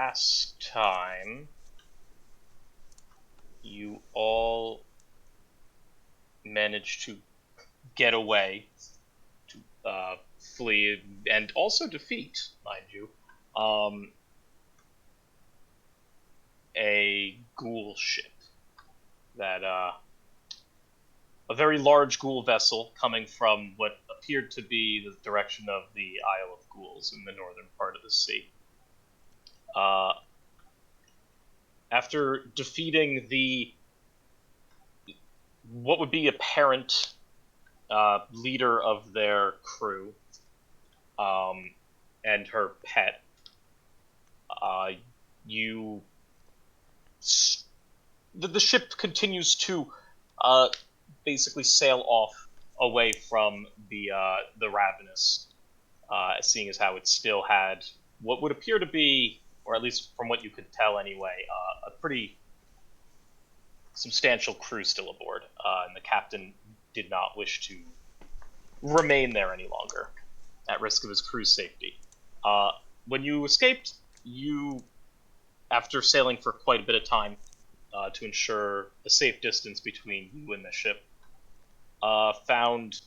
last time, you all managed to get away, to flee, and also defeat, mind you, a ghoul ship that a very large ghoul vessel coming from what appeared to be the direction of the Isle of Ghouls in the northern part of the sea. After defeating what would be apparent leader of their crew and her pet, the ship continues to basically sail off away from the Ravenous, seeing as how it still had what would appear to be, or at least from what you could tell anyway, a pretty substantial crew still aboard, and the captain did not wish to remain there any longer, at risk of his crew's safety. When you escaped, after sailing for quite a bit of time to ensure a safe distance between you and the ship, found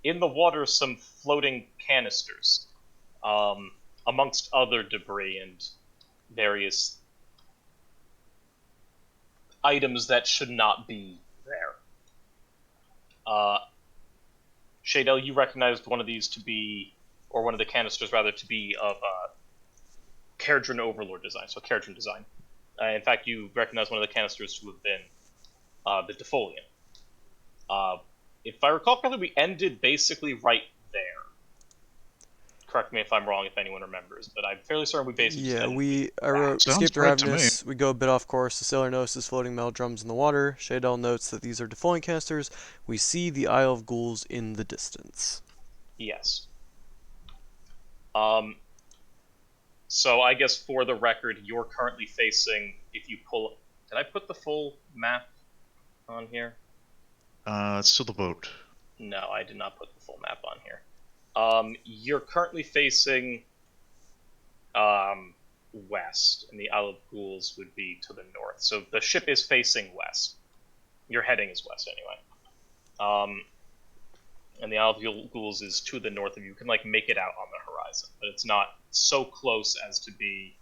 in the water some floating canisters, amongst other debris and various items that should not be there. Shadel, you recognized one of these to be, or one of the canisters rather, to be of Caerdran Overlord design, so Caerdran design. In fact, you recognize one of the canisters to have been the Defoliant. If I recall correctly, we ended basically right there. Correct me if I'm wrong, if anyone remembers, but I'm fairly certain we basically I wrote, escaped the Ravenous, we go a bit off course, the sailor notices floating metal drums in the water, Shadel notes that these are defoliant canisters, we see the Isle of Ghouls in the distance. Yes. So I guess for the record, you're currently facing, if you pull... Did I put the full map on here? It's still the boat. No, I did not put the full map on here. You're currently facing west, and the Isle of Ghouls would be to the north. So the ship is facing west. Your heading is west, anyway. And the Isle of Ghouls is to the north of you. You can, make it out on the horizon, but it's not so close as to be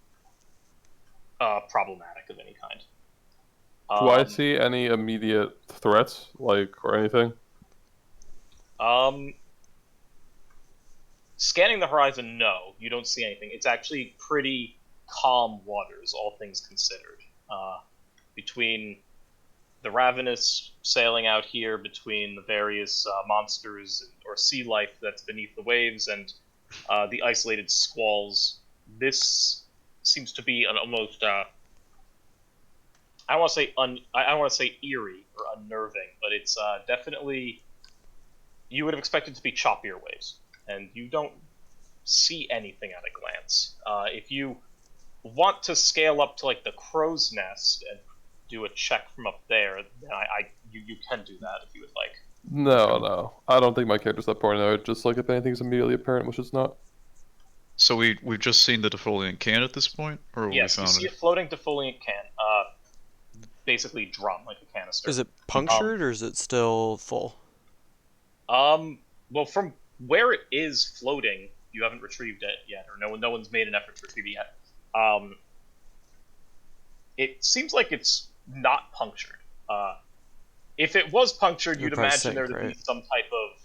problematic of any kind. Do I see any immediate threats, or anything? Scanning the horizon, no, you don't see anything. It's actually pretty calm waters, all things considered. Between the Ravenous sailing out here, between the various monsters or sea life that's beneath the waves, and the isolated squalls, this seems to be an almost I don't want to say eerie or unnerving, but it's definitely, you would have expected to be choppier waves, and you don't see anything at a glance. If you want to scale up to the crow's nest and do a check from up there, then you can do that if you would like. No. I don't think my character's that paranoid. Just if anything's immediately apparent, which it's not. So we've just seen the defoliant can at this point, or yes, we found you see a floating defoliant can, basically drum like a canister. Is it punctured or is it still full? Well, from where it is floating, you haven't retrieved it yet, or no one's made an effort to retrieve it yet. It seems like it's not punctured. If it was punctured, you'd imagine there would be some type of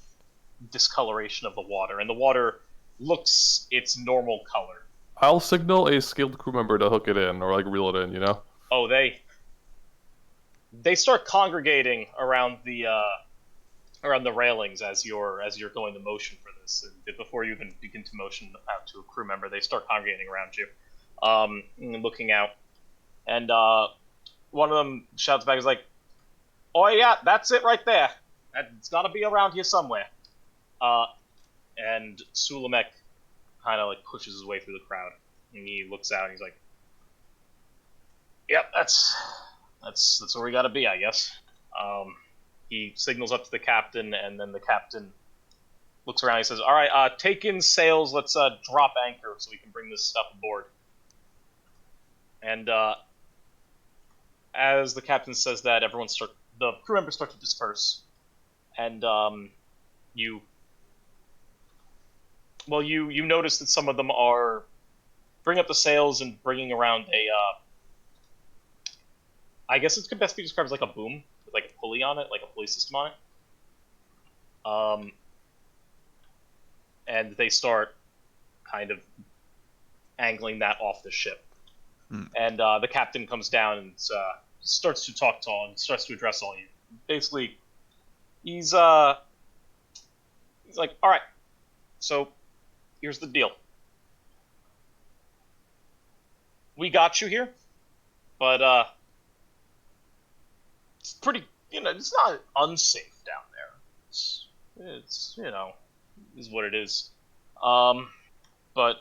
discoloration of the water, and the water looks its normal color. I'll signal a skilled crew member to hook it in, or reel it in, you know? Oh, they start congregating around the railings as you're going to motion for this. And before you even begin to motion out to a crew member, they start congregating around you, and looking out. And one of them shouts back, is like, "Oh yeah, that's it right there. It's got to be around here somewhere." And Sulamek kind of pushes his way through the crowd, and he looks out and he's like, "Yep, that's where we got to be, I guess." He signals up to the captain, and then the captain looks around and he says, "All right, take in sails. Let's drop anchor so we can bring this stuff aboard." And as the captain says that, the crew members start to disperse, and you notice that some of them are bringing up the sails and bringing around a I guess it could best be described as like a boom with like a pulley on it, like a pulley system on it. And they start kind of angling that off the ship. And the captain comes down and starts to talk to all and starts to address all you. Basically, he's like, all right, so here's the deal. We got you here, but it's pretty, it's not unsafe down there. It's is what it is. But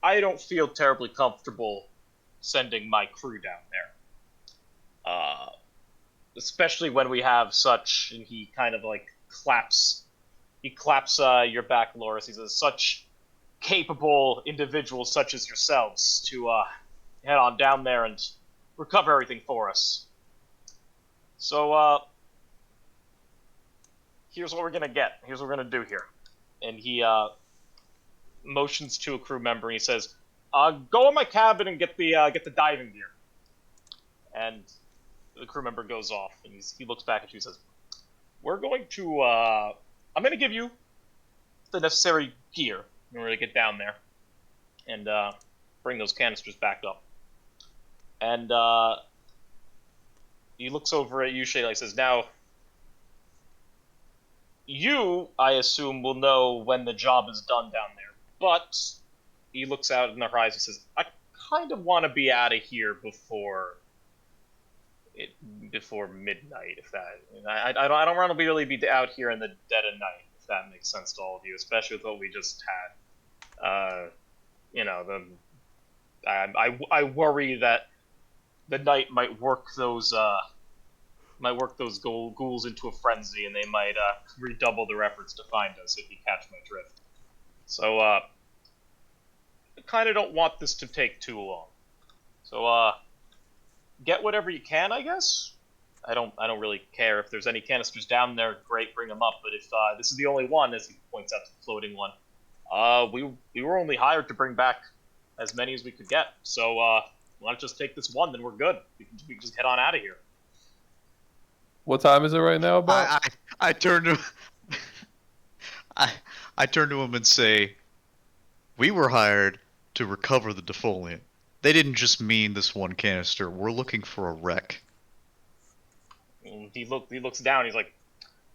I don't feel terribly comfortable sending my crew down there. Especially when we have such, and he kind of like claps your back, Loris. He says, such capable individuals such as yourselves to head on down there and recover everything for us. So, here's what we're gonna get. Here's what we're gonna do here. And he motions to a crew member and he says, go in my cabin and get the diving gear. And the crew member goes off and he looks back at you and says, we're going to I'm gonna give you the necessary gear in order to get down there and bring those canisters back up. And he looks over at you, Shayla, and says, now you, I assume, will know when the job is done down there. But he looks out in the horizon and says, I kind of want to be out of here before midnight, if that... I don't want to really be out here in the dead of night, if that makes sense to all of you, especially with what we just had. I worry that the night might work those ghouls into a frenzy, and they might redouble their efforts to find us, if you catch my drift. So, I kind of don't want this to take too long. So, get whatever you can, I guess. I don't really care if there's any canisters down there. Great, bring them up. But if this is the only one, as he points out to the floating one, we were only hired to bring back as many as we could get. So, why not just take this one? Then we're good. We can just head on out of here. What time is it right now? About? I turn to I turn to him and say, we were hired to recover the defoliant. They didn't just mean this one canister. We're looking for a wreck. And he looks down. He's like,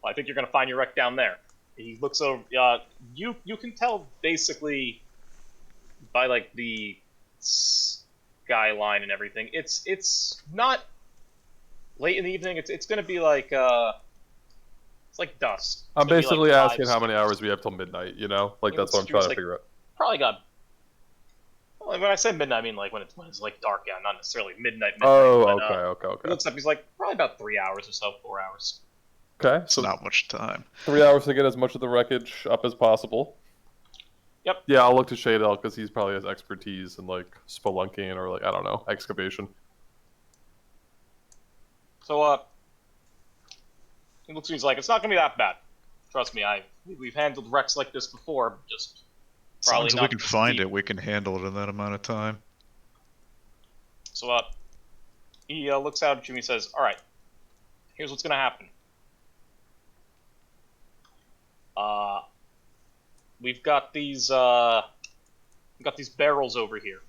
well, I think you're gonna find your wreck down there. He looks over. You can tell basically by like the skyline and everything. It's not late in the evening. It's gonna be like it's like dusk. I'm basically like asking how many hours we have till midnight. Like that's what I'm trying to figure out. Probably got. Well, when I say midnight, I mean like when it's like dark out, not necessarily midnight. Oh, but, okay. He looks up. He's like probably about 3 hours or so, 4 hours. Okay, so not much time. 3 hours to get as much of the wreckage up as possible. Yep. Yeah, I'll look to Shadel because he's probably has expertise in like spelunking or like I don't know excavation. So he looks at me. He's like, it's not gonna be that bad. Trust me, we've handled wrecks like this before. Just as long as we can find it, we can handle it in that amount of time. So he looks out at you and he says, "All right, here's what's gonna happen. We've got these barrels over here."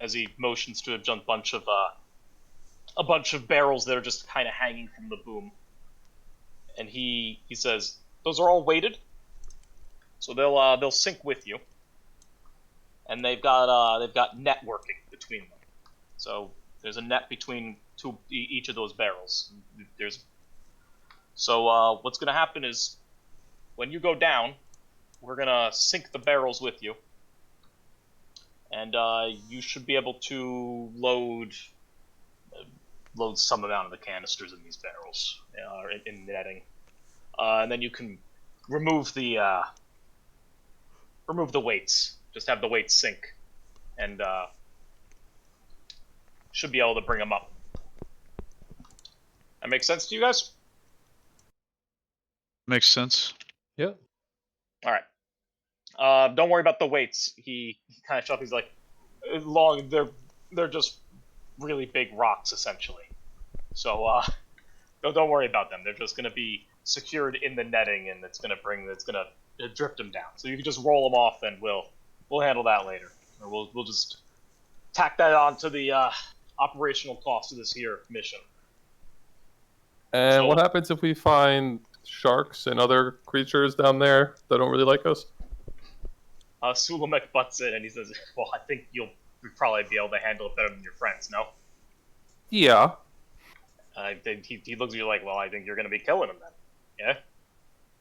As he motions to a bunch of barrels that are just kind of hanging from the boom, and he says, "Those are all weighted, so they'll sink with you, and they've got networking between them. So there's a net between each of those barrels. So what's gonna happen is, when you go down, we're gonna sink the barrels with you, and you should be able to load some amount of the canisters in these barrels in netting, and then you can remove the weights. Just have the weights sink and should be able to bring him up. That makes sense to you guys? Makes sense. Yeah. All right. Don't worry about the weights. He kind of shuffles. He's like, long. They're just really big rocks, essentially. So don't worry about them. They're just gonna be secured in the netting, and it's gonna drift them down. So you can just roll them off, and we'll handle that later. Or we'll just tack that on to the operational cost of this here mission. And So- what happens if we find sharks and other creatures down there that don't really like us? Suleimek butts in and he says, "Well, I think you'll probably be able to handle it better than your friends, no?" Yeah. He looks at you like, "Well, I think you're going to be killing them then." Yeah.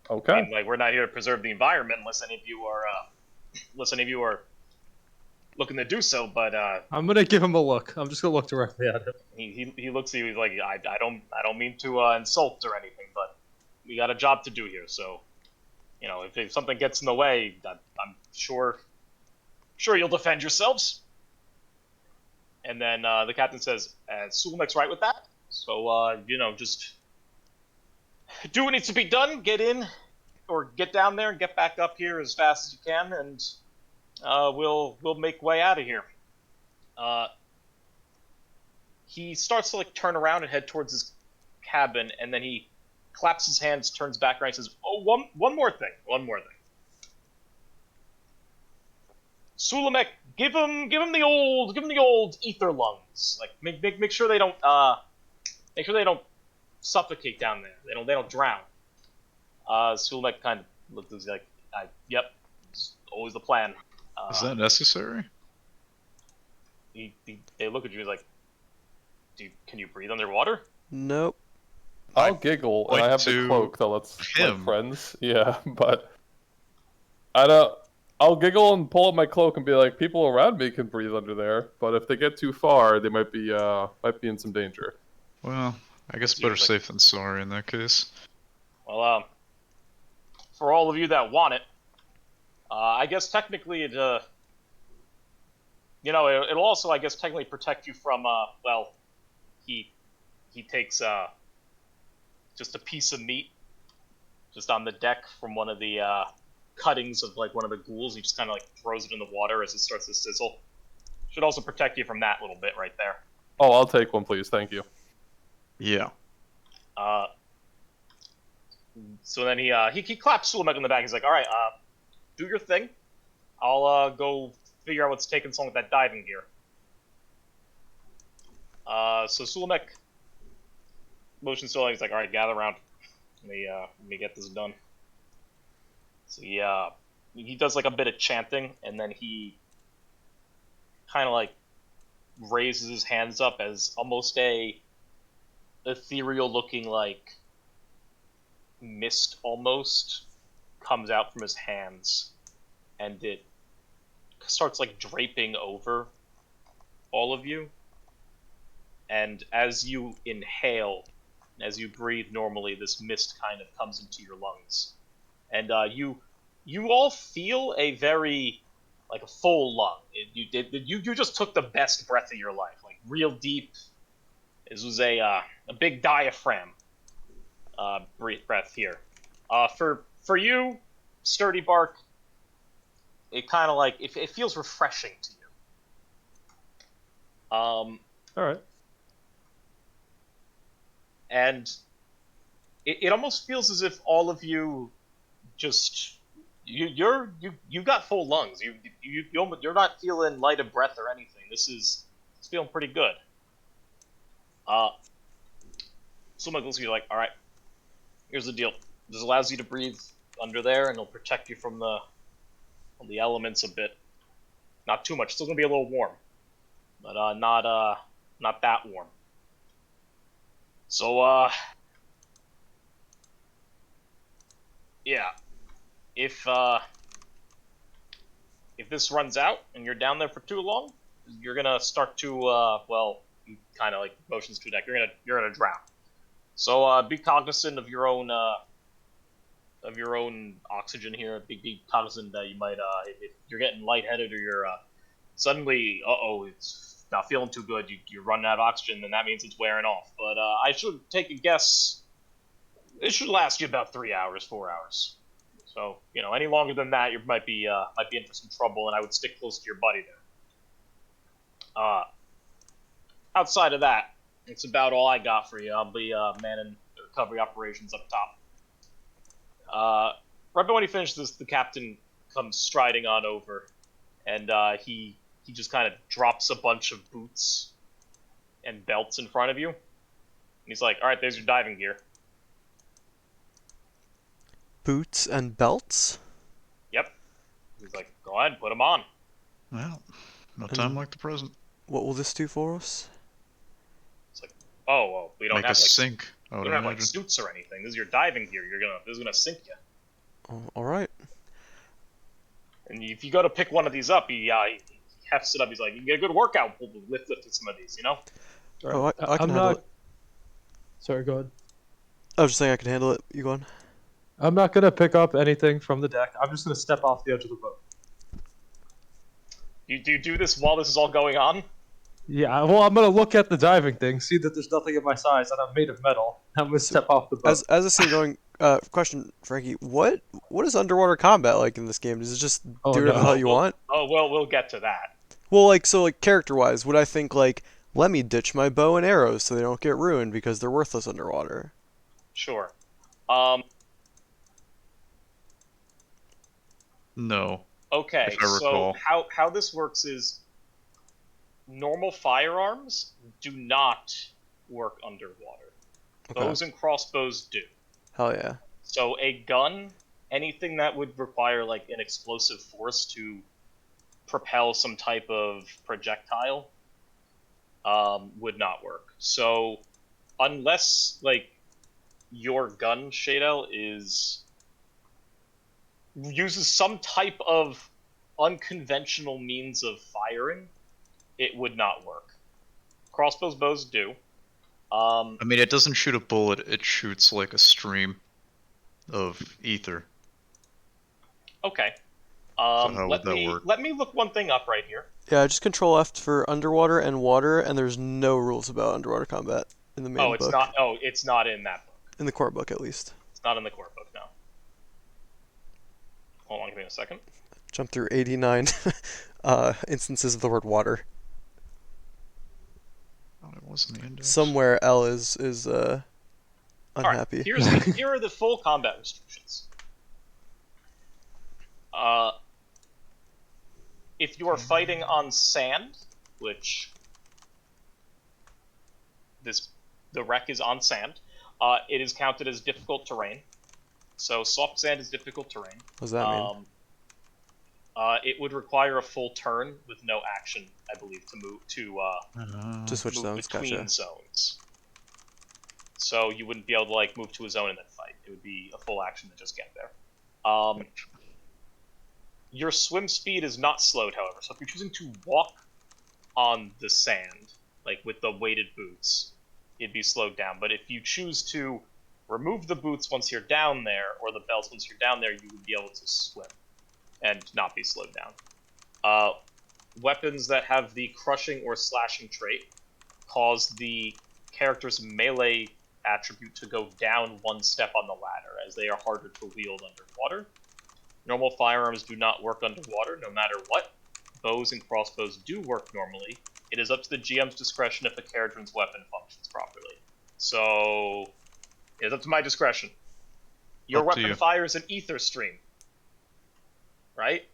Okay. I mean, like, we're not here to preserve the environment unless any of you are looking to do so. But I'm gonna give him a look. I'm just gonna look directly at him. he looks at you. He's like, I don't mean to insult or anything, but we got a job to do here. So, you know, if something gets in the way, I'm sure you'll defend yourselves." And then the captain says, "Sulemek's right with that. So you know, just do what needs to be done. Get in, or get down there and get back up here as fast as you can, and we'll make way out of here." He starts to like turn around and head towards his cabin, and then he claps his hands, turns back around, and says, "Oh, one more thing. Suleimek, give him the old ether lungs. Like make sure they don't suffocate down there. They don't drown." Suleimek kind of looks at you like, "Yep, it's always the plan." Is that necessary? They look at you like, can you breathe underwater? Nope. I'll giggle, and I have the to cloak that lets my him. friends. Yeah, but I don't. I'll giggle and pull up my cloak and be like, "People around me can breathe under there, but if they get too far, they might be in some danger." Well, I guess Seems better like- safe than sorry in that case. Well, for all of you that want it, I guess technically it, you know, it'll also, I guess, technically protect you from, well, he takes just a piece of meat just on the deck from one of the cuttings of like one of the ghouls. He just kind of like throws it in the water as it starts to sizzle. Should also protect you from that little bit right there. Oh, I'll take one, please. Thank you. Yeah. So then he claps Suleimek in the back. He's like, "All right, do your thing. I'll go figure out what's taking so long with that diving gear." So Suleimek motions to he's like, "All right, gather around. Let me get this done." So he does like a bit of chanting, and then he kind of like raises his hands up as almost a ethereal looking like mist almost comes out from his hands, and it starts like draping over all of you. And as you inhale, as you breathe normally, this mist kind of comes into your lungs, and you all feel a very like a full lung. You just took the best breath of your life, like real deep. This was a big diaphragm breath here. For you, Sturdy Bark, it kind of like it feels refreshing to you. All right. And it almost feels as if all of you just you got full lungs. You're not feeling light of breath or anything. It's feeling pretty good. Someone looks at you like, "All right, here's the deal. This allows you to breathe under there, and it'll protect you from the elements a bit. Not too much. Still gonna be a little warm, but not that warm. So yeah, if this runs out and you're down there for too long, you're gonna start to well, kind of like motions to deck. You're gonna drown. So be cognizant of your own oxygen here. Be cognizant that you might if you're getting lightheaded or suddenly, it's not feeling too good. You're running out of oxygen, and that means it's wearing off. But I should take a guess. It should last you about 3 hours, 4 hours. So any longer than that, you might be in for some trouble, and I would stick close to your buddy there. Outside of that, it's about all I got for you. I'll be manning the recovery operations up top. Right when he finishes, the captain comes striding on over, and he just kind of drops a bunch of boots and belts in front of you. And he's like, "All right, there's your diving gear." Boots and belts? Yep. He's like, "Go ahead, put them on." Well, no time like the present. What will this do for us? It's like, "Oh, well, we don't Make have us sink. I we would don't have like imagine. suits or anything. This is your diving gear. This is gonna sink you." Oh, all right. And if you go to pick one of these up, he hefts it up. He's like, "You can get a good workout lifting some of these, Oh, I can I'm handle not. it. Sorry, go ahead. I was just saying I can handle it. You go on. I'm not gonna pick up anything from the deck. I'm just gonna step off the edge of the boat. You do this while this is all going on? Yeah, well, I'm gonna look at the diving thing, see that there's nothing in my size, and I'm made of metal. I'm gonna step off the boat. As a scene going, question, Frankie, what is underwater combat like in this game? Does it just do whatever the hell you want? Oh, well, we'll get to that. Well, character-wise, would I think, let me ditch my bow and arrows so they don't get ruined because they're worthless underwater? Sure. No. Okay, If I so recall. how this works is normal firearms do not work underwater. Okay. Bows and crossbows do. Hell yeah. So a gun, anything that would require like an explosive force to propel some type of projectile, would not work. So unless your gun, Shadel, uses some type of unconventional means of firing, it would not work. Crossbows, bows do. I mean, it doesn't shoot a bullet, it shoots like a stream of ether. Okay. how would that work? Let me look one thing up right here. Yeah, just control F for underwater and water, and there's no rules about underwater combat in the main book. It's not in that book. In the core book, at least. It's not in the core book, no. Hold on, give me a second. Jump through 89 instances of the word water. Oh, it wasn't the index. Somewhere L is unhappy. Alright, here are the full combat restrictions. If you are fighting on sand, which the wreck is on sand, it is counted as difficult terrain. So soft sand is difficult terrain. What does that mean? It would require a full turn with no action, I believe, to move To switch move zones, between gotcha. zones. So you wouldn't be able to move to a zone and then fight. It would be a full action to just get there. Your swim speed is not slowed, however. So if you're choosing to walk on the sand, with the weighted boots, it'd be slowed down. But if you choose to remove the boots once you're down there, or the belts once you're down there, you would be able to swim and not be slowed down. Weapons that have the crushing or slashing trait cause the character's melee attribute to go down one step on the ladder, as they are harder to wield underwater. Normal firearms do not work underwater, no matter what. Bows and crossbows do work normally. It is up to the GM's discretion if a character's weapon functions properly. So, it is up to my discretion. Your Up to weapon you. fires an ether stream. Right?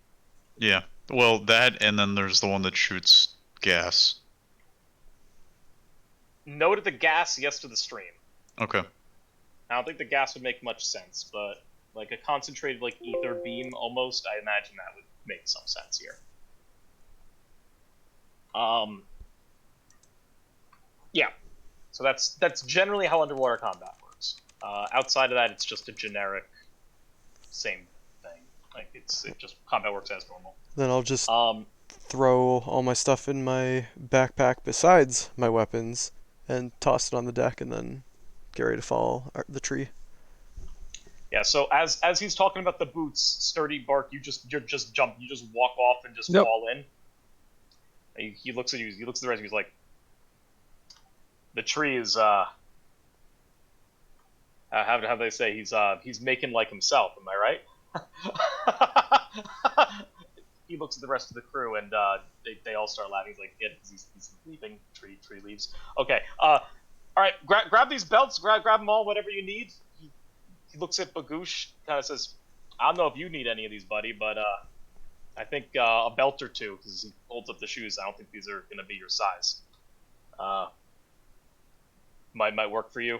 Yeah. Well, that, and then there's the one that shoots gas. No to the gas, yes to the stream. Okay. I don't think the gas would make much sense, but a concentrated ether beam almost, I imagine that would make some sense here. Yeah. So that's generally how underwater combat works. Outside of that, it's just a generic same thing. It just combat works as normal. Then I'll just throw all my stuff in my backpack besides my weapons and toss it on the deck and then get ready to follow the tree. Yeah, so as he's talking about the boots, sturdy bark, you just jump, you just walk off and just Yep. fall in. He looks at you. He looks at the rest of you. He's like, the tree is how they say he's making like himself. Am I right? He looks at the rest of the crew, and they all start laughing. He's like, yeah, he's leaving. Tree leaves. Okay. All right. Grab these belts. Grab them all. Whatever you need. He looks at Bagoosh. Kind of says, I don't know if you need any of these, buddy, but I think a belt or two, because he holds up the shoes. I don't think these are gonna be your size. Might work for you.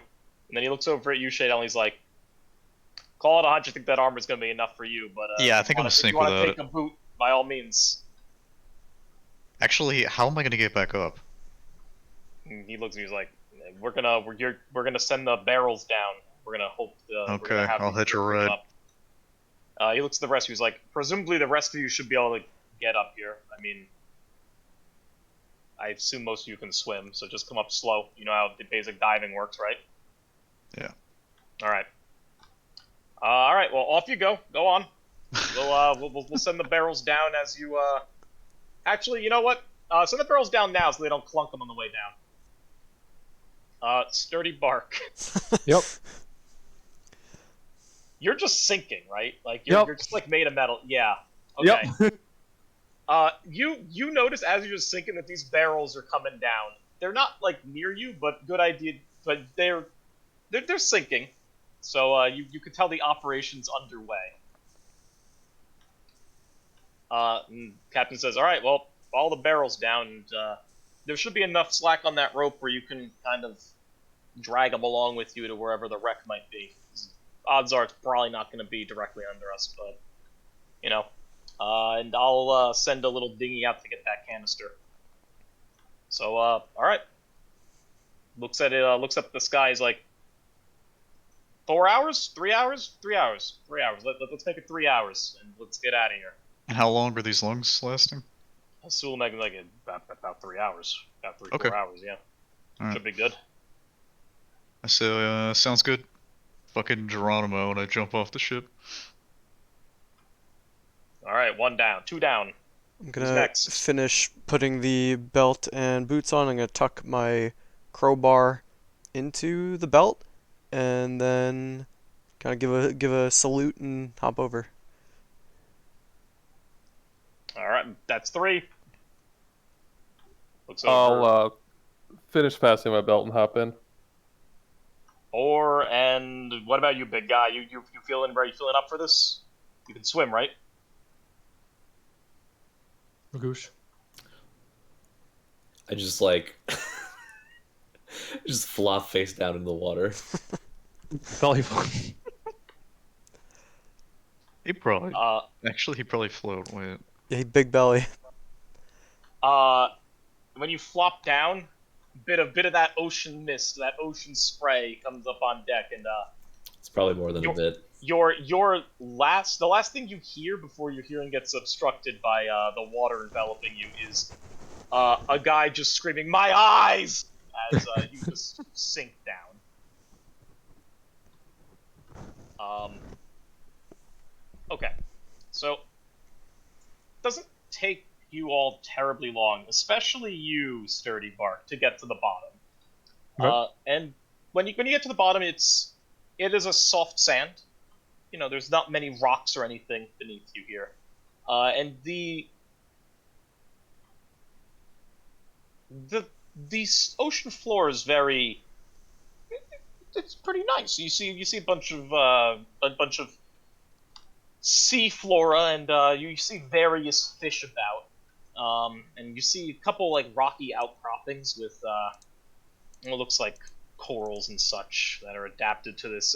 And then he looks over at you, Shadel, and he's like, call it a hunch. I think that armor's gonna be enough for you, but yeah, I think I'm gonna sink without it. If you want to take a boot, by all means. Actually, how am I gonna get back up? And he looks at you. He's like, we're gonna send the barrels down. We're gonna hope. Okay, I'll hitch a ride. He looks at the rest of you. He's like, presumably the rest of you should be able to get up here. I mean, I assume most of you can swim, so just come up slow. You know how the basic diving works, right? Yeah. All right. All right. Well, off you go. Go on. We'll send the barrels down as you. Actually, you know what? Send the barrels down now so they don't clunk them on the way down. Sturdy bark. Yep. You're just sinking, right? Like you're just like made of metal. Yeah. Okay. Yep. You notice as you're just sinking that these barrels are coming down. They're not like near you, but good idea. But they're sinking. So you could tell the operation's underway. And Captain says, "All right, well, follow the barrels down, and there should be enough slack on that rope where you can kind of drag them along with you to wherever the wreck might be. Odds are it's probably not going to be directly under us, but you know. And I'll send a little dinghy out to get that canister. So, all right. Looks at it. Looks up at the sky. He's like, 4 hours? 3 hours? 3 hours. 3 hours. Let's make it 3 hours, and let's get out of here. And how long are these lungs lasting? Suleiman like about 3 hours. About 3 Okay. 4 hours. Yeah. Right. Should be good. I say, sounds good. Fucking Geronimo when I jump off the ship. All right, 1 down, 2 down. I'm Who's gonna next? finish putting the belt and boots on. I'm gonna tuck my crowbar into the belt, and then kind of give a salute and hop over. All right, that's 3. Looks over. I'll finish passing my belt and hop in. 4, and what about you, big guy? You feeling up for this? You can swim, right? Magoosh. I just like just flop face down in the water. Belly flop. He probably he probably float with it. Yeah, big belly. When you flop down, bit of that ocean mist, that ocean spray comes up on deck, and It's probably more than a bit. the last thing you hear before your hearing gets obstructed by the water enveloping you is a guy just screaming, "My eyes!" as you just sink down. Okay, so doesn't take you all terribly long, especially you, Sturdy Bark, to get to the bottom. Okay. And when you get to the bottom, it is a soft sand. You know, there's not many rocks or anything beneath you here, and the ocean floor is it's pretty nice. You see a bunch of sea flora, and you see various fish about. And you see a couple like rocky outcroppings with what looks like corals and such that are adapted to this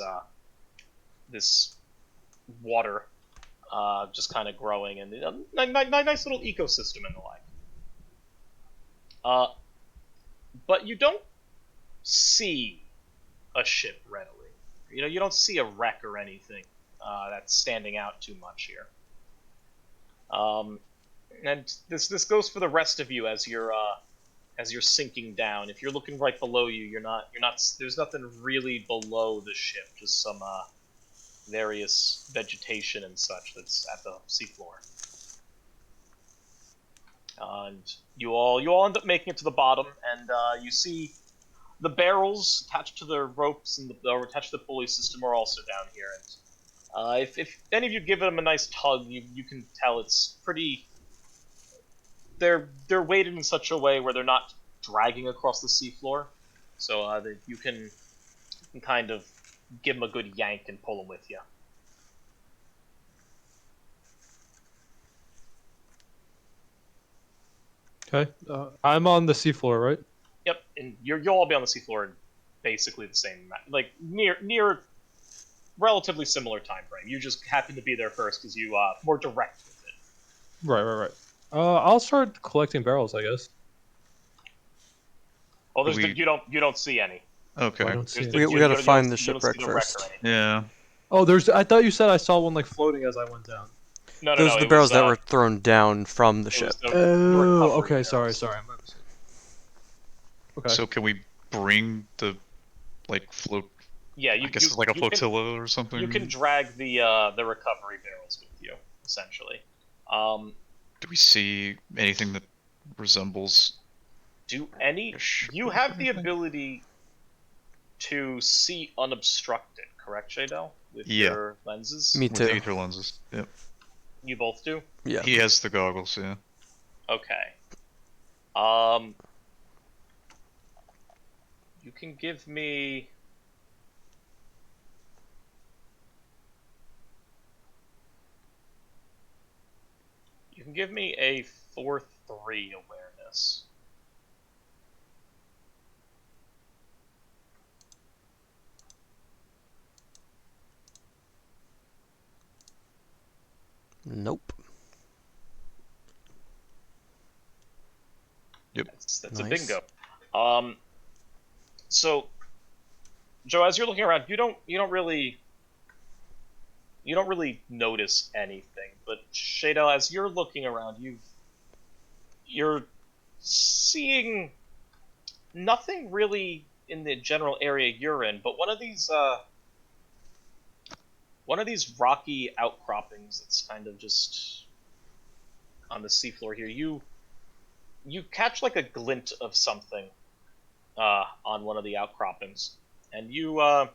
water, just kind of growing, and nice little ecosystem and the like. But you don't see a ship readily. You know, you don't see a wreck or anything that's standing out too much here. And this goes for the rest of you as you're sinking down. If you're looking right below you, you're not. There's nothing really below the ship. Just some various vegetation and such that's at the seafloor. And you all end up making it to the bottom, and you see the barrels attached to the ropes and or attached to the pulley system are also down here. And if any of you give them a nice tug, you can tell it's pretty. They're weighted in such a way where they're not dragging across the seafloor, so you can kind of give them a good yank and pull them with you. Okay. I'm on the seafloor, right? Yep, and you'll all be on the seafloor in basically the same, like near relatively similar time frame. You just happen to be there first because you more direct with it. Right. I'll start collecting barrels, I guess. Oh, We- you don't see any. Okay. I don't see There's any. We gotta you don't find the see- you don't see shipwreck the wreck or first. anything. Yeah. Oh, I thought you said I saw one like floating as I went down. No, Those are it the barrels was, that were thrown down from the it ship. was the Oh, recovery okay. barrels. Sorry. My mistake. Okay. So can we bring the float? Yeah, I guess it's like a flotilla or something. You can drag the recovery barrels with you, essentially. Do we see anything that resembles? You have the ability to see unobstructed, correct, Shadel? With Yeah. your lenses? Me With too. ether lenses. Yep. You both do? Yeah. He has the goggles. Yeah. Okay. You can give me. You can give me a 4-3 awareness. Nope. Yep. That's Nice. a bingo. So, Joe, as you're looking around, you don't really notice anything. But Shadel, as you're looking around, you're seeing nothing really in the general area you're in. But one of these rocky outcroppings that's kind of just on the seafloor here, you catch like a glint of something on one of the outcroppings, and it's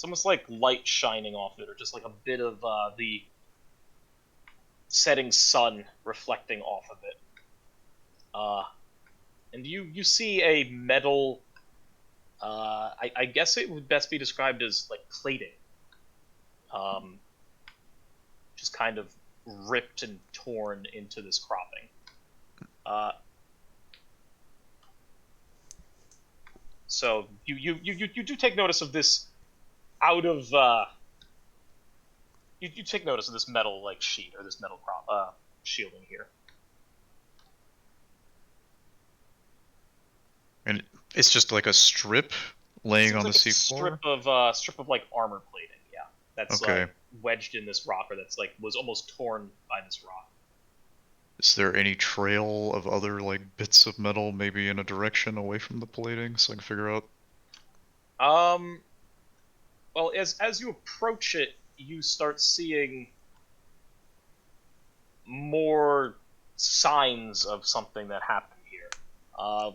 almost like light shining off it, or just like a bit of the setting sun reflecting off of it. And you see a metal. I guess it would best be described as like plating. Just kind of ripped and torn into this cropping. So you do take notice of this out of you take notice of this metal like sheet or this metal shielding here. And it's just like a strip laying Seems on like the a seafloor. strip of like armor plating, yeah. That's Okay. like wedged in this rock, or that's like was almost torn by this rock. Is there any trail of other like bits of metal, maybe in a direction away from the plating, so I can figure out? Well, as you approach it, you start seeing more signs of something that happened here.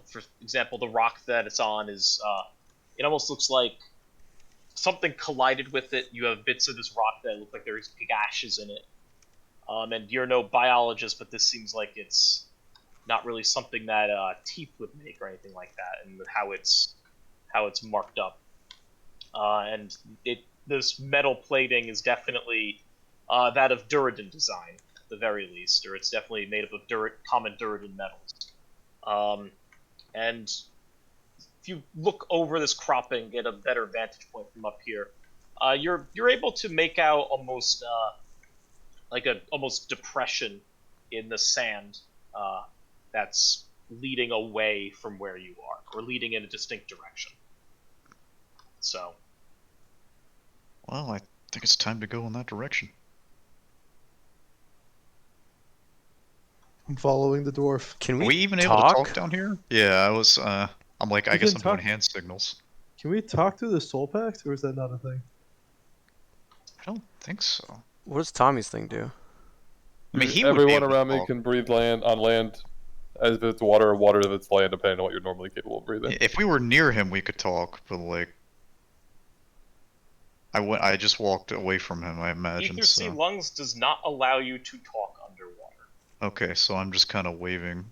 For example, the rock that it's on is it almost looks like something collided with it. You have bits of this rock that look like there's gashes in it. And you're no biologist, but this seems like it's not really something that teeth would make or anything like that, and how it's marked up. And this metal plating is definitely that of Duraden design, at the very least, or it's definitely made up of common Duraden metals. And if you look over this cropping, get a better vantage point from up here, you're able to make out almost like a almost depression in the sand that's leading away from where you are, or leading in a distinct direction. So, Well, I think it's time to go in that direction. I'm following the dwarf. Can Are we even able to talk down here? Yeah, I was. I'm like, I We guess can I'm doing talk. hand signals. Can we talk through the soul pact, or is that not a thing? I don't think so. What does Tommy's thing do? I mean, he would be Everyone able to around me talk. can breathe on land, as if it's water, or water if it's land, depending on what you're normally capable of breathing. If we were near him, we could talk, but like, I just walked away from him. I imagine. Ether Sea So. Lungs does not allow you to talk underwater. Okay, so I'm just kind of waving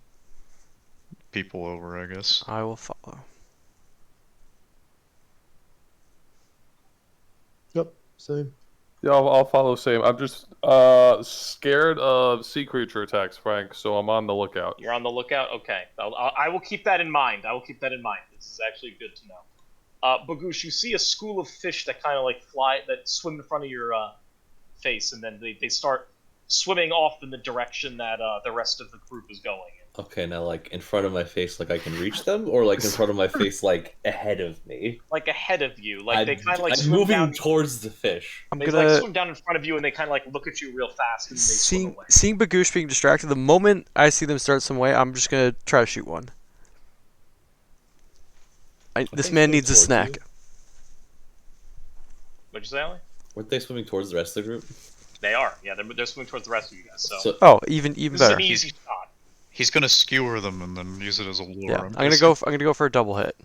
people over, I guess. I will follow. Yep, same. Yeah, I'll follow same. I'm just scared of sea creature attacks, Frank. So I'm on the lookout. You're on the lookout? Okay. I will keep that in mind. I will keep that in mind. This is actually good to know. Bagoosh, you see a school of fish that kind of like that swim in front of your face, and then they start swimming off in the direction that the rest of the group is going in. Okay, now like in front of my face, like I can reach them, or like in front of my face, like ahead of me. Like ahead of you, like they kind of like I'm swim moving down. towards the fish. I'm They gonna like swim down in front of you, and they kind of like look at you real fast, and they swim away. seeing Bagoosh being distracted. The moment I see them start some way, I'm just gonna try to shoot one. This they man swim needs a towards snack. you? What'd you say, Ali? Weren't they swimming towards the rest of the group? They are. Yeah, they're swimming towards the rest of you guys. So, Oh, even this is better. an easy shot. He's gonna skewer them and then use it as a lure. Yeah, I'm gonna go for a double hit.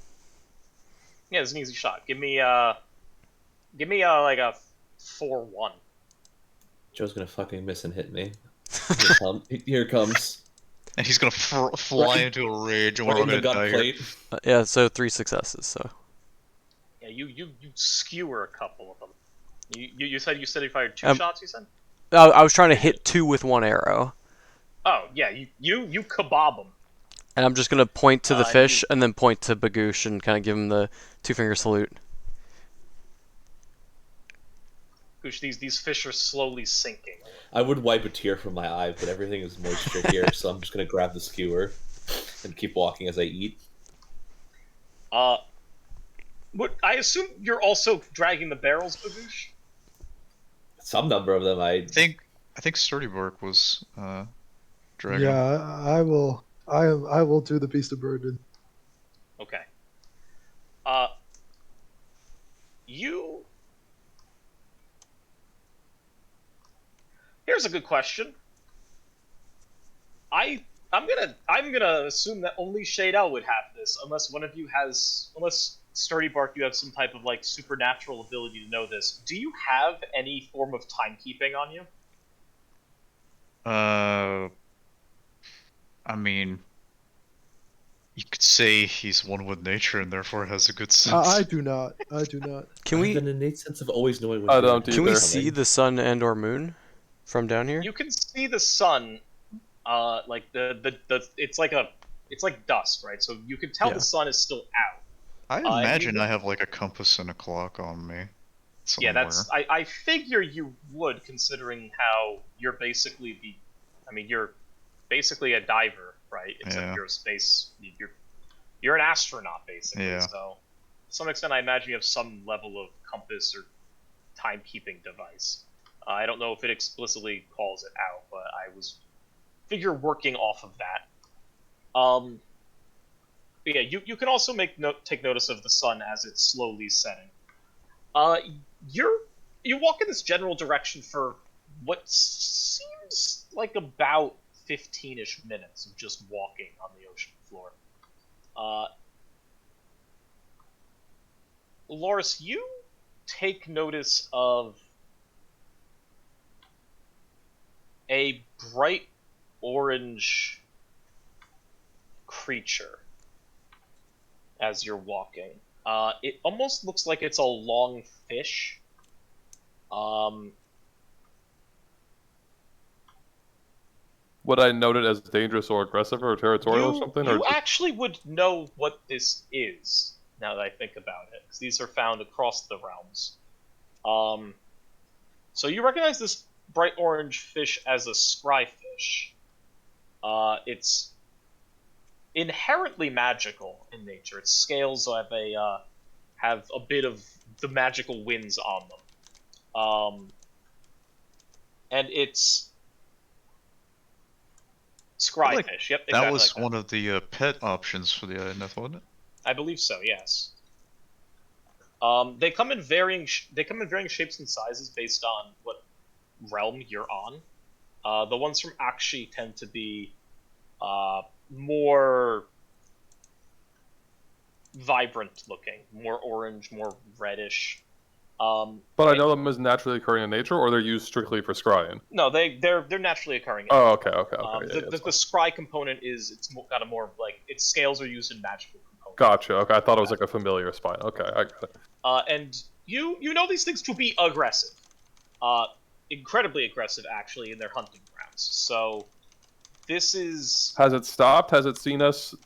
Yeah, it's an easy shot. Give me like a 4-1. Joe's gonna fucking miss and hit me. Here it comes. And he's gonna fly Right- into a rage, and Right we're in all the gonna gut die here. plate. Yeah, so 3 successes. So Yeah, you skewer a couple of them. You said you fired 2 Um, shots. You said. I was trying to hit 2 with 1 arrow, Oh yeah, you kebab them. and I'm just gonna point to the and fish and then point to Bagoosh and kind of give him the 2-finger salute. Goosh, these fish are slowly sinking. I would wipe a tear from my eye, but everything is moisture here, so I'm just gonna grab the skewer and keep walking as I eat. What I assume you're also dragging the barrels, Bagoosh? Some number of them I think Sturdy Bark was dragging. Yeah, I will. I will do the beast of burden. Okay. You. Here's a good question. I'm gonna assume that only Shadel would have this, unless one of you unless Sturdy Bark, you have some type of like supernatural ability to know this. Do you have any form of timekeeping on you? I mean, you could say he's one with nature and therefore has a good sense. I do not. I do not. Can I we have an innate sense of always knowing when I to don't do can we either. see the sun and or moon from down here? You can see the sun, like the it's like dusk, right? So you can tell Yeah. the sun is still out. I you imagine would- I have like a compass and a clock on me. Yeah, Somewhere. I figure you would, considering how you're basically you're basically a diver, right? Except Yeah. you're a space, you're an astronaut basically. Yeah. So to some extent, I imagine you have some level of compass or timekeeping device. I don't know if it explicitly calls it out, but I figure working off of that. But yeah, you can also take notice of the sun as it's slowly setting. You walk in this general direction for what seems like about 15-ish minutes of just walking on the ocean floor. Loris, you take notice of a bright orange creature as you're walking. It almost looks like it's a long fish. Would I note it as dangerous or aggressive or territorial or something? You Or just... actually would know what this is, now that I think about it, because these are found across the realms. So you recognize this bright orange fish as a scryfish. It's inherently magical in nature. Its scales have a bit of the magical winds on them. And it's scryfish. Yep, exactly That was like one of the pet options for the Neth, wasn't it? I believe so. Yes. They come in varying shapes and sizes based on what realm you're on. The ones from Akshi tend to be more vibrant looking, more orange, more reddish. But I know them as naturally occurring in nature, or they're used strictly for scrying. No, they're naturally occurring. Oh, okay. The scry component is got a more like its scales are used in magical components. Gotcha. Okay, I thought it was like a familiar spine. Okay, I got it. And you know these things to be aggressive, incredibly aggressive actually in their hunting grounds. So this is. Has it stopped? Has it seen us?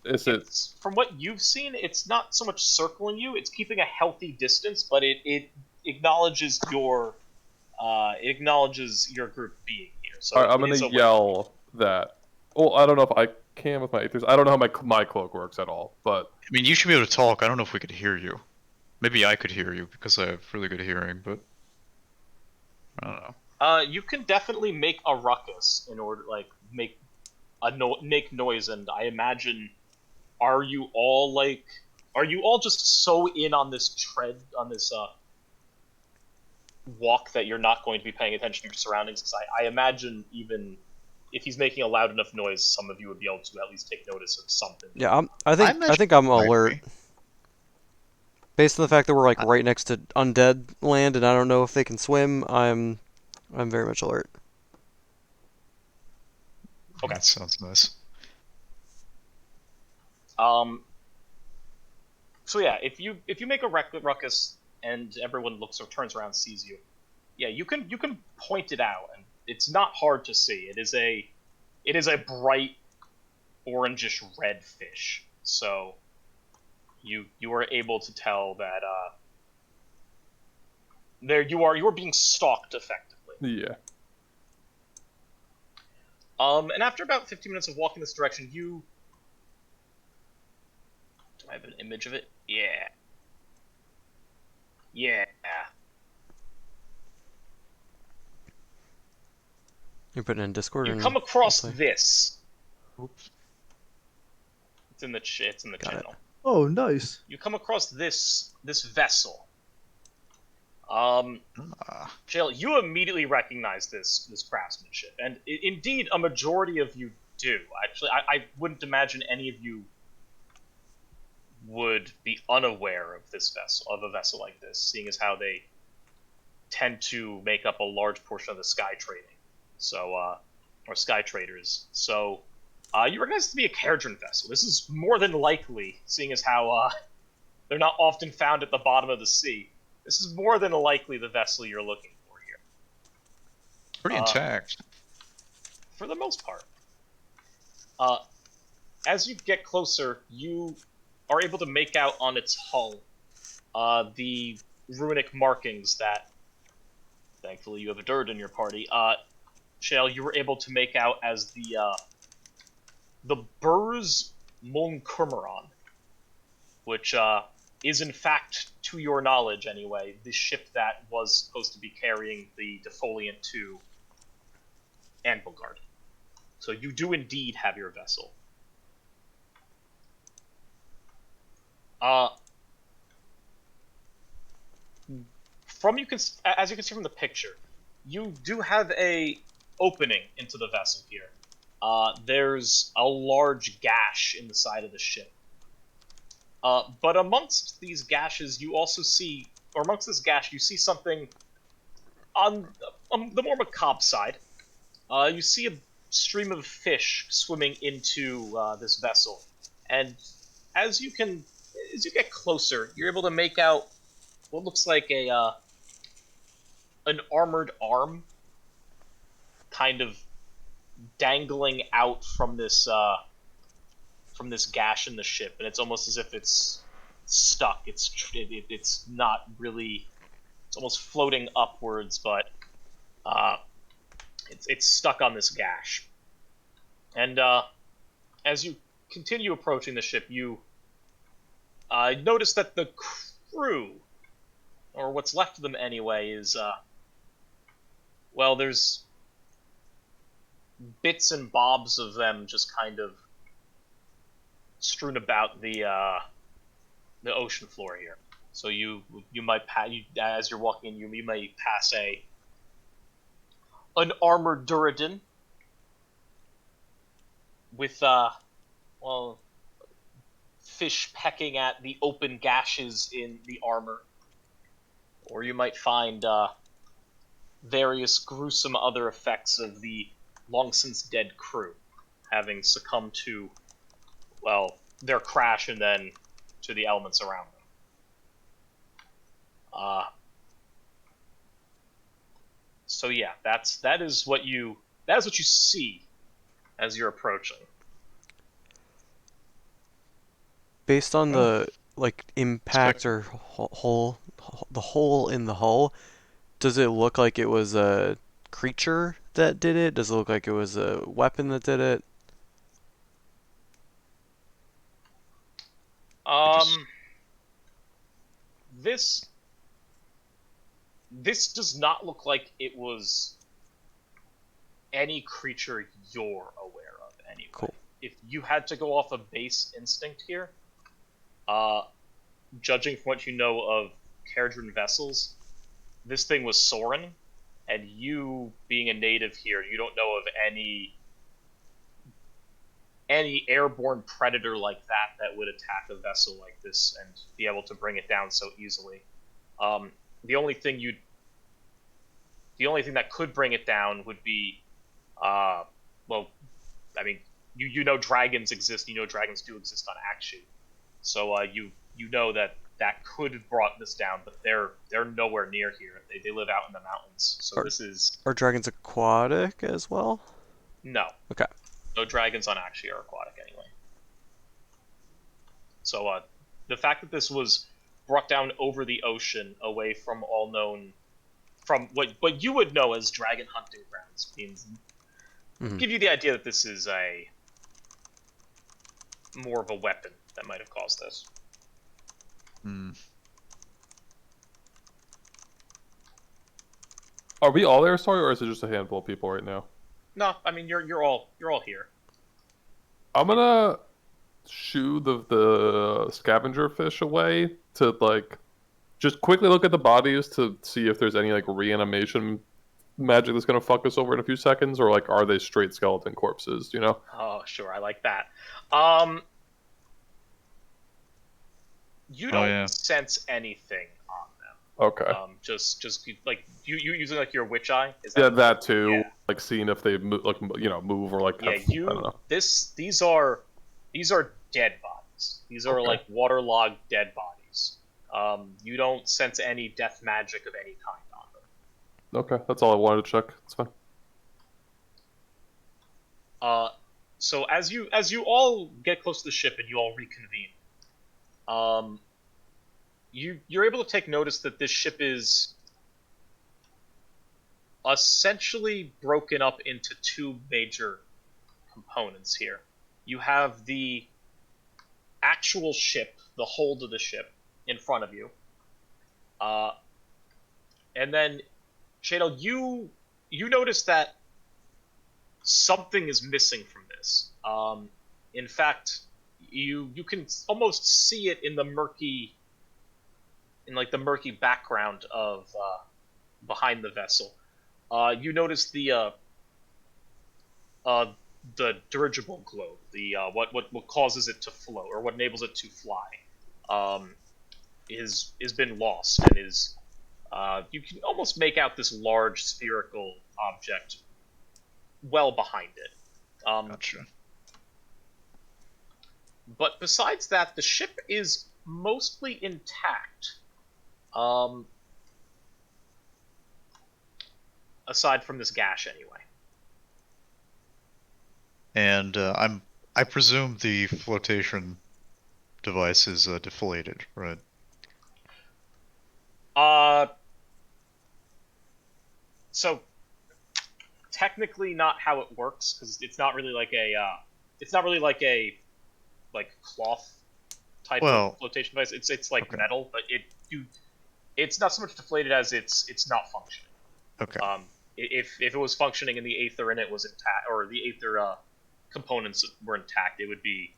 From what you've seen, it's not so much circling you; it's keeping a healthy distance, but it acknowledges your group being here. So All right, I'm gonna yell that. Well, I don't know if I can with my aethers. I don't know how my cloak works at all, but I mean, you should be able to talk. I don't know if we could hear you. Maybe I could hear you because I have really good hearing, but I don't know. You can definitely make a ruckus in order, like make noise, and I imagine, are you all just so in on this walk that you're not going to be paying attention to your surroundings? Because I imagine even if he's making a loud enough noise, some of you would be able to at least take notice of something. Yeah, I think I'm alert. Based on the fact that we're like right next to undead land, and I don't know if they can swim, I'm very much alert. Okay, that sounds nice. So yeah, if you make a ruckus and everyone looks or turns around and sees you, yeah, you can point it out, and it's not hard to see. It is a bright orangish red fish. So you are able to tell that you are being stalked effectively. yeah. And after about 15 minutes of walking this direction, do I have an image of it? Yeah. Yeah. You're putting it in Discord. You come across Roleplay? this. Oops. It's in the channel. It. Oh, nice. You come across this vessel. Jail, you immediately recognize this craftsmanship, and indeed a majority of you do. Actually, I wouldn't imagine any of you would be unaware of a vessel like this, seeing as how they tend to make up a large portion of the sky trading. So, or sky traders. So, you recognize it to be a Caerdran vessel. This is more than likely, seeing as how they're not often found at the bottom of the sea. This is more than likely the vessel you're looking for here. Pretty intact. For the most part. As you get closer, you are able to make out on its hull the runic markings that, thankfully, you have a Durd in your party. Shale, you were able to make out as the Burz Mulnkurmaron, which is in fact, to your knowledge anyway, the ship that was supposed to be carrying the defoliant to Anvilgard. So you do indeed have your vessel. As you can see from the picture, you do have a opening into the vessel here. There's a large gash in the side of the ship. But amongst these gashes, you also see, or amongst this gash, you see something on the more macabre side. You see a stream of fish swimming into this vessel, and as you get closer, you're able to make out what looks like an armored arm, kind of dangling out from this gash in the ship, and it's almost as if it's stuck. It's not really. It's almost floating upwards, but it's stuck on this gash. And as you continue approaching the ship, you notice that the crew, or what's left of them anyway, is there's bits and bobs of them just kind of strewn about the ocean floor here. So you might as you're walking in, you may pass an armored Duradin with well, fish pecking at the open gashes in the armor, or you might find various gruesome other effects of the long since dead crew having succumbed to, well, their crash and then to the elements around them. So yeah, that is what you see as you're approaching. Based on the like impact or the hole in the hull, does it look like it was a creature that did it? Does it look like it was a weapon that did it? This does not look like it was any creature you're aware of anyway. Cool. If you had to go off a base instinct here, judging from what you know of Caradron vessels, this thing was Soren, and you being a native here, you don't know of any airborne predator like that would attack a vessel like this and be able to bring it down so easily. The only thing that could bring it down would be, well, I mean, you know dragons exist. You know dragons do exist on Akshu, so you know that could have brought this down, but they're nowhere near here. They live out in the mountains. So this is. Are dragons aquatic as well? No. Okay. No dragons on Akshu are aquatic anyway. So the fact that this was brought down over the ocean, away from all known, from what you would know as dragon hunting grounds, means give you the idea that this is more of a weapon that might have caused this. Are we all there, sorry, or is it just a handful of people right now? No, I mean you're all here. I'm gonna shoo the scavenger fish away to like just quickly look at the bodies to see if there's any like reanimation magic that's gonna fuck us over in a few seconds, or like are they straight skeleton corpses? You know? Oh, sure, I like that. You don't sense anything on them. Okay. Just like you using like your witch eye. Is that that too? Yeah. Like seeing if they move or like. Yeah, I don't know. These are dead bodies. These are like waterlogged dead bodies. You don't sense any death magic of any kind on them. Okay, that's all I wanted to check. It's fine. So as you all get close to the ship and you all reconvene, you're able to take notice that this ship is essentially broken up into two major components here. You have the actual ship, the hold of the ship, in front of you. And then, Shadel, you notice that something is missing from this. In fact, you can almost see it in the murky background of behind the vessel. You notice the dirigible globe, the what causes it to float, or what enables it to fly, is been lost, and is you can almost make out this large spherical object well behind it. Gotcha. But besides that, the ship is mostly intact. Aside from this gash, anyway. And I presume the flotation device is deflated, right? So technically not how it works, because it's not really like a cloth type of flotation device. It's like metal, but it's not so much deflated as it's not functioning. Okay. If it was functioning and the aether in it was intact, or the aether components were intact, it would be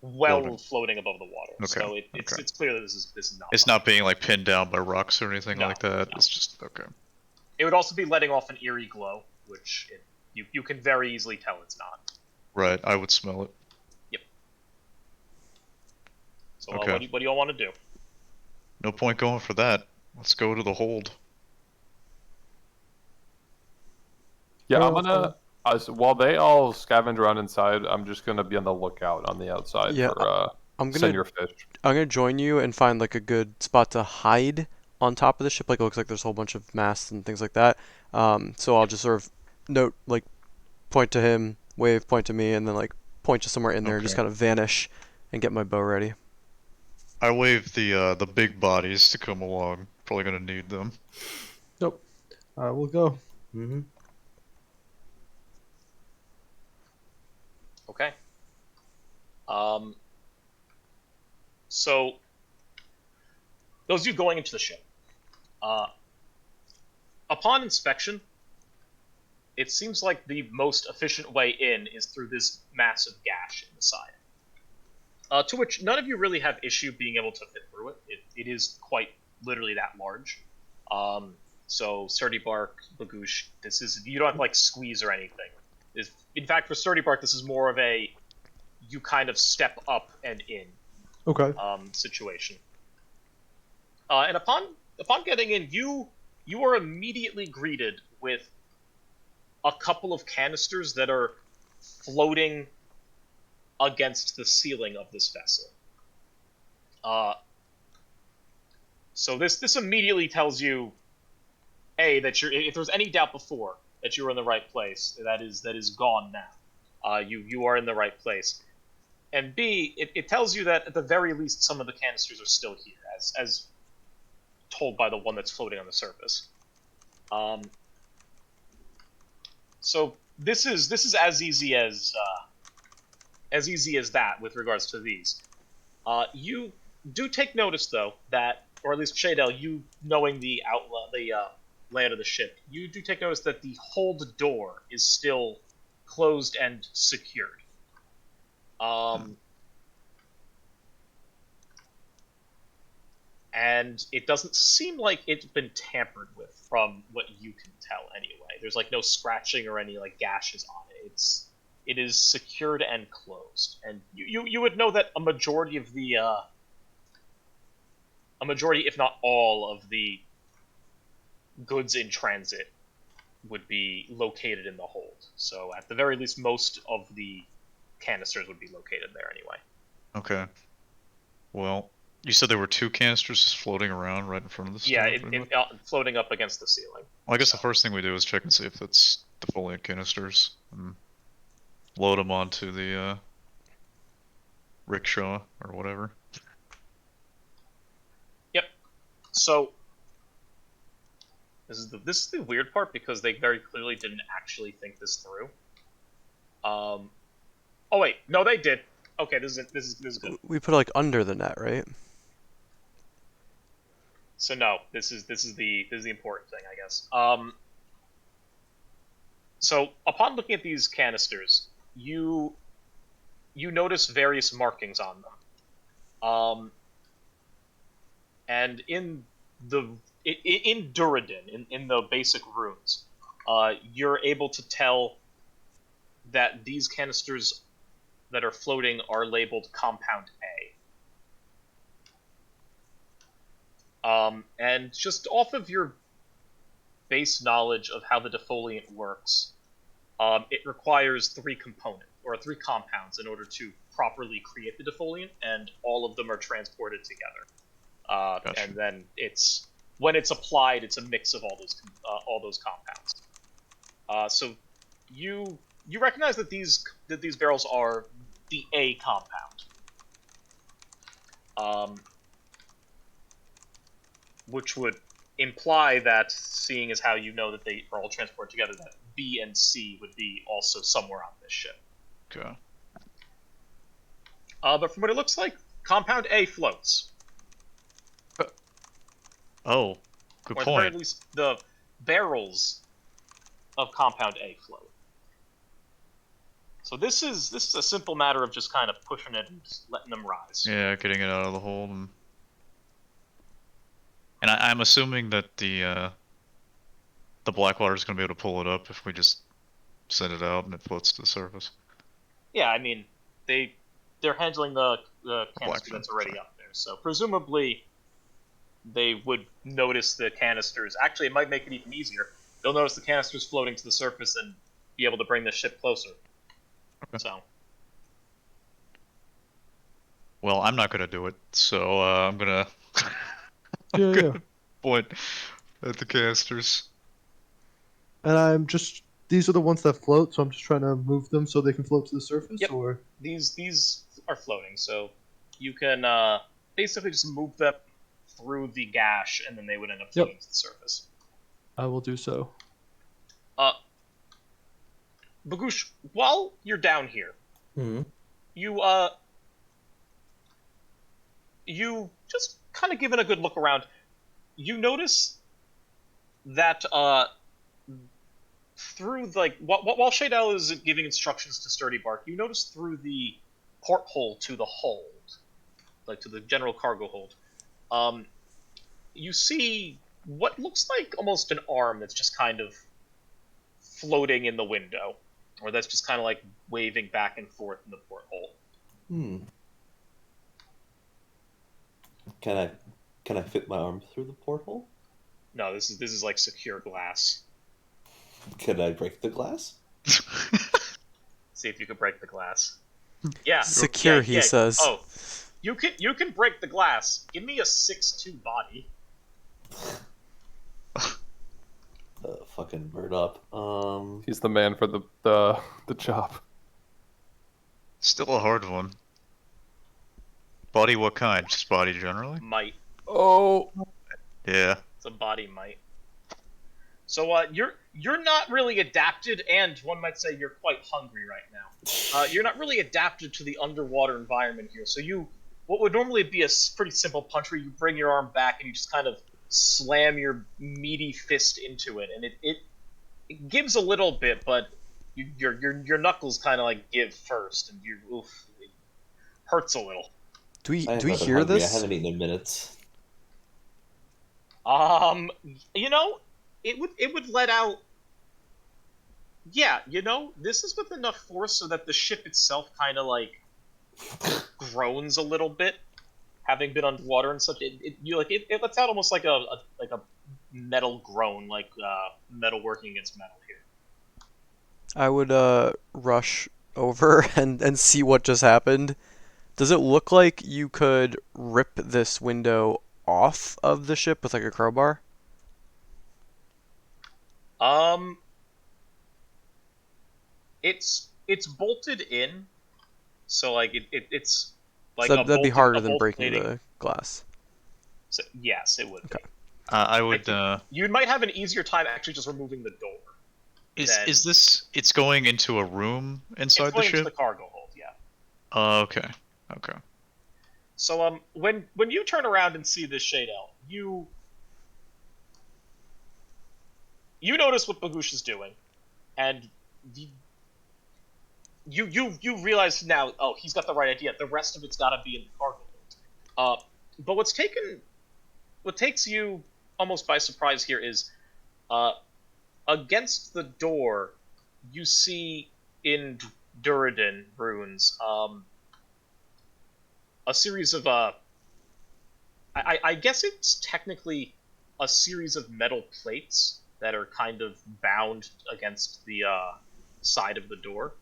floating above the water. Okay. So it's clear that this is not. It's not being like pinned down by rocks or anything like that. No. It's just okay. It would also be letting off an eerie glow, which you can very easily tell it's not. Right, I would smell it. So Okay. what do y'all want to do? No point going for that. Let's go to the hold. Yeah, I'm Well, gonna. While they all scavenge around inside, I'm just gonna be on the lookout on the outside Yeah, for I'm senior gonna fish. I'm gonna join you and find like a good spot to hide on top of the ship. Like it looks like there's a whole bunch of masts and things like that. So I'll just sort of note like point to him, wave, point to me, and then like point to somewhere in there and just Okay. kind of vanish and get my bow ready. I wave the big bodies to come along. Probably gonna need them. Nope. We'll go. Mm-hmm. Okay. So those of you going into the ship, upon inspection, it seems like the most efficient way in is through this massive gash in the side. To which none of you really have issue being able to fit through it. It is quite literally that large. So Sturdy Bark, Bagoosh, this is, you don't have to like squeeze or anything. In fact, for Sturdy Bark, this is more of a you kind of step up and in Okay. situation. And upon getting in, you are immediately greeted with a couple of canisters that are floating against the ceiling of this vessel. So this immediately tells you, A, that if there's any doubt before that you were in the right place, that is gone now. You are in the right place. And B, it tells you that at the very least some of the canisters are still here, as told by the one that's floating on the surface. So this is as easy as that with regards to these. You do take notice though that, or at least Shadel, you knowing the layout of the ship, you do take notice that the hold door is still closed and secured. And it doesn't seem like it's been tampered with from what you can tell anyway. There's like no scratching or any like gashes on it. It is secured and closed. And you would know that a majority, if not all, of the goods in transit would be located in the hold. So at the very least, most of the canisters would be located there anyway. Okay. Well, you said there were two canisters just floating around right in front of the store? Yeah, floating up against the ceiling. Well, I guess the first thing we do is check and see if it's defoliant canisters and load them onto the rickshaw or whatever. Yep. So this is the weird part because they very clearly didn't actually think this through. Oh wait, no, they did. Okay, this is good. We put it like under the net, right? So no, this is the important thing, I guess. So upon looking at these canisters, you notice various markings on them. And in Duradin, in the basic runes, you're able to tell that these canisters that are floating are labeled Compound A. And just off of your base knowledge of how the defoliant works, it requires three compounds in order to properly create the defoliant, and all of them are transported together. Gotcha. And then when it's applied, it's a mix of all those compounds. So you recognize that these barrels are the A compound, which would imply that, seeing as how you know that they are all transported together, that B and C would be also somewhere on this ship. Okay. But from what it looks like, Compound A floats. Oh, good Or at the very point. least, the barrels of Compound A float. So this is a simple matter of just kind of pushing it and just letting them rise. Yeah, getting it out of the hold. And I'm assuming that the Blackwater is going to be able to pull it up if we just send it out and it floats to the surface. Yeah, I mean, they're handling the canister that's already up there, so presumably they would notice the canisters. Actually, it might make it even easier. They'll notice the canisters floating to the surface and be able to bring the ship closer. Okay. So, Well, I'm not gonna do it, so I'm gonna Yeah. point at the canisters. And I'm just these are the ones that float, so I'm just trying to move them so they can float to the surface. Yep. Or these are floating, so you can basically just move them through the gash, and then they would end up floating to the surface. I will do so. Bagush, while you're down here, you just kind of given a good look around. You notice that through while Shadel is giving instructions to Sturdy Bark, you notice through the porthole to the hold, like to the general cargo hold, you see what looks like almost an arm that's just kind of floating in the window, or that's just kind of like waving back and forth in the porthole. Can I fit my arm through the porthole? No, this is like secure glass. Can I break the glass? See if you can break the glass. Yeah, Secure, he says. Oh, you can break the glass. Give me a 6'2" body. Fucking bird up. He's the man for the job. Still a hard one. Body what kind? Just body generally? Might. Oh. Yeah. It's a body might. So you're not really adapted, and one might say you're quite hungry right now. You're not really adapted to the underwater environment here. So what would normally be a pretty simple punch where you bring your arm back and you just kind of slam your meaty fist into it, and it gives a little bit, but your knuckles kind of like give first, and it hurts a little. Do we I hear this? I haven't eaten in minutes. It would let out. Yeah, this is with enough force so that the ship itself kind of like groans a little bit, having been underwater and such. It lets out almost like a metal groan, like metal working against metal here. I would rush over and see what just happened. Does it look like you could rip this window off of the ship with like a crowbar? It's bolted in, so like it's like So that'd be harder than breaking the glass. So, yes, it would. Okay. I would. You might have an easier time actually just removing the door. Is this? It's going into a room inside the ship? Into the cargo hold, yeah. Okay. Okay. So when you turn around and see this Shadel, you notice what Bagush is doing, and you realize now, oh, he's got the right idea. The rest of it's got to be in the cargo hold. But what takes you almost by surprise here is, against the door, you see in Duradin runes, a series of I guess it's technically a series of metal plates that are kind of bound against the side of the door,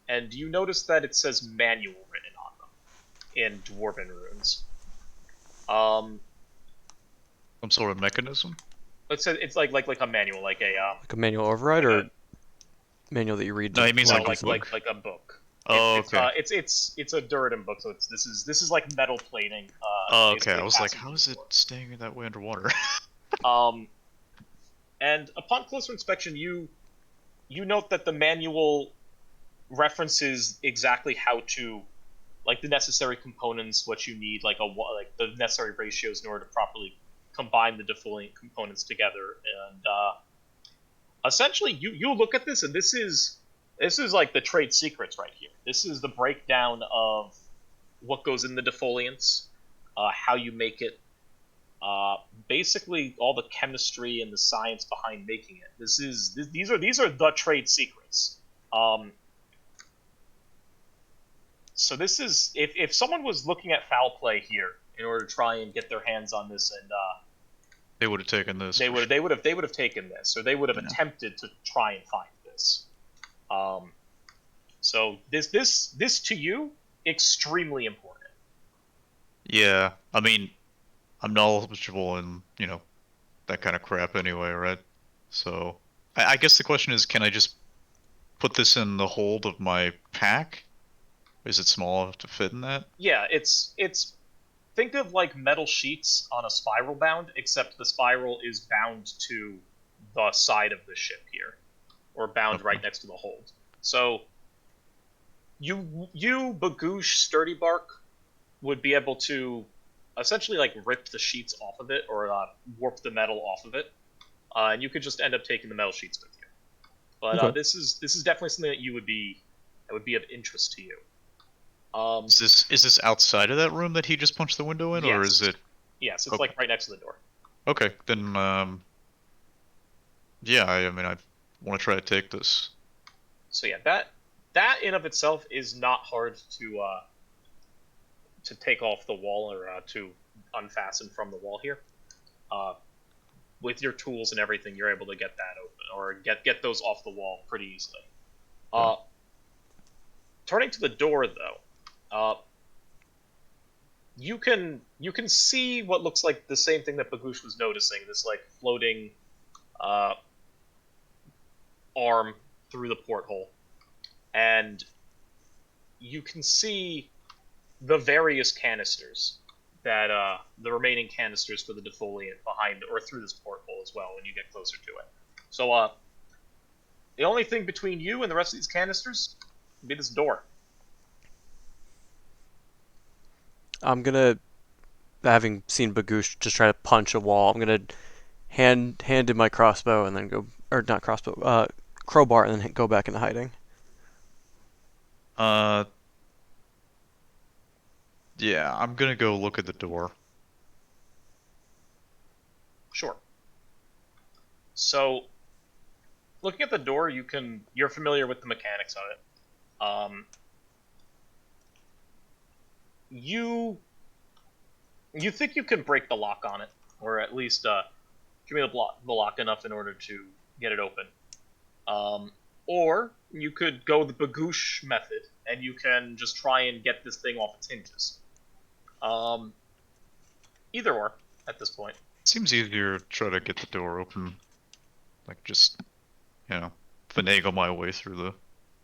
and you notice that it says manual written on them in Dwarven runes. Some sort of mechanism? It's like a manual, like a manual override, or manual that you read? No, he means like a book. Oh, okay. It's a Duradin book, so this is like metal plating. Oh, okay. I was like, how is it staying that way underwater? And upon closer inspection, you note that the manual references exactly how to, like, the necessary components, what you need, like the necessary ratios in order to properly combine the defoliant components together. And essentially, you look at this, and this is like the trade secrets right here. This is the breakdown of what goes in the defoliants, how you make it, basically all the chemistry and the science behind making it. These are the trade secrets. So this is if someone was looking at foul play here in order to try and get their hands on this, and They would have taken this. they would have taken this, or they would have attempted to try and find this. So this to you extremely important. Yeah, I mean, I'm knowledgeable in that kind of crap anyway, right? So I guess the question is, can I just put this in the hold of my pack? Is it small enough to fit in that? Yeah, it's think of like metal sheets on a spiral bound, except the spiral is bound to the side of the ship here, or bound right next to the hold. So you Bagoosh Sturdy Bark would be able to essentially like rip the sheets off of it, or warp the metal off of it, and you could just end up taking the metal sheets with you. But Okay. this is definitely something that would be of interest to you. Is this outside of that room that he just punched the window in, or is it? Yes, it's Okay. like right next to the door. Okay, then yeah, I mean, I want to try to take this. So yeah, that in of itself is not hard to take off the wall, or to unfasten from the wall here. With your tools and everything, you're able to get that open, or get those off the wall pretty easily. Turning to the door, though, you can see what looks like the same thing that Bagoosh was noticing. This like floating arm through the porthole, and you can see the various canisters that the remaining canisters for the defoliant behind or through this porthole as well when you get closer to it. So the only thing between you and the rest of these canisters would be this door. I'm gonna, having seen Bagoosh just try to punch a wall, I'm gonna hand in my crossbow and then go, or not crossbow, crowbar, and then go back into hiding. Yeah, I'm gonna go look at the door. Sure. So, looking at the door, you're familiar with the mechanics of it. You think you can break the lock on it, or at least give me the lock enough in order to get it open. Or you could go the Bagoosh method, and you can just try and get this thing off its hinges. Either or, at this point. Seems easier to try to get the door open, like just finagle my way through the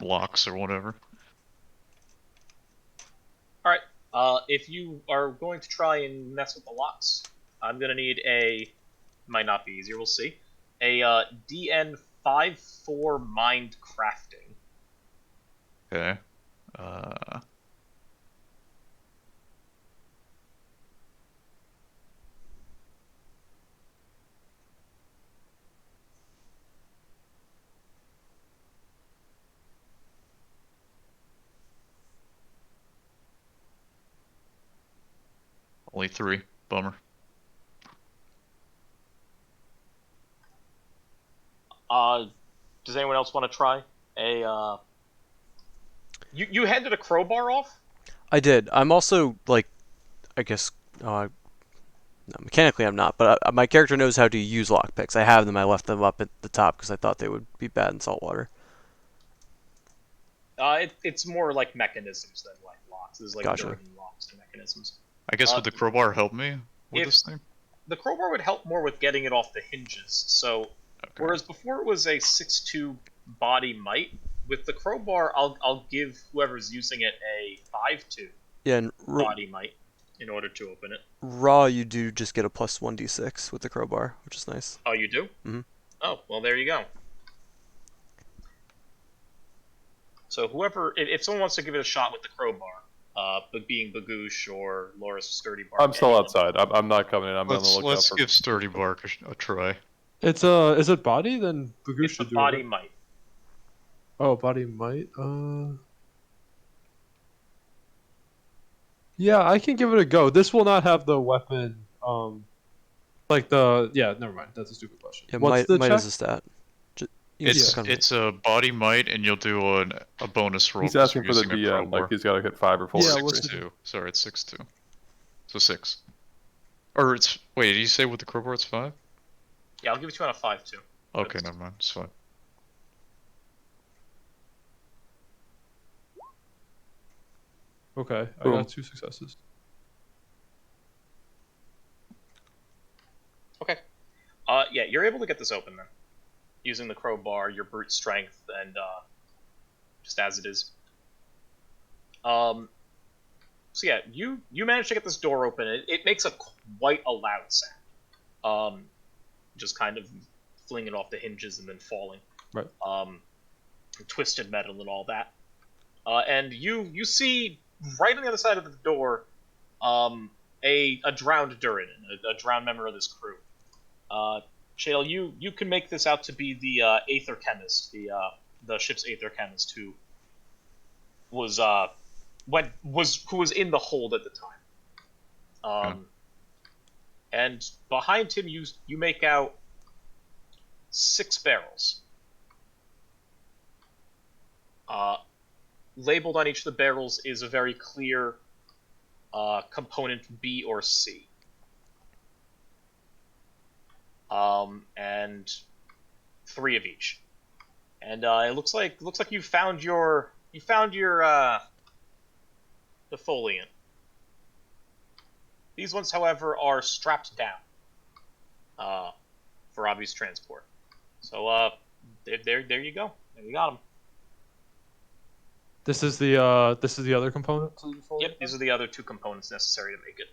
locks or whatever. All right. If you are going to try and mess with the locks, I'm gonna need might not be easier. We'll see. A DN 5/4 mind crafting. Okay. Only 3. Bummer. Does anyone else want to try You handed a crowbar off? I did. I'm also like, I guess, no, mechanically I'm not, but my character knows how to use lockpicks. I have them. I left them up at the top because I thought they would be bad in salt water. It's more like mechanisms than like locks. There's like Gotcha. certain locks to mechanisms. I guess would the crowbar help me with this thing? The crowbar would help more with getting it off the hinges. So, whereas before it was a 6/2 body might, with the crowbar, I'll give whoever's using it a 5/2 and body might in order to open it. Raw, you do just get a plus 1d6 with the crowbar, which is nice. Oh, you do? Mm-hmm. Oh, well, there you go. So if someone wants to give it a shot with the crowbar, being Bagoosh or Loris Sturdy Bark. I'm still outside. I'm not coming in. I'm on the lookout Let's for. give Sturdy Bark a try. It's is it body? Then Bagoosh It's the should do body it. might. Oh, body might. Yeah, I can give it a go. This will not have the weapon. Like the Never mind. That's a stupid question. Yeah, What's the might check? is a stat. It's a body might, and you'll do a bonus roll. He's 'Cause asking you're for the using a DM, crowbar. like he's got to hit 5 or 4. Yeah, or what's 3. 6-2. Sorry, it's 6-2. So 6. Or it's wait. Did you say with the crowbar it's 5? Yeah, I'll give it to you on a 5 too. Okay, never mind. It's fine. Okay, I Boom. got 2 successes. Okay. Yeah, you're able to get this open then, using the crowbar, your brute strength, and just as it is. So yeah, you manage to get this door open. It makes quite a loud sound. Just kind of flinging off the hinges and then falling. Right. Twisted metal and all that. And you see right on the other side of the door, a drowned Durin, a drowned member of this crew. Shale, you can make this out to be the aether chemist, the ship's aether chemist who was who was in the hold at the time. And behind him, you make out 6 barrels. Labeled on each of the barrels is a very clear component B or C. And 3 of each. And it looks like you found your defoliant. These ones, however, are strapped down for obvious transport. So there you go. There you got them. This is the other component to the defoliant? Yep, these are the other 2 components necessary to make it.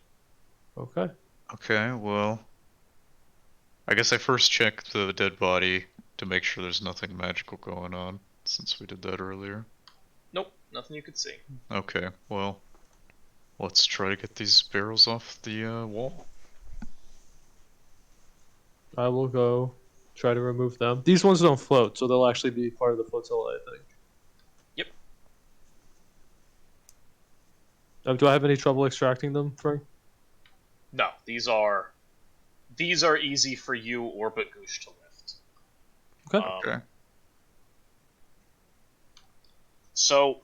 Okay. Okay, well, I guess I first check the dead body to make sure there's nothing magical going on, since we did that earlier. Nope, nothing you could see. Okay, well, let's try to get these barrels off the wall. I will go try to remove them. These ones don't float, so they'll actually be part of the flotilla, I think. Yep. Do I have any trouble extracting them, Frank? No, these are easy for you or Bagoosh to lift. Okay. Okay. So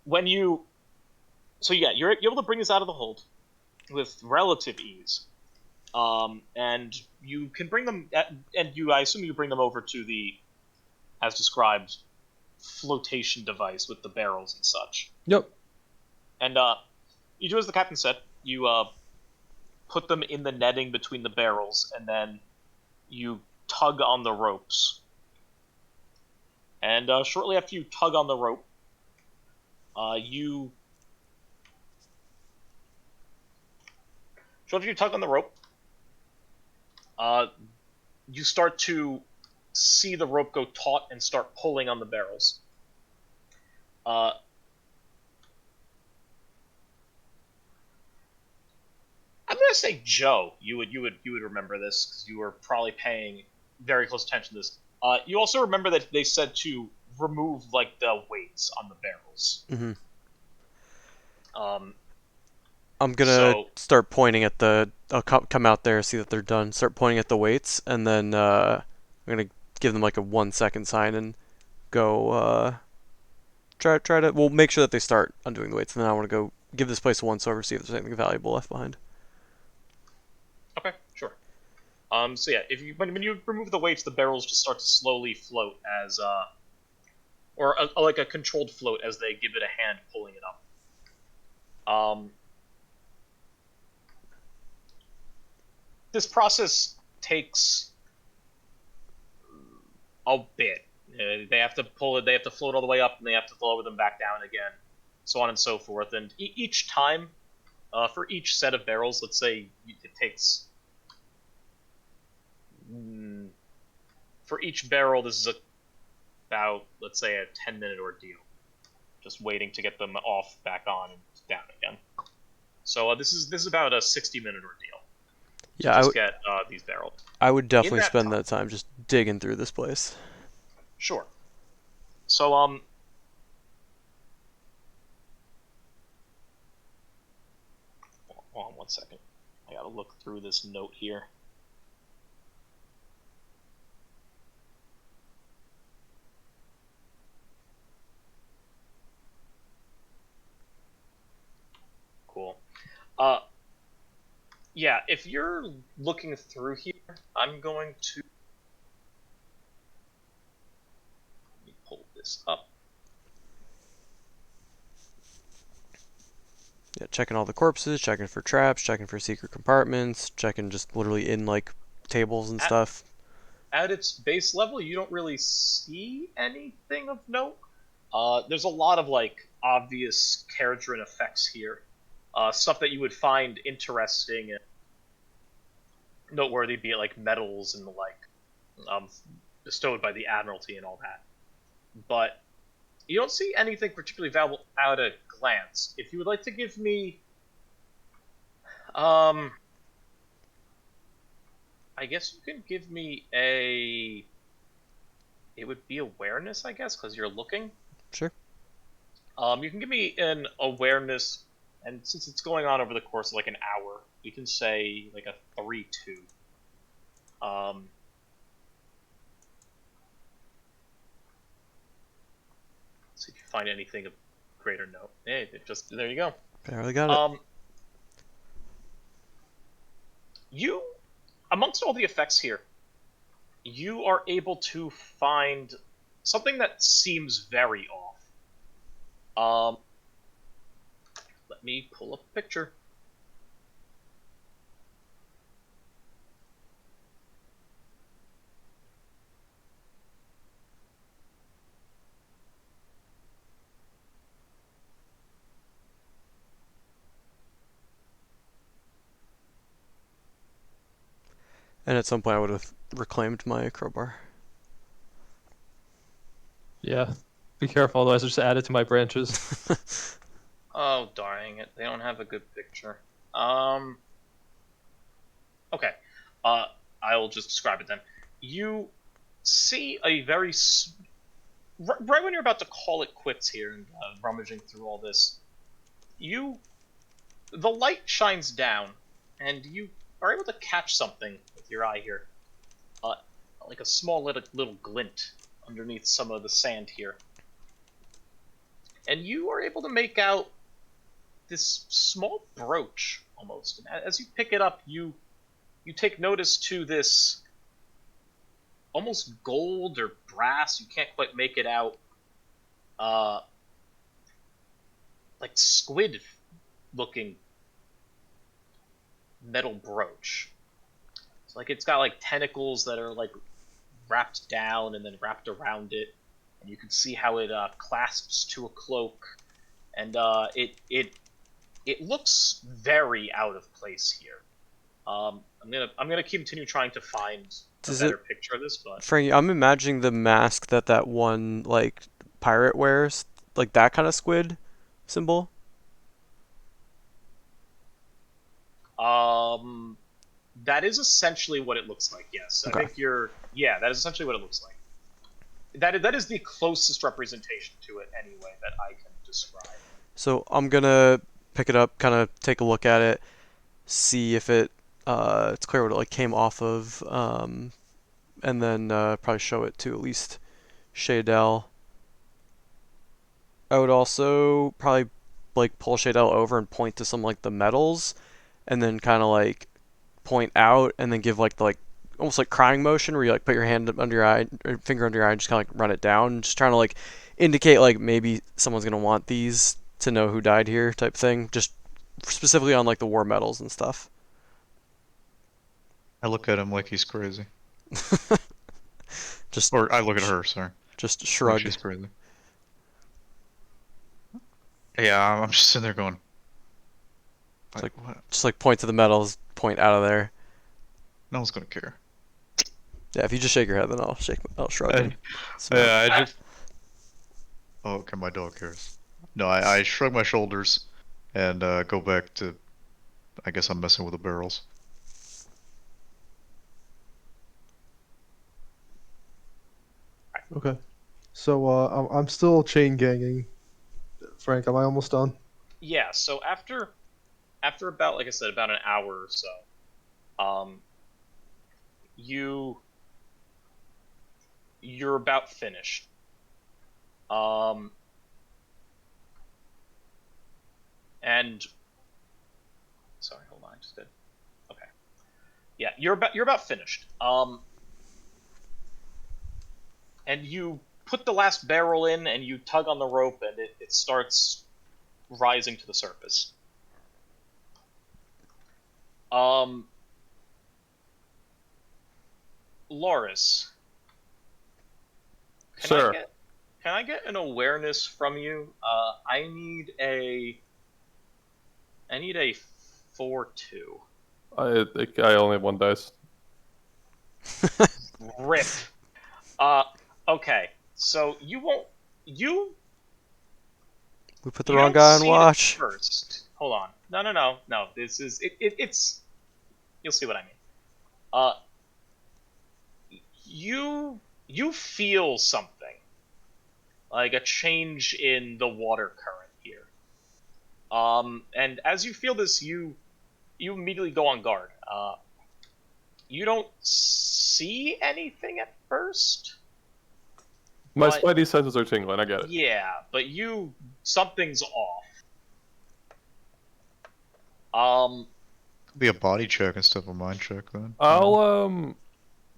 you're able to bring this out of the hold with relative ease, and you can bring them, I assume you bring them over to the, as described, flotation device with the barrels and such. Yep. And you do as the captain said. You put them in the netting between the barrels, and then you tug on the ropes. And shortly after you tug on the rope, you start to see the rope go taut and start pulling on the barrels. I'm gonna say Joe. You would remember this because you were probably paying very close attention to this. You also remember that they said to remove like the weights on the barrels. Mm-hmm. I'm gonna start pointing at I'll come out there, see that they're done. Start pointing at the weights, and then I'm gonna give them like a 1-second sign and go try to. We'll make sure that they start undoing the weights, and then I want to go give this place a once over, see if there's anything valuable left behind. Okay, sure. So yeah, when you remove the weights, the barrels just start to slowly float as or like a controlled float as they give it a hand pulling it up. This process takes a bit. They have to pull it. They have to float all the way up, and they have to lower them back down again, so on and so forth. And each time, for each set of barrels, let's say it takes. For each barrel, this is about, let's say, a 10-minute ordeal, just waiting to get them off, back on, and down again. So this is about a 60-minute ordeal. Yeah, just get these barrels. I would definitely spend that time just digging through this place. Sure. So hold on 1 second. I gotta look through this note here. Yeah, if you're looking through here, I'm going to let me pull this up. Yeah, checking all the corpses, checking for traps, checking for secret compartments, checking just literally in like tables and stuff. At its base level, you don't really see anything of note. There's a lot of like obvious Caradron effects here, stuff that you would find interesting and noteworthy, be it like medals and the like, bestowed by the Admiralty and all that. But you don't see anything particularly valuable at a glance. If you would like to give me, I guess you can give me a. It would be awareness, I guess, because you're looking. Sure. You can give me an awareness, and since it's going on over the course of like an hour, we can say like a 3-2. See if you find anything of greater note. Hey, there you go. Barely got it. You, amongst all the effects here, you are able to find something that seems very off. Let me pull up a picture. And at some point I would have reclaimed my crowbar. Yeah. Be careful, otherwise I'll just add it to my branches. Oh, darn it. They don't have a good picture. Okay. I'll just describe it then. You see a very... right when you're about to call it quits here and rummaging through all this, the light shines down, and you are able to catch something with your eye here. Like a small little glint underneath some of the sand here. And you are able to make out this small brooch, almost. And as you pick it up, you take notice to this almost gold or brass, you can't quite make it out, like squid-looking metal brooch. It's like it's got like tentacles that are like wrapped down and then wrapped around it, and you can see how it clasps to a cloak, and it looks very out of place here. I'm gonna continue trying to find a better picture of this, but Frankie, I'm imagining the mask that one like pirate wears, like that kind of squid symbol. That is essentially what it looks like. Yes, Okay. I think that is essentially what it looks like. That is the closest representation to it, anyway, that I can describe. So I'm gonna pick it up, kind of take a look at it, see if it's clear what it like came off of, and then probably show it to at least Shadell. I would also probably like pull Shadell over and point to some like the metals, and then kind of like point out, and then give like the like almost like crying motion where you like put your hand under your eye, or finger under your eye, and just kind of like run it down, just trying to like indicate like maybe someone's gonna want these to know who died here type thing, just specifically on like the war medals and stuff. I look at him like he's crazy. Just Or I look at her, sorry. just Like shrug. she's crazy. Yeah, I'm just sitting there going. It's like, what? just like point to the medals, point out of there. No one's gonna care. Yeah, if you just shake your head, then I'll shrug. and smile. Yeah, I just. Oh, okay, my dog cares. No, I shrug my shoulders and go back to. I guess I'm messing with the barrels. Okay. So I'm still chain ganging. Frank, am I almost done? Yeah. So after about, like I said, about an hour or so, you're about finished. And just did. Okay. Yeah, you're about finished. And you put the last barrel in, and you tug on the rope, and it starts rising to the surface. Loris. Sir. Can I get an awareness from you? I need a 4-2. I only have 1 dice. Rip. Okay. So you won't. We put the You wrong don't guy on see it watch. first. Hold on. No. This is it's. You'll see what I mean. You feel something, like a change in the water current here. And as you feel this, you immediately go on guard. You don't see anything at first. My But- spidey senses are tingling. I get it. Yeah, but something's off. Be a body check instead of a mind check then.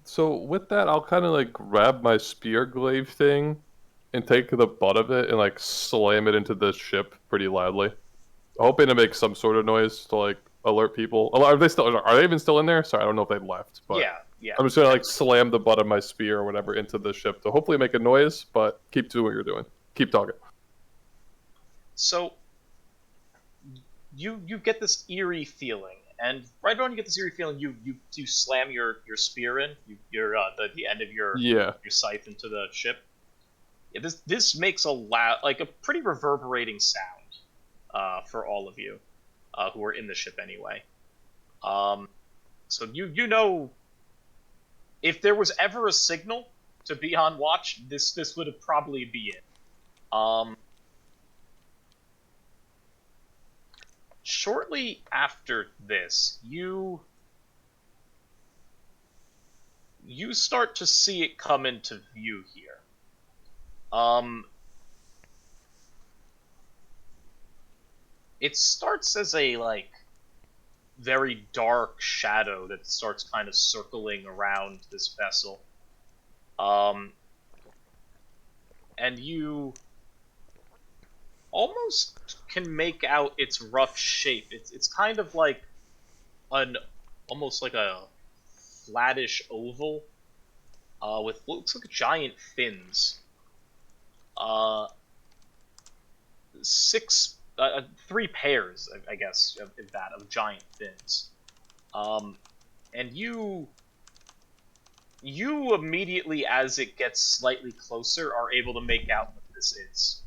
So with that, I'll kind of like grab my spear glaive thing and take the butt of it and like slam it into the ship pretty loudly, hoping to make some sort of noise to like alert people. Are they even still in there? Sorry, I don't know if they left. But Yeah. I'm just gonna like slam the butt of my spear or whatever into the ship to hopefully make a noise. But keep doing what you're doing. Keep talking. So you get this eerie feeling, and right when you get this eerie feeling, you slam your spear in, the end of your scythe into the ship. Yeah, this makes a loud, like a pretty reverberating sound for all of you who are in the ship anyway. So you know, if there was ever a signal to be on watch, this would probably be it. Shortly after this, you start to see it come into view here. It starts as a like very dark shadow that starts kind of circling around this vessel. And you almost can make out its rough shape. It's kind of like almost like a flattish oval with what looks like giant fins. 3 pairs, I guess, of giant fins. And you immediately, as it gets slightly closer, are able to make out what this is.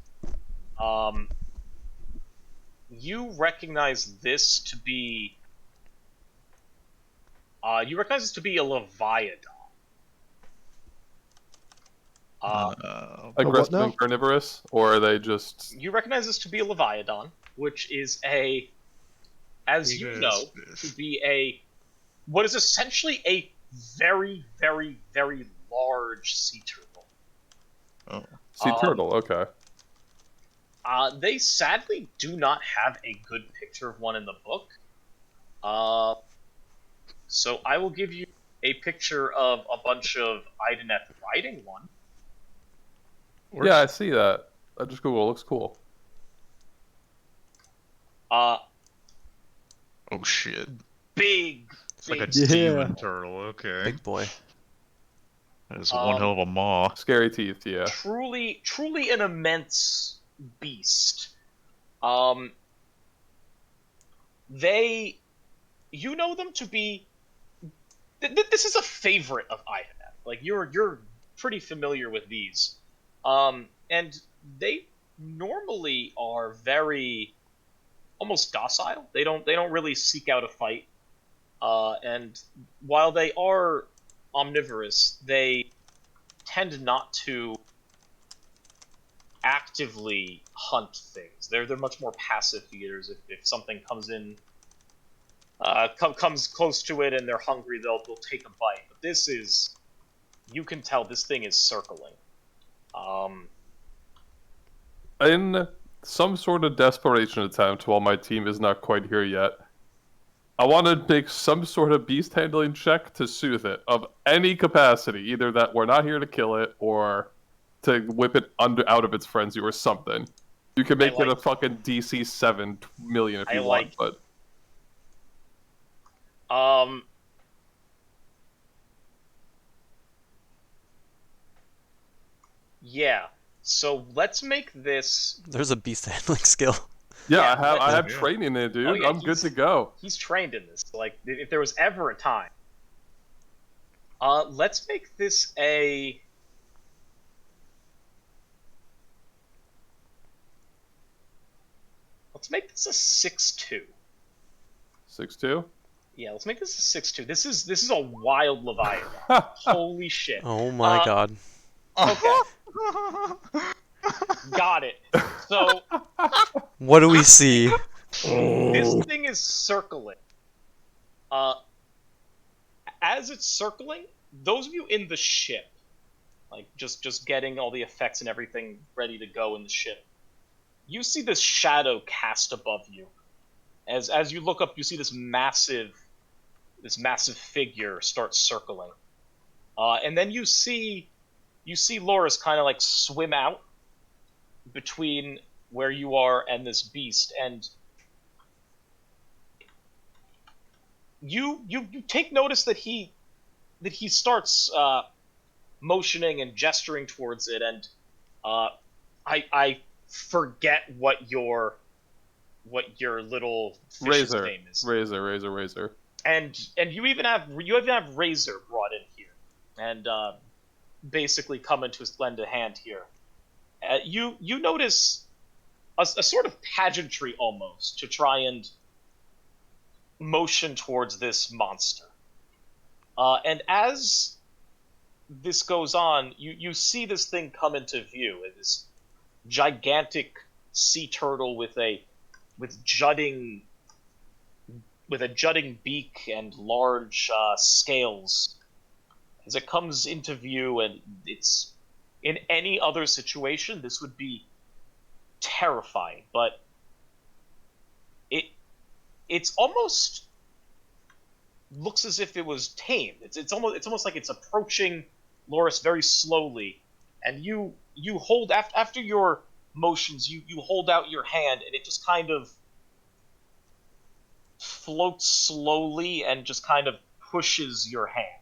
You recognize this to be a leviathan. Aggressive now? and carnivorous, or are they just? You recognize this to be a leviathan, which is as you know, to be what is essentially a very, very, very large sea turtle. Oh. Sea turtle, okay. They sadly do not have a good picture of one in the book. So I will give you a picture of a bunch of Ideneth riding one. Yeah, I see that. I just Google. It looks cool. Oh shit. Big. It's like a Yeah. demon turtle, okay. Big boy. That is one hell of a maw. Scary teeth, yeah. Truly an immense beast. You know them to be. This is a favorite of Ideneth. Like you're pretty familiar with these, and they normally are very almost docile. They don't really seek out a fight, and while they are omnivorous, they tend not to actively hunt things. They're much more passive feeders. If something comes in, comes close to it and they're hungry, they'll take a bite. But this is, you can tell this thing is circling. In some sort of desperation attempt, while my team is not quite here yet, I want to make some sort of beast handling check to soothe it of any capacity, either that we're not here to kill it or to whip it out of its frenzy or something. You can make it a fucking DC 7 million if you want, but yeah. So let's make this. There's a beast handling skill. yeah, Yeah, I have yeah. training in it, dude. Oh, yeah, I'm good to go. He's trained in this. Like, if there was ever a time. Let's make this a. Let's make this a 6-2. 6'2"? Yeah, let's make this a 6-2. This is a wild Leviathan. Holy shit. Oh my god. Okay. Got it. So What do we see? this thing is circling. As it's circling, those of you in the ship, like just getting all the effects and everything ready to go in the ship, you see this shadow cast above you. As you look up, you see this massive figure start circling, and then you see Loris kind of like swim out between where you are and this beast, and you take notice that he starts motioning and gesturing towards it, and I forget what your little fish's name is. Razor. And you even have Razor brought in here, and basically come into lend a hand here. You notice a sort of pageantry almost to try and motion towards this monster. And as this goes on, you see this thing come into view. This gigantic sea turtle with a jutting beak and large scales. As it comes into view, and it's in any other situation, this would be terrifying, but it's almost looks as if it was tamed. It's almost like it's approaching Loris very slowly, and you hold after your motions, you hold out your hand, and it just kind of floats slowly and just kind of pushes your hand.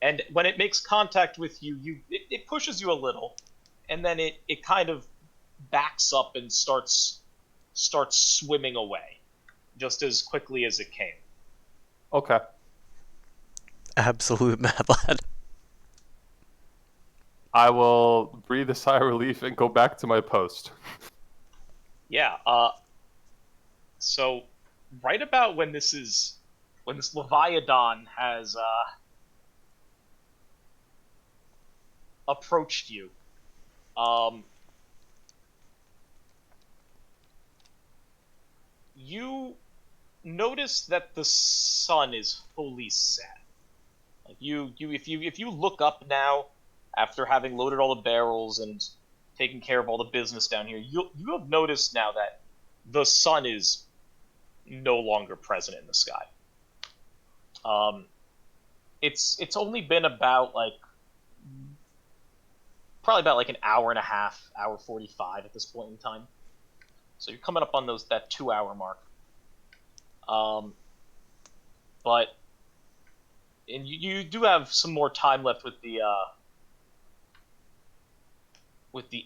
And when it makes contact with you, it pushes you a little, and then it kind of backs up and starts swimming away, just as quickly as it came. Okay. Absolute mad lad. I will breathe a sigh of relief and go back to my post. Yeah. So, right about when this Leviathan has approached you, you notice that the sun is fully set. Like if you look up now, after having loaded all the barrels and taken care of all the business down here, you have noticed now that the sun is no longer present in the sky. It's only been probably about an hour and a half, hour 45 at this point in time. So you're coming up on that 2 hour mark. But you do have some more time left with the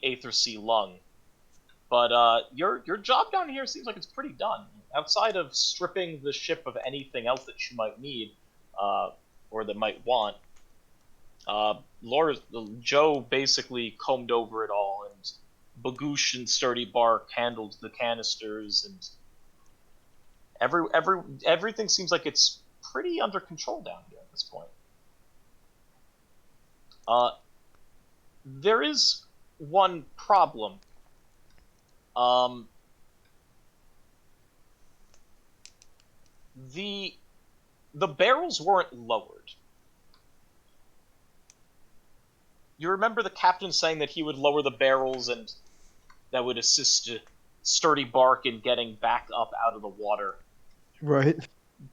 Aether Sea lung. But your job down here seems like it's pretty done. Outside of stripping the ship of anything else that you might need, or that might want, Joe basically combed over it all, and Bagoosh and Sturdy Bark handled the canisters, and everything seems like it's pretty under control down here at this point. There is one problem. The barrels weren't lowered. You remember the captain saying that he would lower the barrels and that would assist sturdy bark and getting back up out of the water. Right.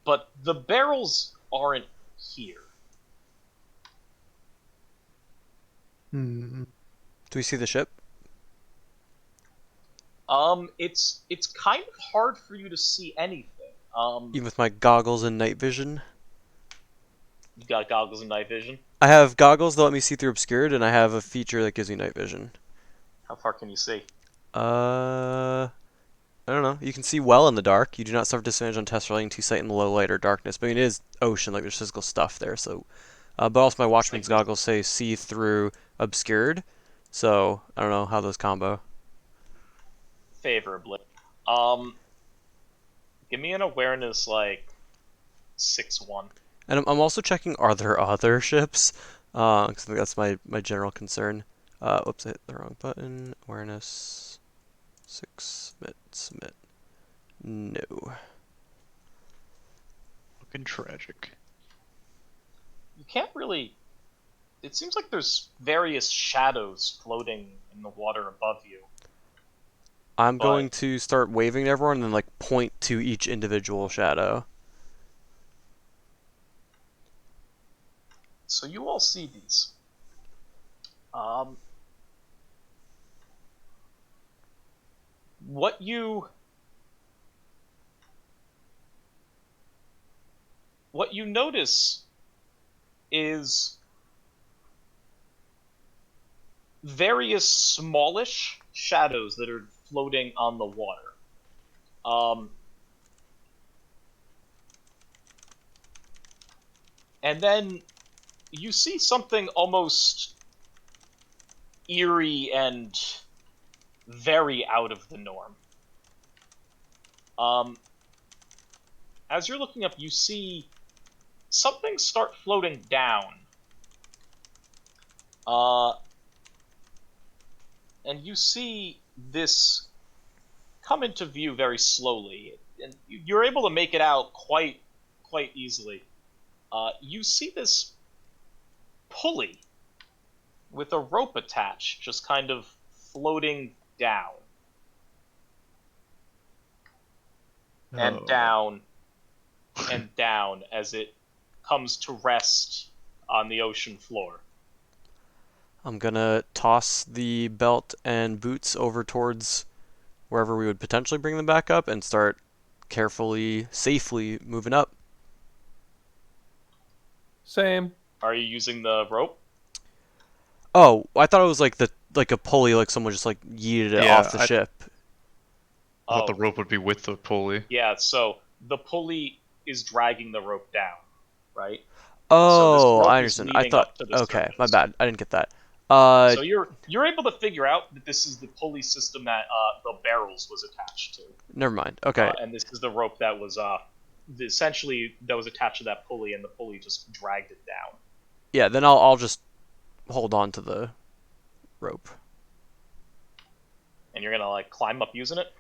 But the barrels aren't here. Do we see the ship? It's kind of hard for you to see anything. Even with my goggles and night vision? You got goggles and night vision. I have goggles that let me see through obscured, and I have a feature that gives me night vision. How far can you see? I don't know. You can see well in the dark. You do not suffer disadvantage on tests relating to sight in the low light or darkness. But I mean, it is ocean, like there's physical stuff there. So, but also my Watchman's goggles say see through obscured. So I don't know how those combo. Favorably. Give me an awareness like 6-1. And I'm also checking, are there other ships? Because I think that's my general concern. Whoops, I hit the wrong button. Awareness 6, submit. No. Looking tragic. You can't really. It seems like there's various shadows floating in the water above you. I'm going to start waving to everyone and then like point to each individual shadow. So you all see these. What you notice is various smallish shadows that are floating on the water. And then you see something almost eerie and very out of the norm. As you're looking up, you see something start floating down. And you see this come into view very slowly, and you're able to make it out quite easily. You see this pulley with a rope attached, just kind of floating down. And down and down as it comes to rest on the ocean floor. I'm gonna toss the belt and boots over towards wherever we would potentially bring them back up and start carefully, safely moving up. Same. Are you using the rope? Oh, I thought it was like a pulley, like someone just like yeeted it off the ship. I thought the rope would be with the pulley. Yeah, so the pulley is dragging the rope down, right? Oh, so I understand. I thought. Okay, my bad. I didn't get that. So you're able to figure out that this is the pulley system that the barrels was attached to. Never mind. Okay. And this is the rope that was essentially that was attached to that pulley, and the pulley just dragged it down. Yeah, then I'll just hold on to the rope. And you're gonna like climb up using it?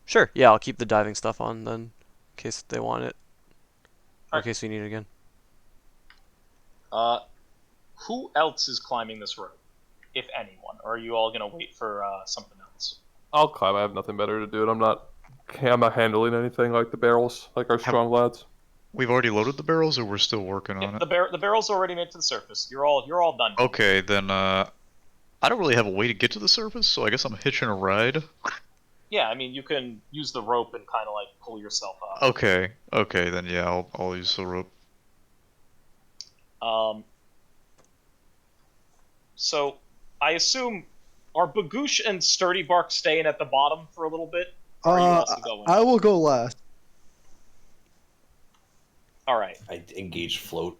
Sure. Yeah, I'll keep the diving stuff on then, in case they want it, or in case we need it again. Who else is climbing this rope, if anyone? Or are you all gonna wait for something else? I'll climb. I have nothing better to do. I'm not handling anything like the barrels, like our strong lads. We've already loaded the barrels, or we're still working on it? The barrel's already made to the surface. You're all done. Okay, then I don't really have a way to get to the surface, so I guess I'm hitching a ride. Yeah, I mean you can use the rope and kind of like pull yourself up. Okay, then yeah, I'll use the rope. So I assume are Bagoosh and Sturdy Bark staying at the bottom for a little bit? Or are you also going? I will go last. All right. I engage float.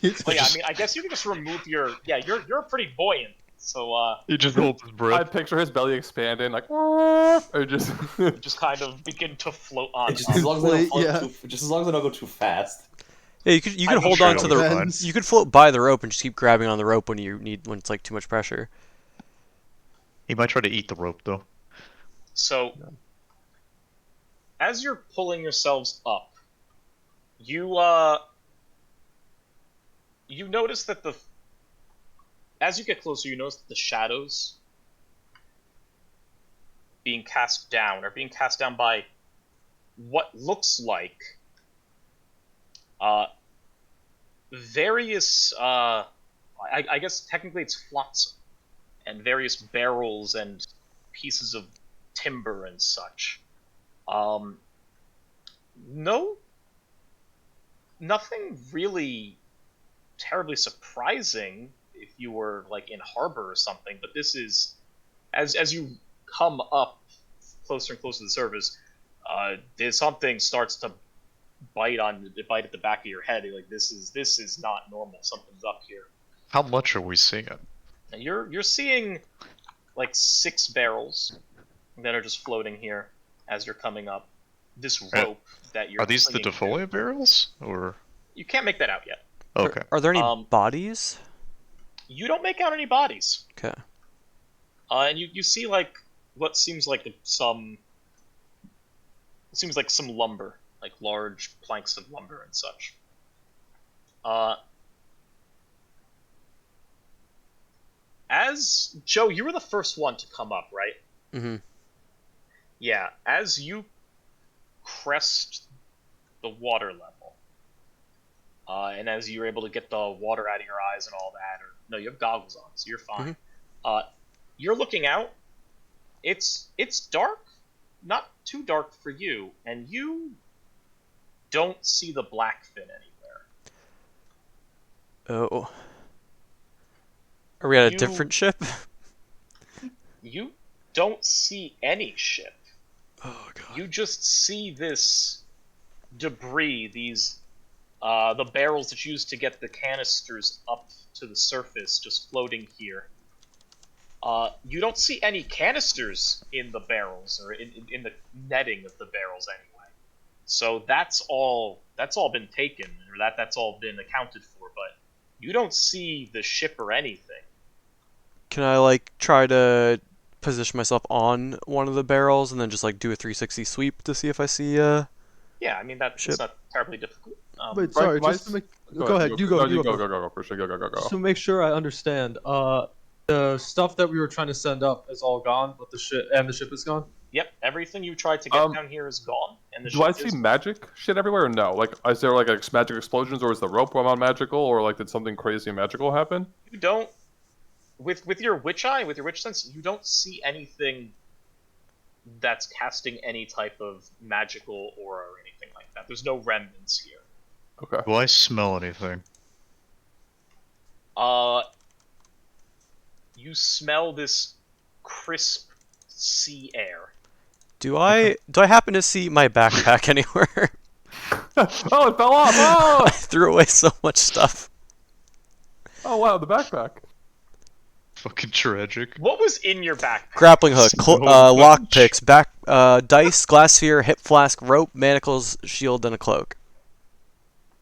Well, yeah, I mean, I guess you can just remove your. Yeah, you're pretty buoyant. So he just holds his breath. I picture his belly expanding, like, or just just kind of begin to float on. Just as long as I don't go too fast. Yeah, you could hold on to the. You could float by the rope and just keep grabbing on the rope when it's like too much pressure. He might try to eat the rope though. So, as you're pulling yourselves up, you notice that as you get closer, you notice that the shadows being cast down, are being cast down by what looks like various, I guess technically it's flotsam, and various barrels and pieces of timber and such. Nothing really terribly surprising if you were like in harbor or something, but this is, as you come up closer and closer to the surface, something starts to bite at the back of your head. You're like, this is not normal. Something's up here. How much are we seeing? And you're seeing like 6 barrels that are just floating here as you're coming up. This rope that you're. Are these the clinging to. Defolia barrels, or? You can't make that out yet. Okay. Are there any bodies? You don't make out any bodies. Okay. And you see like what seems like some lumber, like large planks of lumber and such. As Joe, you were the first one to come up, right? Mm-hmm. Yeah. As you crest the water level, and as you're able to get the water out of your eyes and all that, or no, you have goggles on, so you're fine. You're looking out. It's dark, not too dark for you, and you don't see the Blackfin anywhere. Oh. Are we at a different ship? You don't see any ship. Oh god. You just see this debris, these the barrels that you used to get the canisters up to the surface, just floating here. You don't see any canisters in the barrels or in the netting of the barrels anyway. So that's all been taken, or that's all been accounted for. But you don't see the ship or anything. Can I like try to position myself on one of the barrels and then just like do a 360 sweep to see if I see Yeah, I mean that's ship? not terribly difficult. Wait, sorry, Bryce, just to make... Go ahead, you go. Go, for sure, go. Just to make sure I understand, the stuff that we were trying to send up is all gone, but the ship is gone? Yep, everything you tried to get down here is gone, and the Do I ship see is... magic shit everywhere or no? Like, is there like magic explosions, or is the rope on magical, or like did something crazy and magical happen? You don't, with your witch eye, with your witch sense, you don't see anything that's casting any type of magical aura or anything like that. There's no remnants here. Okay. Do I smell anything? You smell this crisp sea air. Do I happen to see my backpack anywhere? Oh, it fell off! Oh! I threw away so much stuff. Oh wow, the backpack. Fucking tragic. What was in your backpack? Grappling hook, So lock much. picks, dice, glass sphere, hip flask, rope, manacles, shield, and a cloak.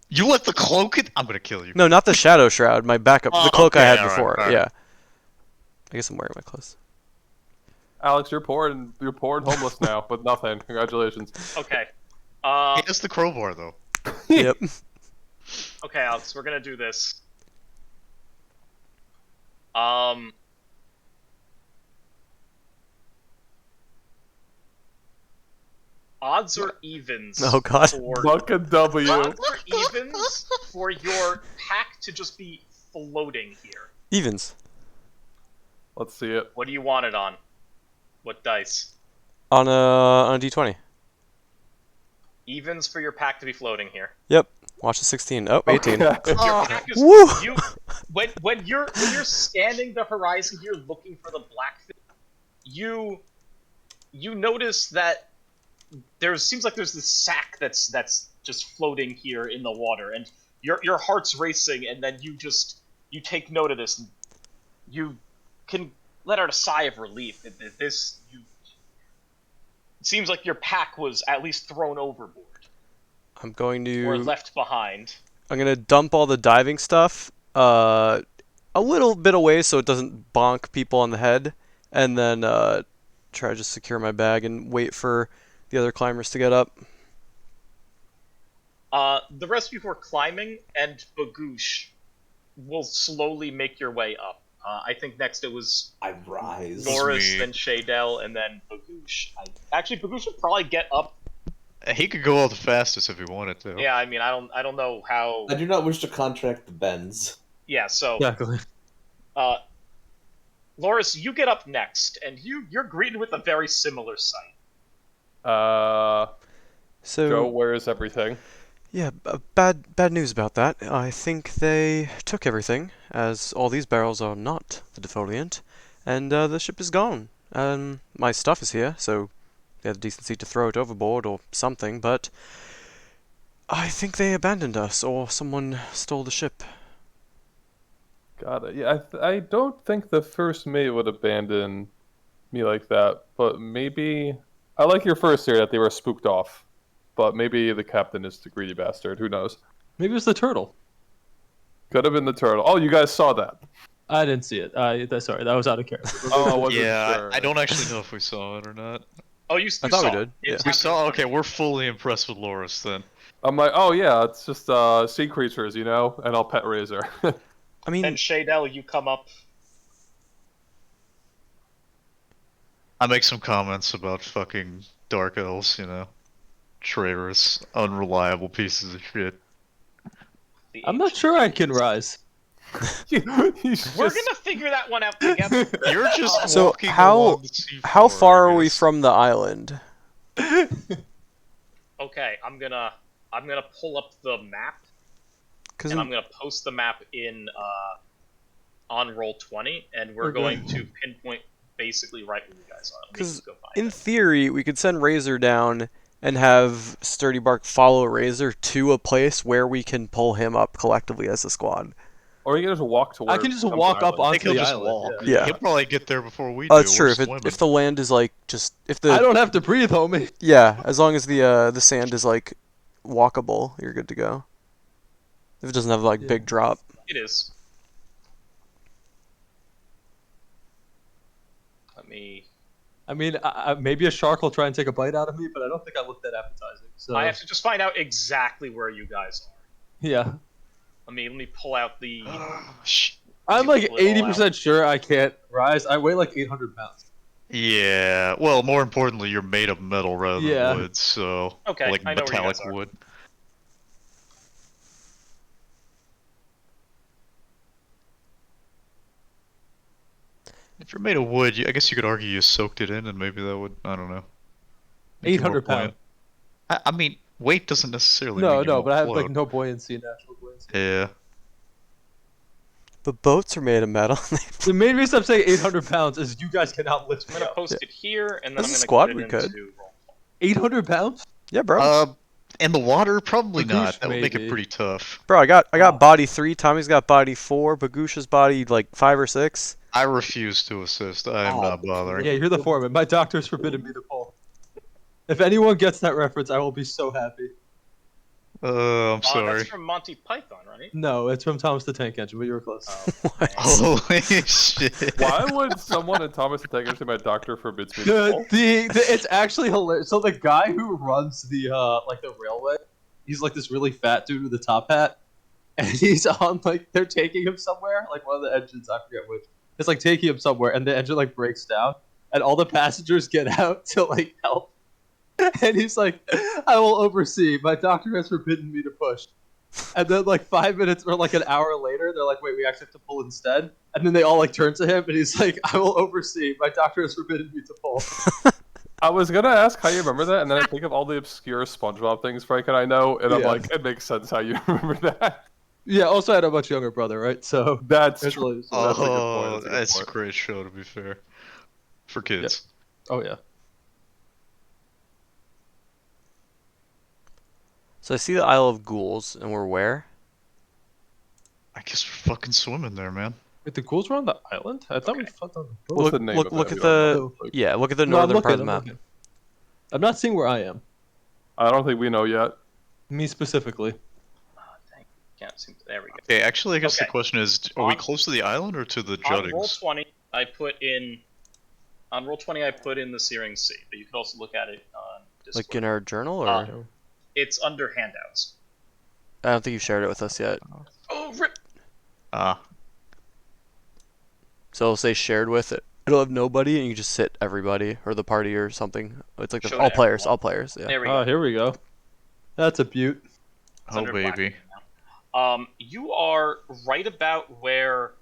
You left the cloak in? I'm gonna kill you. No, not the shadow shroud. My backup, the cloak I okay, had alright, before. alright. Yeah. I guess I'm wearing my clothes. Alex, you're poor and homeless now with nothing. Congratulations. Okay. He has the crowbar though. Yep. Okay, Alex, we're gonna do this. Odds or evens? Oh god. Buck a W. Odds or evens for your pack to just be floating here? Evens. Let's see it. What do you want it on? What dice? On a D20. Evens for your pack to be floating here. Yep. Watch the 16. Oh, 18. Okay. Your pack is Woo! when you're scanning the horizon here looking for the Blackfin, you notice that seems like there's this sack that's just floating here in the water, and your heart's racing, and then you take note of this, and you can let out a sigh of relief. It seems like your pack was at least thrown overboard I'm going to or left behind. I'm gonna dump all the diving stuff a little bit away so it doesn't bonk people on the head, and then try to just secure my bag and wait for the other climbers to get up. The rest of you who are climbing and Bagoosh will slowly make your way up. I think next it was I rise. Boris, me. then Shaydell, and then Bagoosh. Actually, Bagoosh would probably get up. He could go all the fastest if he wanted to. Yeah, I mean, I don't know how. I do not wish to contract the Bens. Yeah, so Exactly. Loris, you get up next, and you're greeted with a very similar sight. So Joe, where is everything? yeah, bad news about that. I think they took everything, as all these barrels are not the defoliant, and the ship is gone. My stuff is here, so they had the decency to throw it overboard or something, but I think they abandoned us, or someone stole the ship. Got it. Yeah, I don't think the first mate would abandon me like that, but maybe I like your first theory that they were spooked off, but maybe the captain is the greedy bastard. Who knows? Maybe it was the turtle. Could have been the turtle. Oh, you guys saw that? I didn't see it. Sorry, that was out of character. Oh, I wasn't Yeah, sure. I don't actually know if we saw it or not. Oh, you I thought saw we it. did, It was yeah. We saw. happening. Okay, we're fully impressed with Loris then. I'm like, oh yeah, it's just sea creatures, you know, and I'll pet Razor. I mean, And Shaydell, you come up. I make some comments about fucking dark elves, you know, traitors, unreliable pieces of shit. I'm not sure I can rise. He's We're just- gonna figure that one out together. You're just So walking how- along the seafloor, how far I are we guess. from the island? Okay, I'm gonna pull up the map, Because and I'm gonna post the map in on Roll20, and we're Okay. going to pinpoint basically right where you guys are. Let me 'Cause just go find in it. theory, we could send Razor down and have Sturdy Bark follow Razor to a place where we can pull him up collectively as a squad. or you can just walk to. I where can just it comes walk to up island. I think onto he'll the just island. walk. Yeah. He'll probably get there before we Oh, do. it's true. We're If swimming. the land is like if I the don't have to breathe, homie. yeah, as long as the sand is like walkable, you're good to go. If it doesn't have like Yeah. big drop. It is. Let me. I mean, maybe a shark will try and take a bite out of me, but I don't think I look that appetizing. So I have to just find out exactly where you guys are. yeah, Let me pull out the. I'm like Pull it all 80% sure I can't rise. I weigh like 800 pounds. Yeah. Well, more importantly, you're made of metal rather Yeah. than wood, so Okay, like I know where you metallic guys are. wood. If you're made of wood, I guess you could argue you soaked it in, and maybe that would, I don't know. make you more 800 buoyant. pounds. I mean, weight doesn't necessarily No, mean you no, won't but I have float. like no buoyancy, natural buoyancy. Yeah. But boats are made of metal. The main reason I'm saying 800 pounds is you guys cannot lift I'm me gonna up. post it here, and then As I'm a gonna squad, put we it could. into Roll. 800 pounds? Yeah, bro. In the water, probably Bagoosh, not. That would make it maybe. pretty tough. Bro, I got Oh. body 3, Tommy's got body 4, Bagoosh's body like 5 or 6. I refuse to assist. I am Oh, not bothering. Yeah, you're the foreman. My doctor's forbidden me to pull. If anyone gets that reference, I will be so happy. I'm sorry. That's from Monty Python, right? No, it's from Thomas the Tank Engine, but you were close. Oh, What? man. Holy shit. Why would someone in Thomas the Tank Engine say my doctor forbids me to pull? It's actually hilarious. So the guy who runs the like the railway, he's like this really fat dude with a top hat, and he's on like they're taking him somewhere, like one of the engines, I forget which. It's like taking him somewhere, and the engine like breaks down, and all the passengers get out to like help. And he's like, I will oversee. My doctor has forbidden me to push. And then like 5 minutes or like an hour later, they're like, wait, we actually have to pull instead. And then they all like turn to him and he's like, I will oversee. My doctor has forbidden me to pull. I was gonna ask how you remember that, and then I think of all the obscure SpongeBob things Frank and I know, and I'm Yeah. like, it makes sense how you remember that. Yeah, also I had a much younger brother, right? So That's there's true. really- That's a good point, Oh, that's a good that's a point. great show, to be fair. For kids. oh yeah. So I see the Isle of Ghouls, and we're where? I guess we're fucking swimming there, man. Wait, the ghouls were on the island? I thought we fucked on the boat. What's the name of look it? at We don't the know. yeah, look at the No, I'm northern part of looking, the I'm map. looking. I'm not seeing where I am. I don't think we know yet. Me specifically. Can't seem to, there we go. Okay, actually, I guess the Okay. question is, are we On- close to the island or to the On juttings? Roll20, I put in. On Roll20, I put in the Searing Sea, but you could also look at it on Discord. Like in our journal, or It's under handouts. I don't think you shared it with us yet. Oh, rip! Ah. So it'll say shared with it. It'll have nobody, and you just sit everybody or the party or something. It's like Show all to players, everyone. all players. Yeah. There we Oh, go. here we go. That's a beaut. It's Oh under black baby. now. You are right about where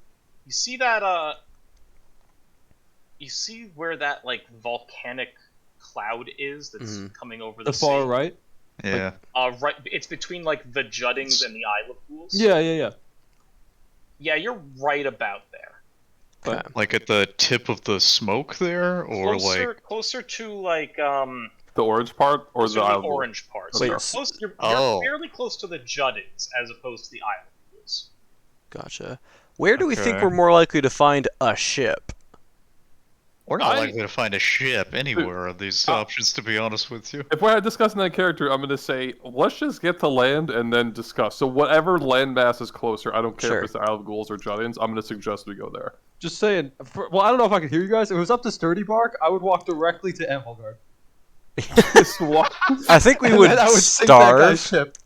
you see that. You see where that like volcanic cloud is that's coming over the The far sea. right. Yeah. Right. It's between like the Juddings and the Isle of Fools. Yeah. Yeah, you're right about there. Okay. Like at the tip of the smoke there, or Closer to like The orange part or closer the to Isle the of Fools? orange part. So Wait, you're s- close. You're Oh. fairly close to the Juddings as opposed to the Isle of Fools. Gotcha. Where do we think Okay. we're more likely to find a ship? we're not I- likely to find a ship anywhere of these options, to be honest with you. If we're discussing that character, I'm going to say, let's just get to land and then discuss. So whatever landmass is closer, I don't care Sure. if it's the Isle of Ghouls or Juddins, I'm going to suggest we go there. Just saying. Well, I don't know if I can hear you guys. If it was up to Sturdy Bark, I would walk directly to Ampelgard. Just walk. I think we And would then I would sink that guy's starve. ship.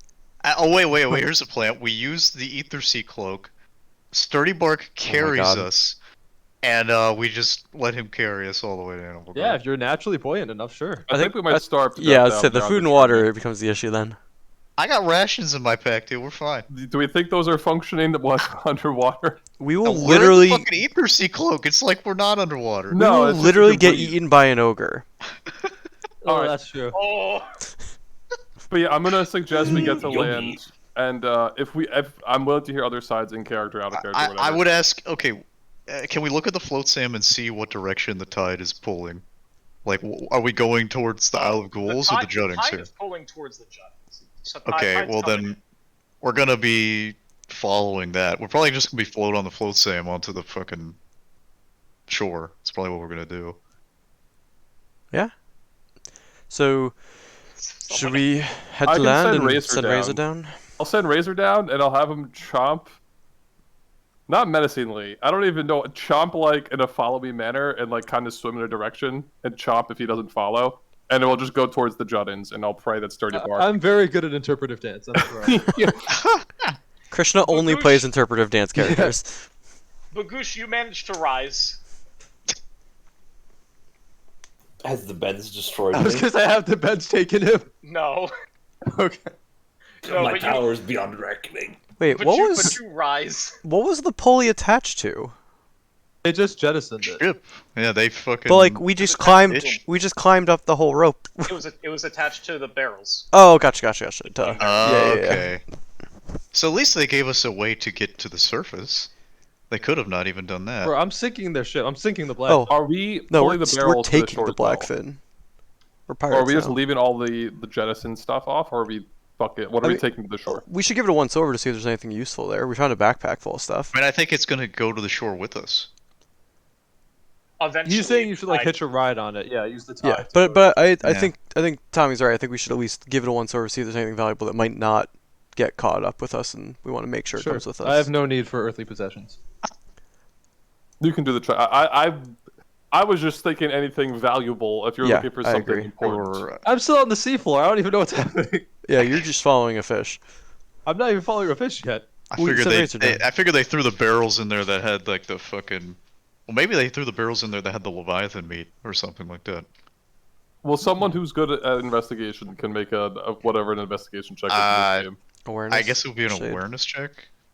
Oh wait. Here's a plan. We use the Ether Sea cloak. Sturdy Bark carries God. us, and we just let him carry us all the way to Animal Yeah, if you're naturally buoyant enough, sure. I think we might starve to Yeah, death I said down the beyond food and journey. water becomes the issue then. I got rations in my pack, dude. We're fine. Do we think those are functioning that was underwater? We No, will we're in literally, the fucking Ether Sea cloak. It's like we're not underwater. we No, will it's just literally you get breathe. eaten by an ogre. Oh, Alright. that's true. Oh, But yeah, I'm gonna suggest we get to land, and if I'm willing to hear other sides in character, out of character, whatever. I would ask. Okay, can we look at the float Sam and see what direction the tide is pulling? Like, are we going towards the Isle of Ghouls or the Juddings tide here? is pulling towards the Juddings. So Okay, tide's well coming then, in. we're gonna be following that. We're probably just gonna be float on the float Sam onto the fucking shore. That's probably what we're gonna do. So, should we head I to can land send and Razor send Razor down? I'll send Razor down, and I'll have him chomp. Not menacingly. I don't even know. Chomp like in a follow me manner, and like kind of swim in a direction, and chomp if he doesn't follow. And it will just go towards the Juddins, and I'll pray that Sturdy Bark. I'm very good at interpretive dance. That's right. Krishna only Bagoosh. plays interpretive dance characters. Bagoosh, you managed to rise. Has the beds destroyed I was me? gonna say, have the beds taken him? No, Okay. no, My but power is beyond reckoning. Wait, but what you, was but you rise. what was the pulley attached to? They just jettisoned it. Ship. Yeah, they fucking. But like we just climbed, bitch. up the whole rope. It was attached to the barrels. Oh, gotcha. Duh. Oh, Yeah. okay. So at least they gave us a way to get to the surface. They could have not even done that. Bro, I'm sinking their ship. I'm sinking the black. Oh. Are we No, pulling we're the barrels to taking shore the as well? Blackfin. We're Or pirates are we just now. leaving all the jettison stuff off, or are we fuck it? What are I we mean- taking to the shore? We should give it a once over to see if there's anything useful there. We found a backpack full of stuff. I mean, I think it's gonna go to the shore with us. Eventually, He's saying you should like I- hitch a ride on it. Yeah, use the tide. Yeah, but I Yeah. think Tommy's right. I think we should at least give it a once over, see if there's anything valuable that might not get caught up with us, and we want to make sure it Sure. comes with us. I have no need for earthly possessions. You can do the try. I was just thinking anything valuable if you're Yeah, looking for I something agree. important. I'm still on the seafloor. I don't even know what's happening. Yeah, you're just following a fish. I'm not even following a fish yet. I We figured said they, Razor down. I figured they threw the barrels in there that had like the fucking. Well, maybe they threw the barrels in there that had the Leviathan meat or something like that. Well, someone who's good at investigation can make a whatever an investigation check is in this game. Awareness. I guess it would be an Shade. awareness check,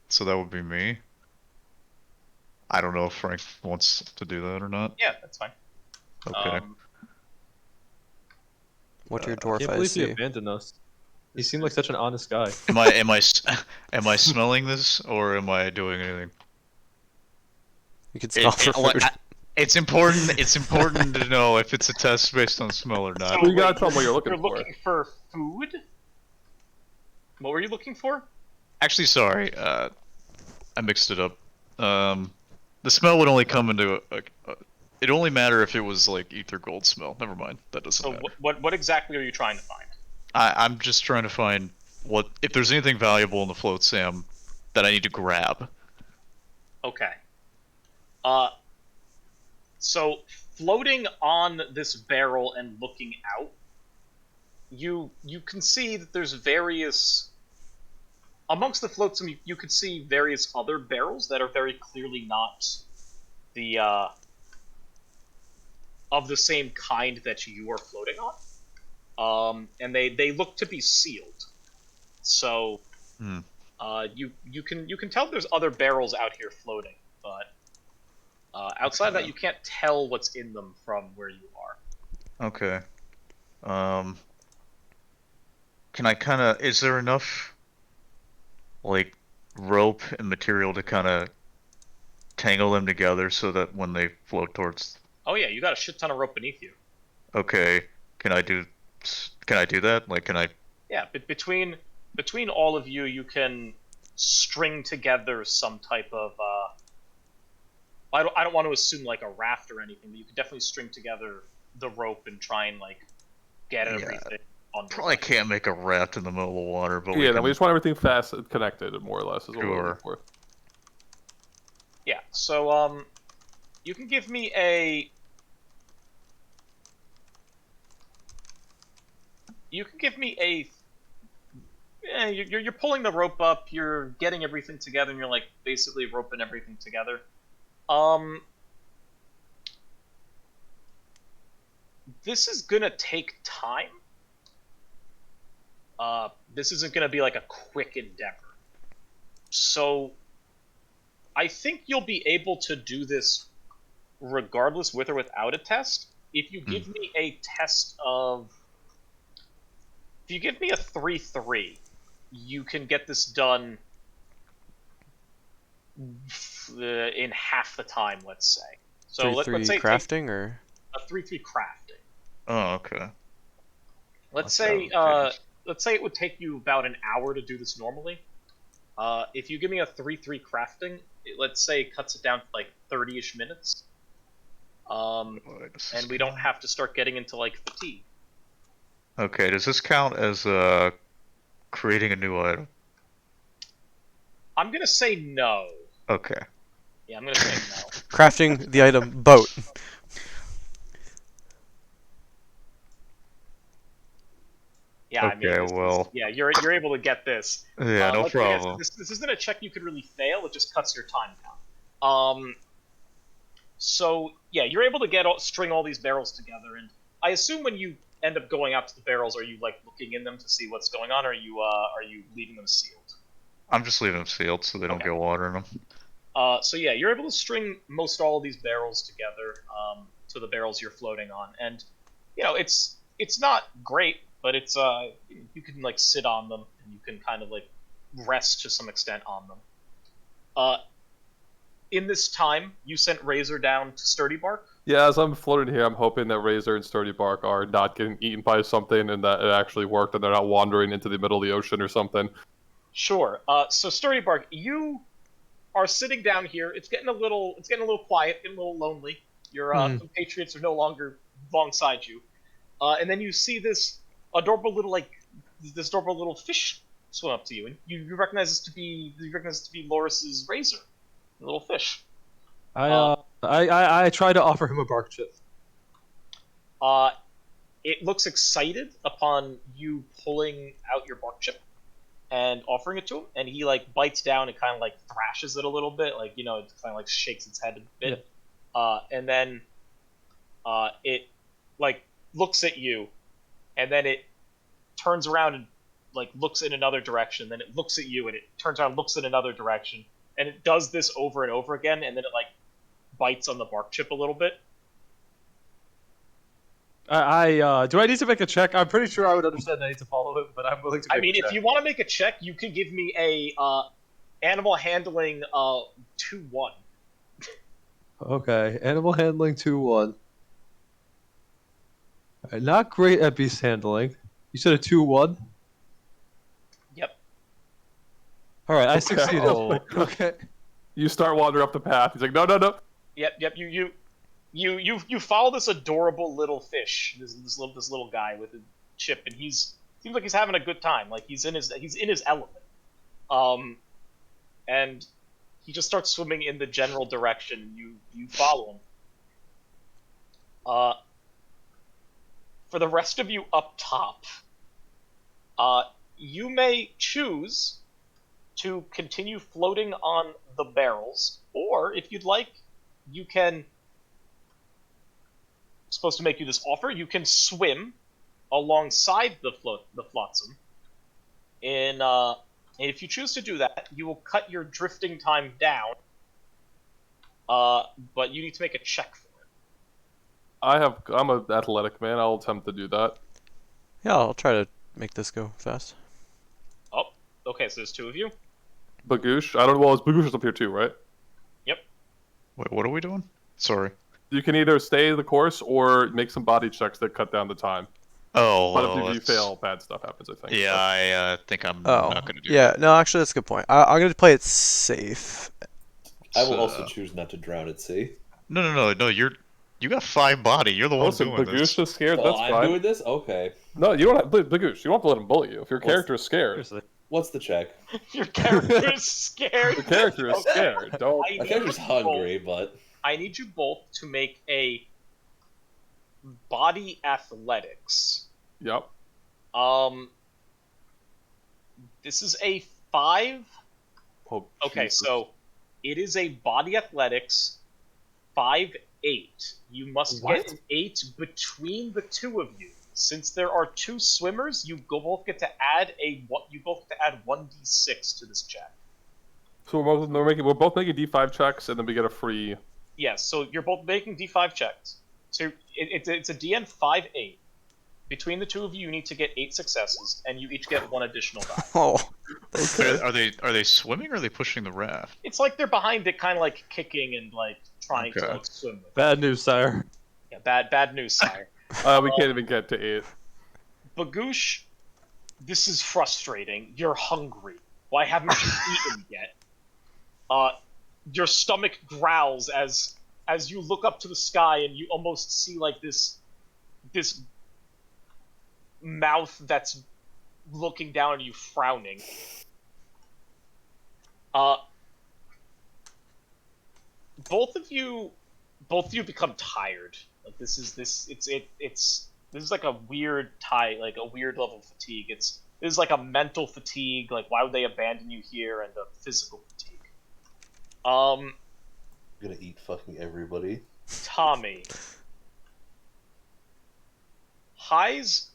so that would be me. I don't know if Frank wants to do that or not. Yeah, that's fine. Okay. What do your I can't dwarf eyes believe he see? abandoned us. He seemed like such an honest guy. Am I smelling this or am I doing anything? You can smell for food. It's important. It's important to know if it's a test based on smell or not. So- Well, you gotta tell them what you're looking You're for. looking for food. What were you looking for? Actually, sorry, I mixed it up. The smell would only come into it'd only matter if it was like ether gold smell. Never mind, that doesn't So matter. what exactly are you trying to find? I'm just trying to find what if there's anything valuable in the float, Sam, that I need to grab. Okay. So floating on this barrel and looking out, you can see that there's various amongst the flotsam. You could see various other barrels that are very clearly not the of the same kind that you are floating on, and they look to be sealed. So you can tell there's other barrels out here floating, but outside of that, you can't tell what's in them from where you are. Okay. Can I kind of? Is there enough like rope and material to kind of tangle them together so that when they float towards? Oh yeah, you got a shit ton of rope beneath you. Okay. Can I do? Can I do that? Like, can I? Yeah, but between all of you, you can string together some type of. I don't want to assume like a raft or anything, but you can definitely string together the rope and try and like get everything on. Probably can't make a raft in the middle of the water, but Yeah, we just want everything fast connected, more or less, is what we're looking for. Yeah, so you can give me a. You can give me a. Yeah, you're pulling the rope up. You're getting everything together, and you're like basically roping everything together. This is gonna take time. This isn't gonna be like a quick endeavor. So, I think you'll be able to do this regardless with or without a test. If you give me a test of... If you give me a 3-3, you can get this done in half the time, let's say. So 3-3 let's say crafting, or a 3-3 crafting. Oh, okay. Let's say it would take you about an hour to do this normally. If you give me a 3-3 crafting, let's say it cuts it down to like 30-ish minutes. And we don't have to start getting into like fatigue. Okay, does this count as creating a new item? I'm gonna say no. Okay. Yeah, I'm gonna say no. crafting the item boat. Yeah, Okay, I mean, well. yeah, you're able to get this. Yeah, no problem. This isn't a check you could really fail. It just cuts your time down. So yeah, you're able to string all these barrels together, and I assume when you end up going out to the barrels, are you like looking in them to see what's going on, or are you leaving them sealed? I'm just leaving them sealed so they don't get water in them. So yeah, you're able to string most all of these barrels together to the barrels you're floating on, and it's not great, but it's you can like sit on them and you can kind of like rest to some extent on them. In this time, you sent Razor down to Sturdy Bark. Yeah, as I'm floating here, I'm hoping that Razor and Sturdy Bark are not getting eaten by something and that it actually worked and they're not wandering into the middle of the ocean or something. Sure. So Sturdy Bark, you are sitting down here. It's getting a little quiet, getting a little lonely. Your compatriots are no longer alongside you, and then you see this adorable little fish swim up to you, and you recognize this to be Loris's Razor, the little fish. I try to offer him a bark chip. It looks excited upon you pulling out your bark chip and offering it to him, and he like bites down and kind of like thrashes it a little bit, like it kind of like shakes its head a bit, and then it like looks at you, and then it turns around and like looks in another direction, then it looks at you and it turns around and looks in another direction, and it does this over and over again, and then it like bites on the bark chip a little bit. Do I need to make a check? I'm pretty sure I would understand that I need to follow him, but I'm willing to make a check. If you want to make a check, you can give me a animal handling 2-1. Okay, animal handling 2-1. Not great at beast handling. You said a 2-1? Yep. Alright, I succeeded. Oh. Okay. You start wandering up the path. He's like, no. Yep. You follow this adorable little fish, this little guy with a chip, and seems like he's having a good time. Like he's in his element. And he just starts swimming in the general direction, and you follow him. For the rest of you up top, you may choose to continue floating on the barrels, or if you'd like, you can. Supposed to make you this offer. You can swim alongside the flotsam. And if you choose to do that, you will cut your drifting time down. But you need to make a check for it. I'm an athletic man. I'll attempt to do that. Yeah, I'll try to make this go fast. Oh, okay. So there's two of you. Bagoosh, I don't. Well, Bagoosh is up here too, right? Wait, what are we doing? Sorry. You can either stay the course or make some body checks that cut down the time. Oh, But well, if you fail, bad stuff happens. I think. Yeah, I think I'm Oh, not gonna do yeah. that. No, actually, that's a good point. I'm gonna play it safe. I will So- also choose not to drown at sea. No. You got 5 body. You're the one Listen, doing Bagoosh this. is scared. Oh, That's I'm fine. doing this? Okay. No, you don't have Bagoosh. You don't have to let him bully you. If your character is scared, Seriously. What's the check? Your character is scared. your character is Okay. scared. Don't. I My need character's you both- hungry, but I need you both to make a body athletics. Yep. This is a 5. Oh, Okay, Jesus. so it is a body athletics 5-8. You must What? get an 8 between the two of you. Since there are 2 swimmers, you both get to add 1d6 to this check. So we're both making D5 checks, and then we get a free. Yes, so you're both making d5 checks. So it's a DN 5-8. Between the two of you, you need to get 8 successes, and you each get 1 additional die. Oh, Are they swimming or are they pushing the raft? It's like they're behind it, kind of like kicking and like trying to Okay. like swim with it. Bad news, sire. Yeah, bad news, sire. We can't even get to 8. Bagoosh, this is frustrating. You're hungry. Why haven't you eaten yet? Your stomach growls as you look up to the sky and you almost see like this mouth that's looking down at you, frowning. Both of you become tired. Like this is like a weird like a weird level of fatigue. This is like a mental fatigue. Like why would they abandon you here, and a physical fatigue. I'm gonna eat fucking everybody. Tommy. Highs,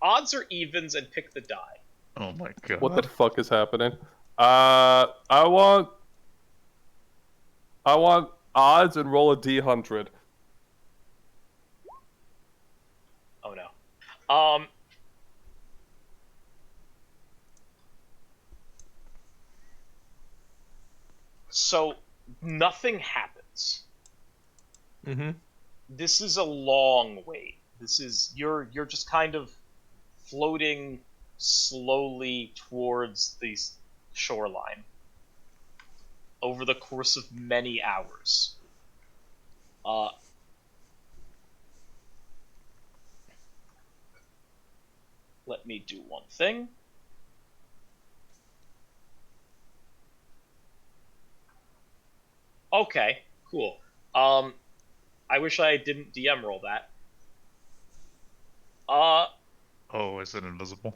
odds or evens, and pick the die. Oh my god. What the fuck is happening? I want odds and roll a D100. Oh no. So nothing happens. Mm-hmm. This is a long wait. This is you're just kind of floating slowly towards the shoreline over the course of many hours. Let me do one thing. Okay, cool. I wish I didn't DM roll that. Oh, is it invisible?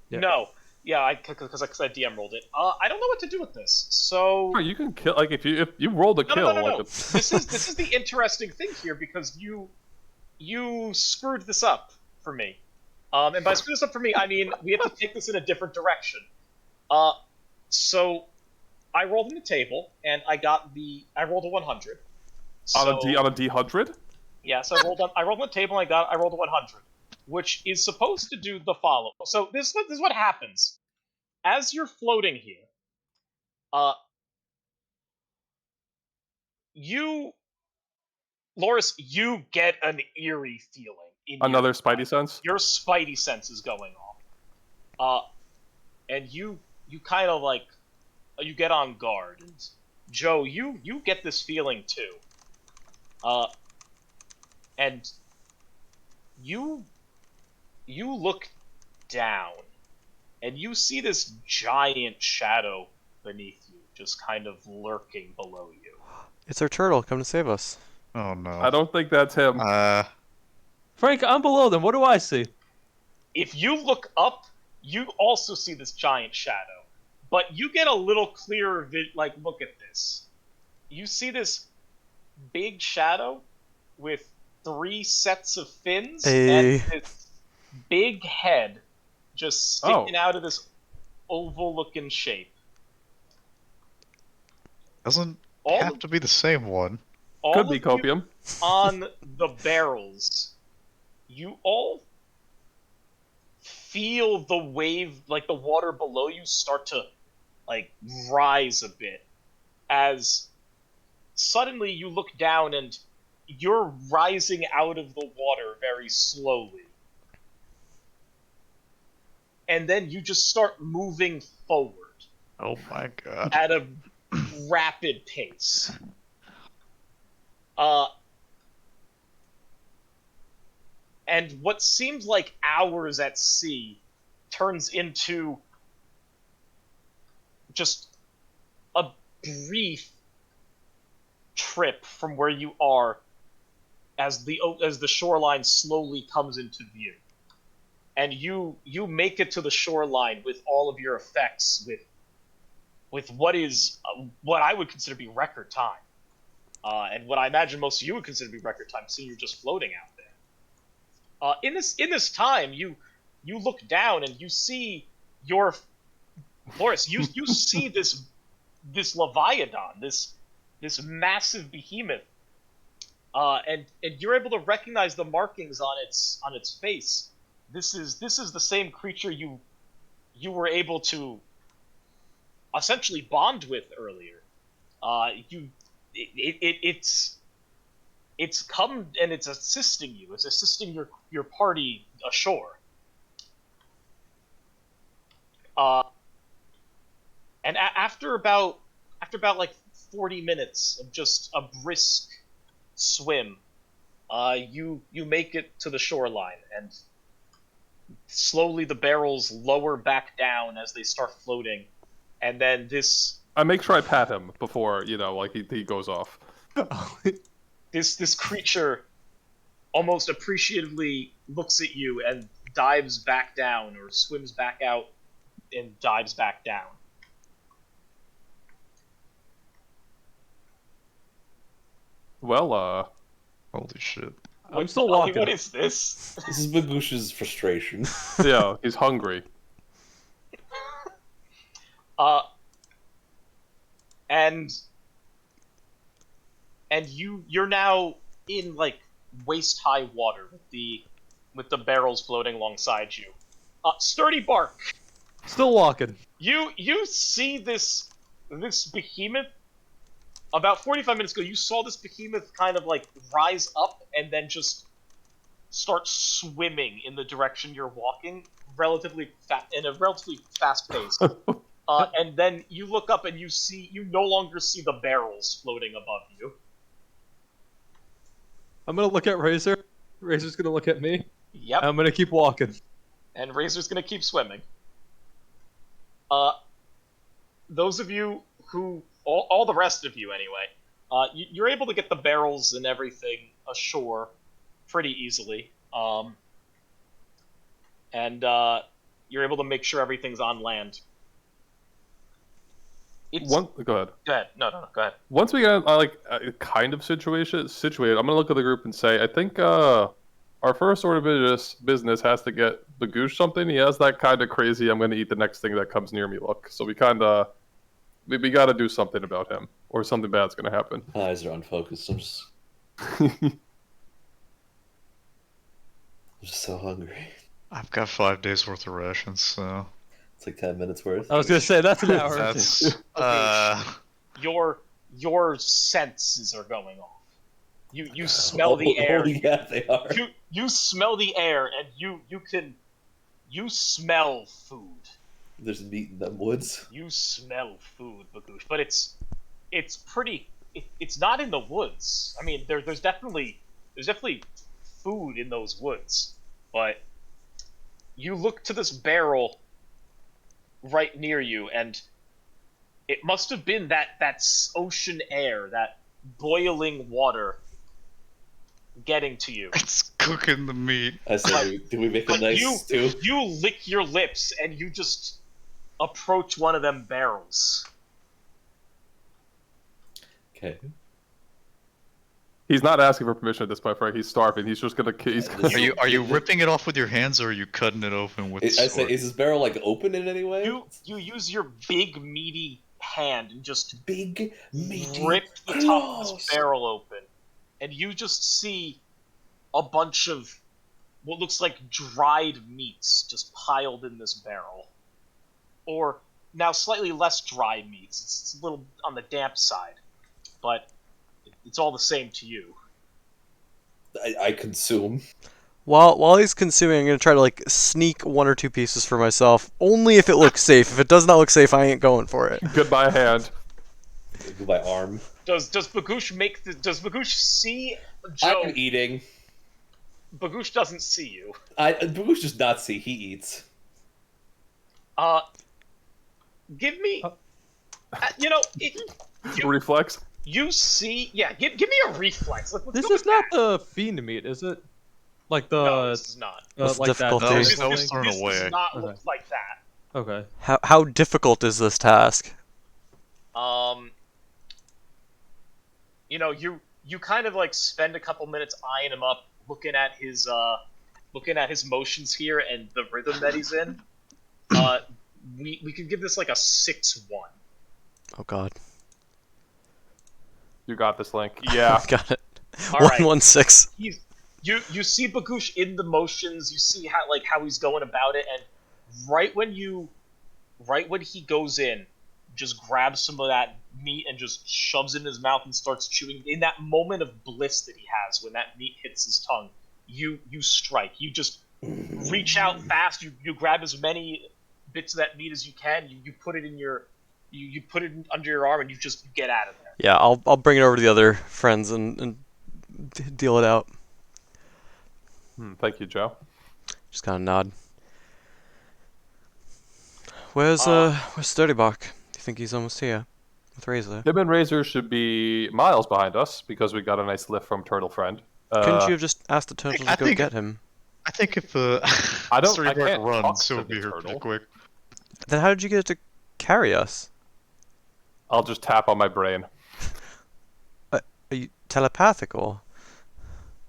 Yeah. No. Yeah, because I DM rolled it. I don't know what to do with this. So Sure, you can kill. Like if you rolled a kill, no. like this is the interesting thing here because you screwed this up for me. And by screw this up for me, I mean we have to take this in a different direction. So I rolled in the table and I rolled a 100. on a D100. Yeah, so I rolled on the table and I rolled a 100, which is supposed to do the following. So this is what happens. As you're floating here, Loris, you get an eerie feeling in Another Spidey sense. your spidey sense is going off. And you kind of like you get on guard. And Joe, you get this feeling too. And you look down, and you see this giant shadow beneath you, just kind of lurking below you. it's our turtle. Come to save us. Oh no. I don't think that's him. Frank, I'm below them. What do I see? If you look up, you also see this giant shadow, but you get a little clearer look at this. you see this big shadow with 3 sets of fins Hey. and this big head just sticking out of this oval-looking shape. Doesn't All have of, to be the same one. all Could be of you copium. on the barrels, you all feel the wave, like the water below you, start to like rise a bit as suddenly you look down and you're rising out of the water very slowly. And then you just start moving forward Oh my god. at a rapid pace. And what seems like hours at sea turns into just a brief trip from where you are as the shoreline slowly comes into view. And you make it to the shoreline with all of your effects with what is what I would consider to be record time, and what I imagine most of you would consider to be record time, seeing you're just floating out there. In this time, you look down and you see your Loris. You see this Leviathan, this massive behemoth, and you're able to recognize the markings on its face. This is the same creature you were able to essentially bond with earlier. It's come and it's assisting you. It's assisting your party ashore. And after about like 40 minutes of just a brisk swim, you make it to the shoreline, and slowly the barrels lower back down as they start floating, and then this I make sure I pat him before, like he goes off. this creature almost appreciatively looks at you and dives back down, or swims back out and dives back down. Well, Holy shit. I'm still Ollie, walking. what is this? This is Bagush's frustration. yeah, he's hungry. And you're now in like waist high water with the barrels floating alongside you. Sturdy Bark, Still walking. you see this behemoth. About 45 minutes ago, you saw this behemoth kind of like rise up and then just start swimming in the direction you're walking, in a relatively fast pace. And then you look up and you no longer see the barrels floating above you. I'm gonna look at Razor. Razor's gonna look at me. Yep. I'm gonna keep walking. And Razor's gonna keep swimming. Those of you who, all the rest of you anyway, you're able to get the barrels and everything ashore pretty easily. And you're able to make sure everything's on land. Go ahead. Go ahead. No, go ahead. Once we get kind of situated, I'm gonna look at the group and say, I think our first order of business has to get Bagoosh something. He has that kind of crazy "I'm gonna eat the next thing that comes near me" look. So we got to do something about him, or something bad's gonna happen. My eyes are unfocused. I'm just so hungry. I've got 5 days worth of rations, so It's like 10 minutes worth. I was gonna say that's an hour. that's Your senses are going off. You smell the air. Oh, yeah, they are. You smell the air, and you smell food. There's meat in them woods. You smell food, Bagoosh, but it's pretty. It's not in the woods. I mean, there's definitely food in those woods, but you look to this barrel right near you, and it must have been that ocean air, that boiling water, getting to you. it's cooking the meat. I said, do we make a But nice stew? you lick your lips and you just approach one of them barrels. Okay. He's not asking for permission at this point, Frank. He's starving. He's just gonna. He's This Are is- you ripping it off with your hands, or are you cutting it open with the I say, sword? is this barrel like open in any way? You use your big meaty hand and just Big, meaty, rip the top of claws. this barrel open, and you just see a bunch of what looks like dried meats just piled in this barrel, or now slightly less dry meats. It's a little on the damp side, but it's all the same to you. I consume. While he's consuming, I'm gonna try to like sneak 1 or 2 pieces for myself. Only if it looks safe. If it does not look safe, I ain't going for it. goodbye hand. My arm. Does Bagoosh does Bagoosh see Joe? I'm eating. Bagoosh doesn't see you. Bruce does not see. He eats. Give me. You know, Reflex. you see. Yeah, give me a reflex. Like, let's This go is with not that. the fiend meat, is it? Like No, the this is not. What's the like that. difficulty? No, This- that was thrown This away. does not Okay. look like that. Okay. How difficult is this task? You know, you kind of like spend a couple minutes eyeing him up, looking at his motions here and the rhythm that he's in. We could give this like a 6-1. Oh God. You got this, Link. Yeah. Got it. All right. 116. You see Bagoosh in the motions. You see how he's going about it, and right when he goes in, just grabs some of that meat and just shoves it in his mouth and starts chewing. In that moment of bliss that he has when that meat hits his tongue, you strike. You just reach out fast. You grab as many bits of that meat as you can. You put it in your you put it under your arm and you get out of there. Yeah, I'll bring it over to the other friends and deal it out. Thank you, Joe. Just kind of nod. Where's Sturdy Bark? Do you think he's almost here with Razor? Him and Razor should be miles behind us because we got a nice lift from Turtle Friend. Couldn't you have just asked the turtle I to go think- get him? I think if I can't Storyboard talk runs, to he'll the be here turtle. pretty quick. Then how did you get it to carry us? I'll just tap on my brain. Are you telepathic or?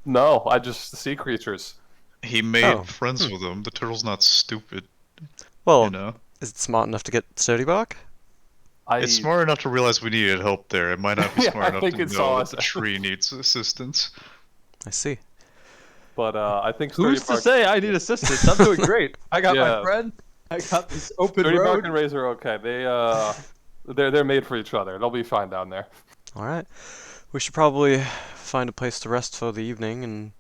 No, I just see creatures. He made Oh. friends with him. The turtle's not stupid, Well, you know. is it smart enough to get Sturdy Bark? It's smart enough to realize we needed help there. It might not be Yeah, smart I enough think to it saw know us. that the tree needs assistance. I see. But I think Who's Sturdy to say I need assistance? I'm doing great. I got Yeah. my friend. I got this open Sturdy Bark road. and Razor are okay. They're made for each other. They'll be fine down there. All right. We should probably find a place to rest for the evening and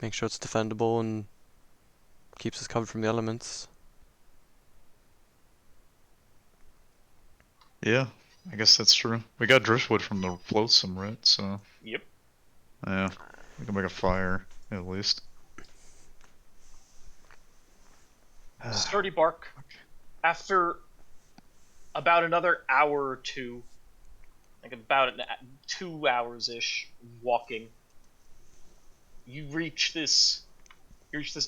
make sure it's defendable and keeps us covered from the elements. Yeah, I guess that's true. We got driftwood from the flotsam, right? So Yep. yeah, we can make a fire at least. Sturdy Bark. After about another hour or two, like about 2 hours ish walking, you reach this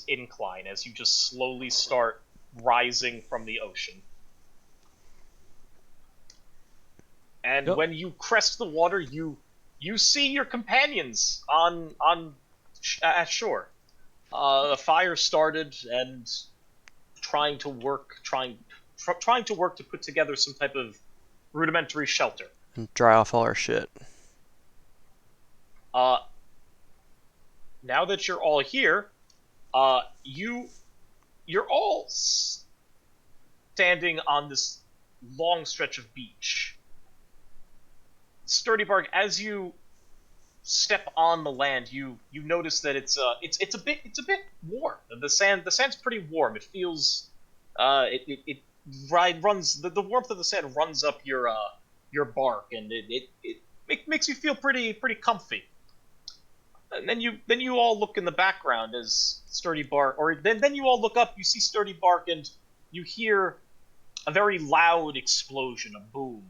incline as you just slowly start rising from the ocean. And Yep. when you crest the water, you see your companions at shore. The fire started and trying to work to put together some type of rudimentary shelter. And dry off all our shit. Now that you're all here, you're all standing on this long stretch of beach. Sturdy Bark, as you step on the land, you notice that it's a bit warm. The sand's pretty warm. It feels it runs the warmth of the sand runs up your bark, and it makes you feel pretty comfy. And then you all look in the background as Sturdy Bark, or then you all look up. You see Sturdy Bark, and you hear a very loud explosion, a boom.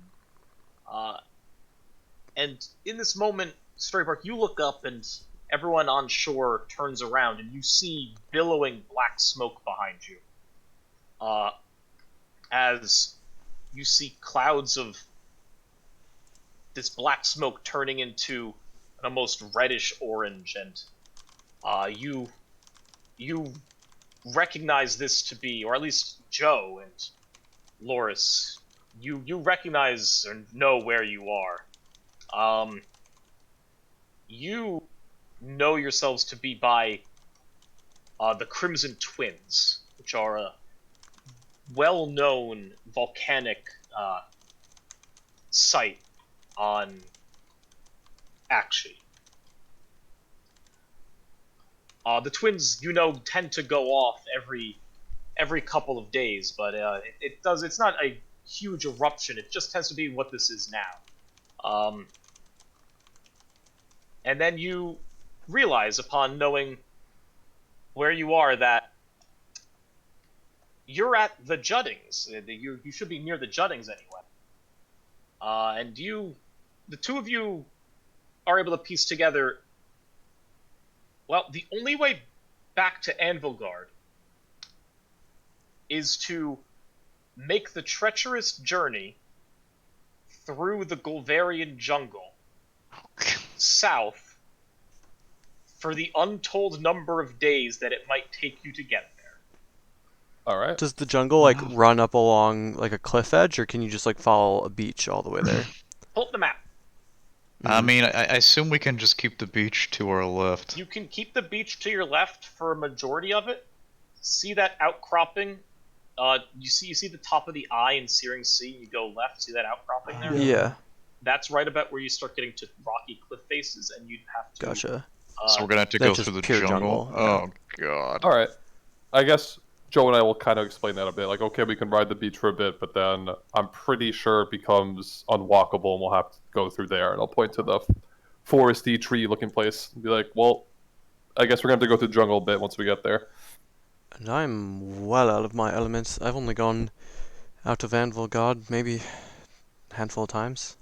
And in this moment, Sturdy Bark, you look up, and everyone on shore turns around, and you see billowing black smoke behind you. As you see clouds of this black smoke turning into an almost reddish orange, and you recognize this to be, or at least Joe and Loris, you recognize or know where you are. You know yourselves to be by the Crimson Twins, which are a well-known volcanic site on Akshi. The twins, tend to go off every couple of days, but it's not a huge eruption. It just tends to be what this is now. And then you realize, upon knowing where you are, that you're at the Juddings. You should be near the Juddings anyway. And the two of you are able to piece together, well, the only way back to Anvilgard is to make the treacherous journey through the Golvarian jungle south for the untold number of days that it might take you to get there. Alright. Does the jungle like run up along like a cliff edge, or can you just like follow a beach all the way there? Pull up the map. I mean, I assume we can just keep the beach to our left. You can keep the beach to your left for a majority of it. See that outcropping? You see the top of the eye in Searing Sea. You go left. See that outcropping there? Yeah. That's right about where you start getting to rocky cliff faces, and you'd have to. Gotcha. So we're gonna have to That's go just through the pure jungle. jungle. Oh god. Alright. I guess Joe and I will kind of explain that a bit. Like, okay, we can ride the beach for a bit, but then I'm pretty sure it becomes unwalkable and we'll have to go through there. And I'll point to the foresty, tree-looking place and be like, well, I guess we're going to have to go through the jungle a bit once we get there. And I'm well out of my elements. I've only gone out of Anvilgard maybe a handful of times.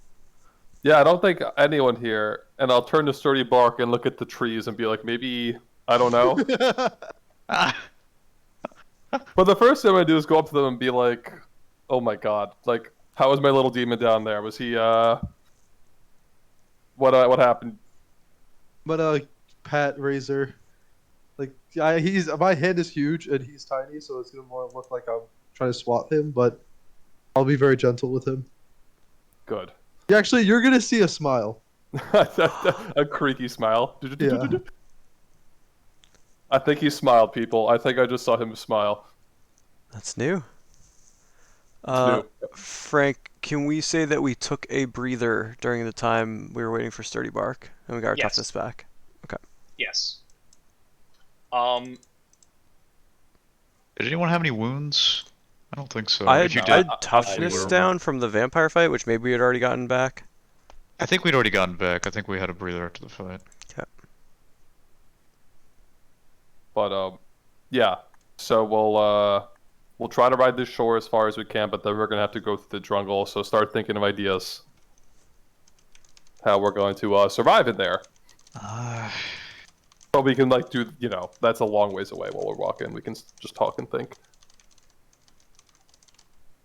Yeah, I don't think anyone here. And I'll turn to Sturdy Bark and look at the trees and be like, maybe, I don't know. But the first thing I'm going to do is go up to them and be like, oh my god, like, how is my little demon down there? Was he, what happened? But Pat Razor, like my hand is huge and he's tiny, so it's gonna more look like I'm trying to swat him. But I'll be very gentle with him. Good. Actually, you're gonna see a smile. A creaky smile. Yeah. I think he smiled, people. I think I just saw him smile. That's new. New. Frank, can we say that we took a breather during the time we were waiting for Sturdy Bark and we got our Yes. toughness back? Yes. Did anyone have any wounds? I don't think so. I If you had did, toughness I- down from the vampire fight, which maybe we had already gotten back. I think we'd already gotten back. I think we had a breather after the fight. But yeah. So we'll try to ride this shore as far as we can, but then we're gonna have to go through the jungle. So start thinking of ideas how we're going to survive in there. But we can like do, that's a long ways away while we're walking. We can just talk and think.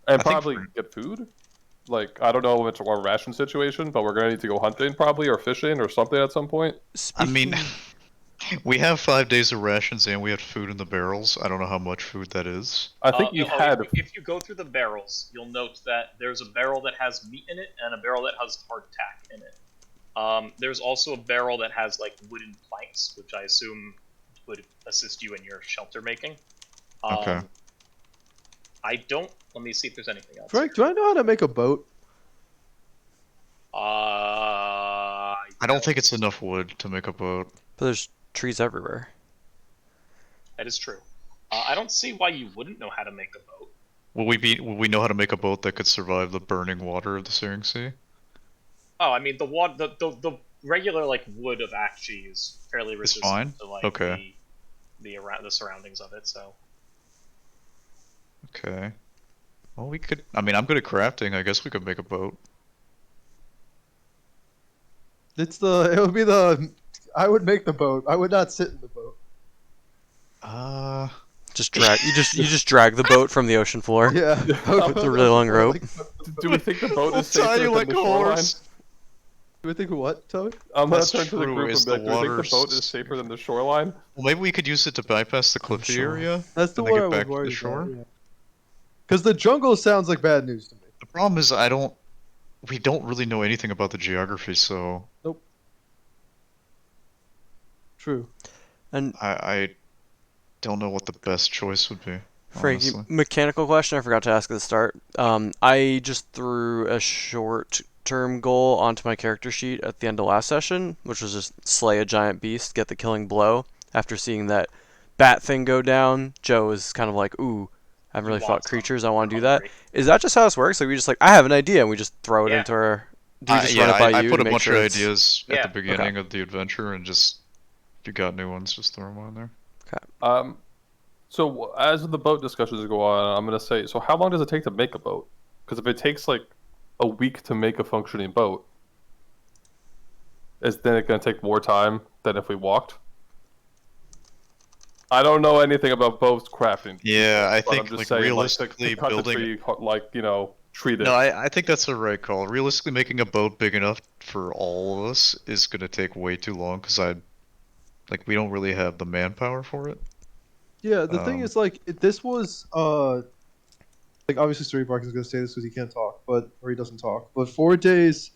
And I think probably get food. Like, I don't know if it's our ration situation, but we're gonna need to go hunting probably, or fishing, or something at some point. I mean, we have 5 days of rations and we have food in the barrels. I don't know how much food that is. I think you had. If you go through the barrels, you'll note that there's a barrel that has meat in it and a barrel that has hardtack in it. There's also a barrel that has like wooden planks, which I assume would assist you in your shelter making. Okay. Let me see if there's anything else. Frank, do I know how to make a boat? I don't think it's enough wood to make a boat. But there's trees everywhere. That is true. I don't see why you wouldn't know how to make a boat. Will we know how to make a boat that could survive the burning water of the Searing Sea? Oh, I mean the regular like wood of Akshi is fairly resistant fine? to like Okay. the surroundings of it. So Okay. Well, we could. I mean, I'm good at crafting. I guess we could make a boat. I would make the boat. I would not sit in the boat. Just drag. You just drag the boat from the ocean floor. Yeah. With a really long rope. Do we think the boat is We'll tie safer you than like the a shoreline? horse. Do we think of what, Toby? I'm gonna That's turn to the true, group is and be like, the do you think the water boat is safer than the shoreline? Well, maybe we could use it to bypass the cliffy sure. area That's the and then one get I was back to the worried shore. about. Because the jungle sounds like bad news to me. The problem is we don't really know anything about the geography, so True. And I don't know what the best choice would be. Frankie, Honestly. mechanical question I forgot to ask at the start. I just threw a short-term goal onto my character sheet at the end of last session, which was just slay a giant beast, get the killing blow. After seeing that bat thing go down, Joe was kind of like, ooh, I haven't You really want fought some. creatures, I want to do You're that. hungry. Is that just how this works? Like we just like, I have an idea, and we just throw it Yeah. into our... Do we just Yeah, run it by I you put to a make bunch sure of it's... ideas at Yeah, the beginning of the adventure, and just if you got new ones, just throw them on there. So as the boat discussions go on, I'm gonna say, so how long does it take to make a boat? Because if it takes like a week to make a functioning boat, is then it gonna take more time than if we walked? I don't know anything about boat crafting. Yeah, I but I'm think just like saying, realistically to cut building. the tree, like treat it. No, I think that's the right call. Realistically, making a boat big enough for all of us is gonna take way too long because we don't really have the manpower for it. Yeah, the thing is, like, this was, like, obviously Story Park is going to say this because he can't talk, or he doesn't talk, but 4 days,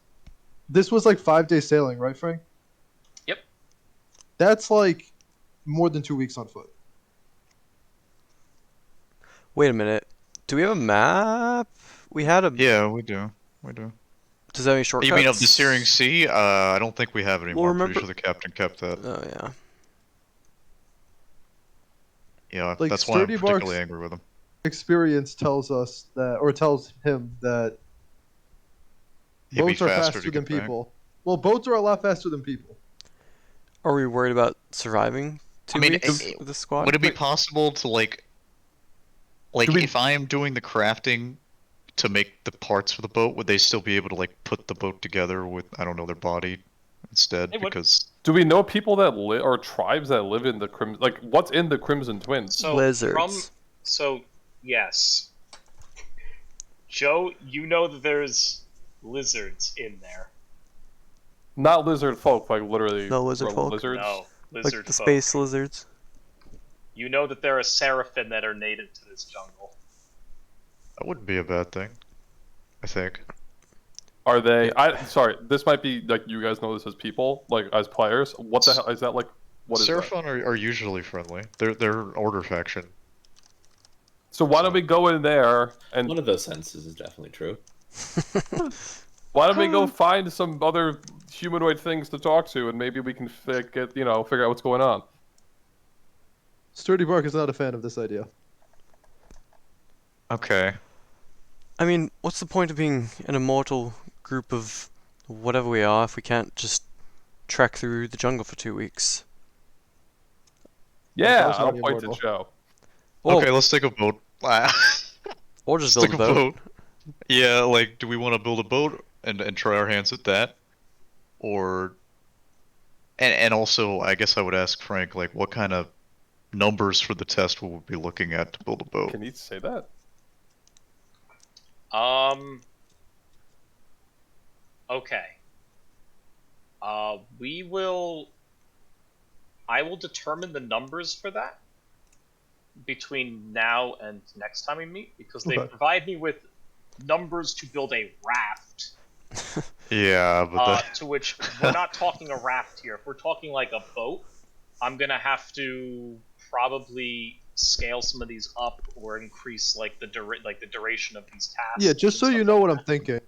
this was like 5 days sailing, right, Frank? Yep. That's like more than 2 weeks on foot. Wait a minute. Do we have a map? We had a... Yeah, we do. We do. Does that have any shortcuts? You mean of the Searing Sea? I don't think we have it anymore. Well, I'm pretty remember... sure the captain kept that. Oh, yeah. Yeah, Like, that's why I'm Sturdy particularly Bark's angry with him. experience tells us that, or tells him that He'd be boats are faster faster to than get back. people. Well, boats are a lot faster than people. Are we worried about surviving 2 weeks with the squad? Would it be possible to like if I am doing the crafting to make the parts for the boat, would they still be able to like put the boat together with I don't know their body instead? They would. Because Do we know people that live or tribes that live in the Crimson? Like, what's in the Crimson Twins? So Lizards. Yes, Joe, you know that there's lizards in there. Not lizard folk, like literally. No lizard folk? Lizards. No, lizard Like the folk. space lizards? You know that there are seraphim that are native to this jungle. that wouldn't be a bad thing. I think. Are they? Sorry, this might be like you guys know this as people, like as players. What the hell is that like? What is that? Seraphon are usually friendly. They're order faction. So why don't we go in there and One of those sentences is definitely true. why don't we go find some other humanoid things to talk to, and maybe we can figure out what's going on. Sturdy Bark is not a fan of this idea. Okay. I mean, what's the point of being an immortal group of whatever we are if we can't just trek through the jungle for 2 weeks? Yeah, also I'll not point to immortal. Joe. Well, Okay, let's take a boat. or just Let's build take a boat. Yeah, like, do we want to build a boat and try our hands at that, or and also, I guess I would ask Frank, like, what kind of numbers for the test will we be looking at to build a boat? Can you say that? Okay. I will determine the numbers for that between now and next time we meet, because they Okay. provide me with numbers to build a raft. Yeah, but To which we're not talking a raft here. If we're talking like a boat, I'm gonna have to probably scale some of these up or increase like the duration of these tasks. Yeah, just so and you stuff know like what that. I'm thinking.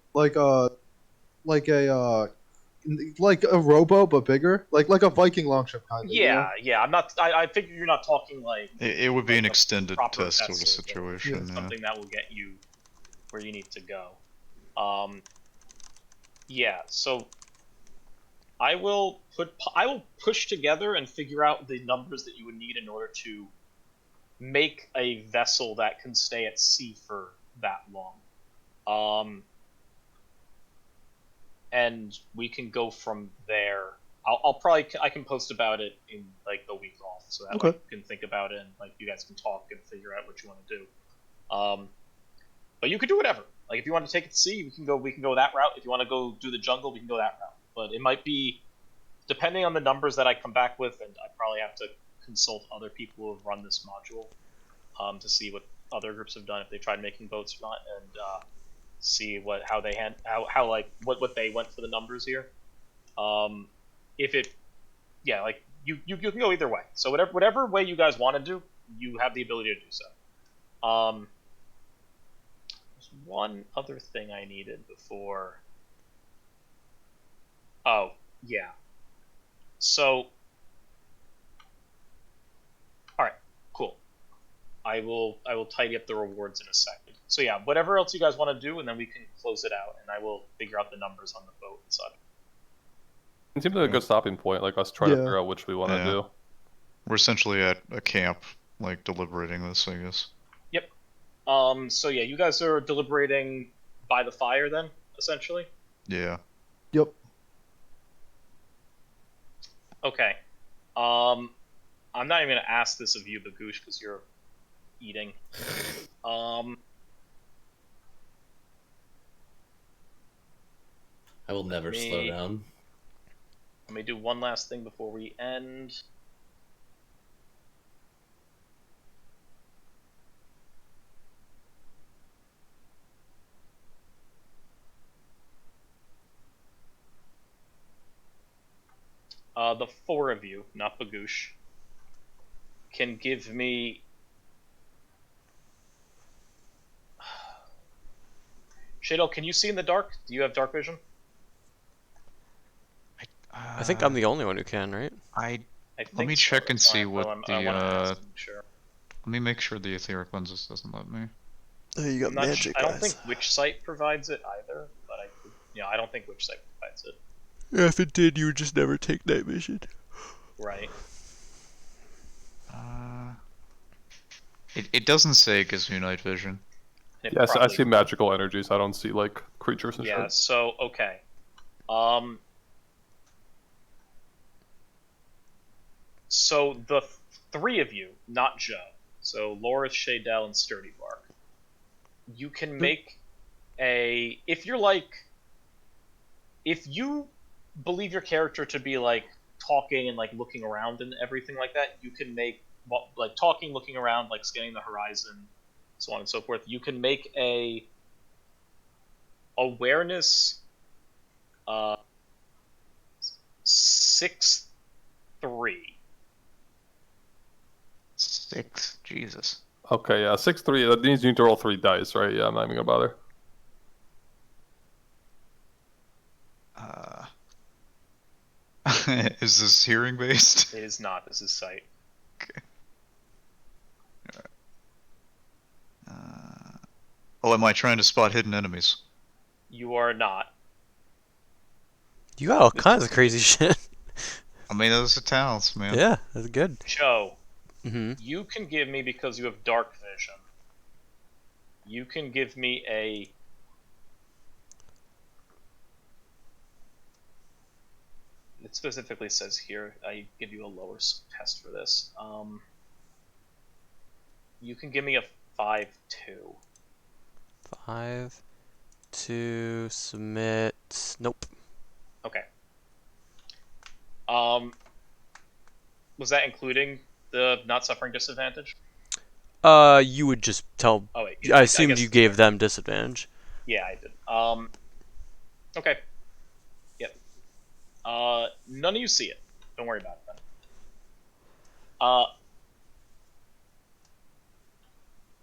Like a rowboat but bigger, like a Viking longship kind of. Yeah. I'm not. I figure you're not talking like it would be like an a extended proper test sort of vessel, but situation. Yeah. something that will get you where you need to go. Yeah. So I will push together and figure out the numbers that you would need in order to make a vessel that can stay at sea for that long. And we can go from there. I can post about it in like the week off, so that Okay. like, you can think about it and like you guys can talk and figure out what you want to do. But you could do whatever. Like if you want to take it to sea, we can go that route. If you want to go do the jungle, we can go that route. but it might be depending on the numbers that I come back with, and I probably have to consult other people who have run this module to see what other groups have done if they tried making boats or not, and see what they went for the numbers here. If it, yeah, like you can go either way. So whatever way you guys want to do, you have the ability to do so. There's one other thing I needed before. Oh yeah. So, all right, cool. I will tidy up the rewards in a second. So yeah, whatever else you guys want to do, and then we can close it out, and I will figure out the numbers on the boat and such. It seems like a good stopping point, like us trying to figure out which we want to do. We're essentially at a camp, like deliberating this, I guess. Yep. So yeah, you guys are deliberating by the fire then, essentially? Yeah. Yep. Okay. I'm not even gonna ask this of you, Bagoosh, because you're eating. I will never slow down. Let me do one last thing before we end. The four of you, not Bagoosh, can give me... Shadel, can you see in the dark? Do you have dark vision? I think I'm the only one who can, right? I think Let me so. check and see Alright, what well, the I wanna ask, sure. Let me make sure the etheric lenses doesn't let me. Oh, you got magic, I don't guys. think Witch Sight provides it either, but I don't think Witch Sight provides it. Yeah, if it did, you would just never take night vision. Right. It doesn't say it gives me night vision. Yes, I see magical energies. I don't see like creatures and Yeah. shit. So okay. So the three of you, not Joe, so Loris, Shadel, and Sturdy Bark, you can make if you believe your character to be like talking and like looking around and everything like that, you can make like talking, looking around, like scanning the horizon, so on and so forth. You can make a awareness 6-3. 6, Jesus. Okay, yeah, 6-3. That means you need to roll 3 dice, right? Yeah, I'm not even gonna bother. Is this hearing based? It is not. This is sight. Okay. Oh, am I trying to spot hidden enemies? You are not. You got all kinds of crazy shit. I mean, those are talents, man. Yeah, that's good. Joe, Mm-hmm. you can give me, because you have dark vision, you can give me a... It specifically says here, I give you a lower test for this. You can give me a 5-2. 5 to submit. Nope. Okay. Was that including the not suffering disadvantage? You would just tell. Oh wait. I assumed guess you gave them disadvantage. Yeah, I did. Okay. Yep. None of you see it. Don't worry about it then.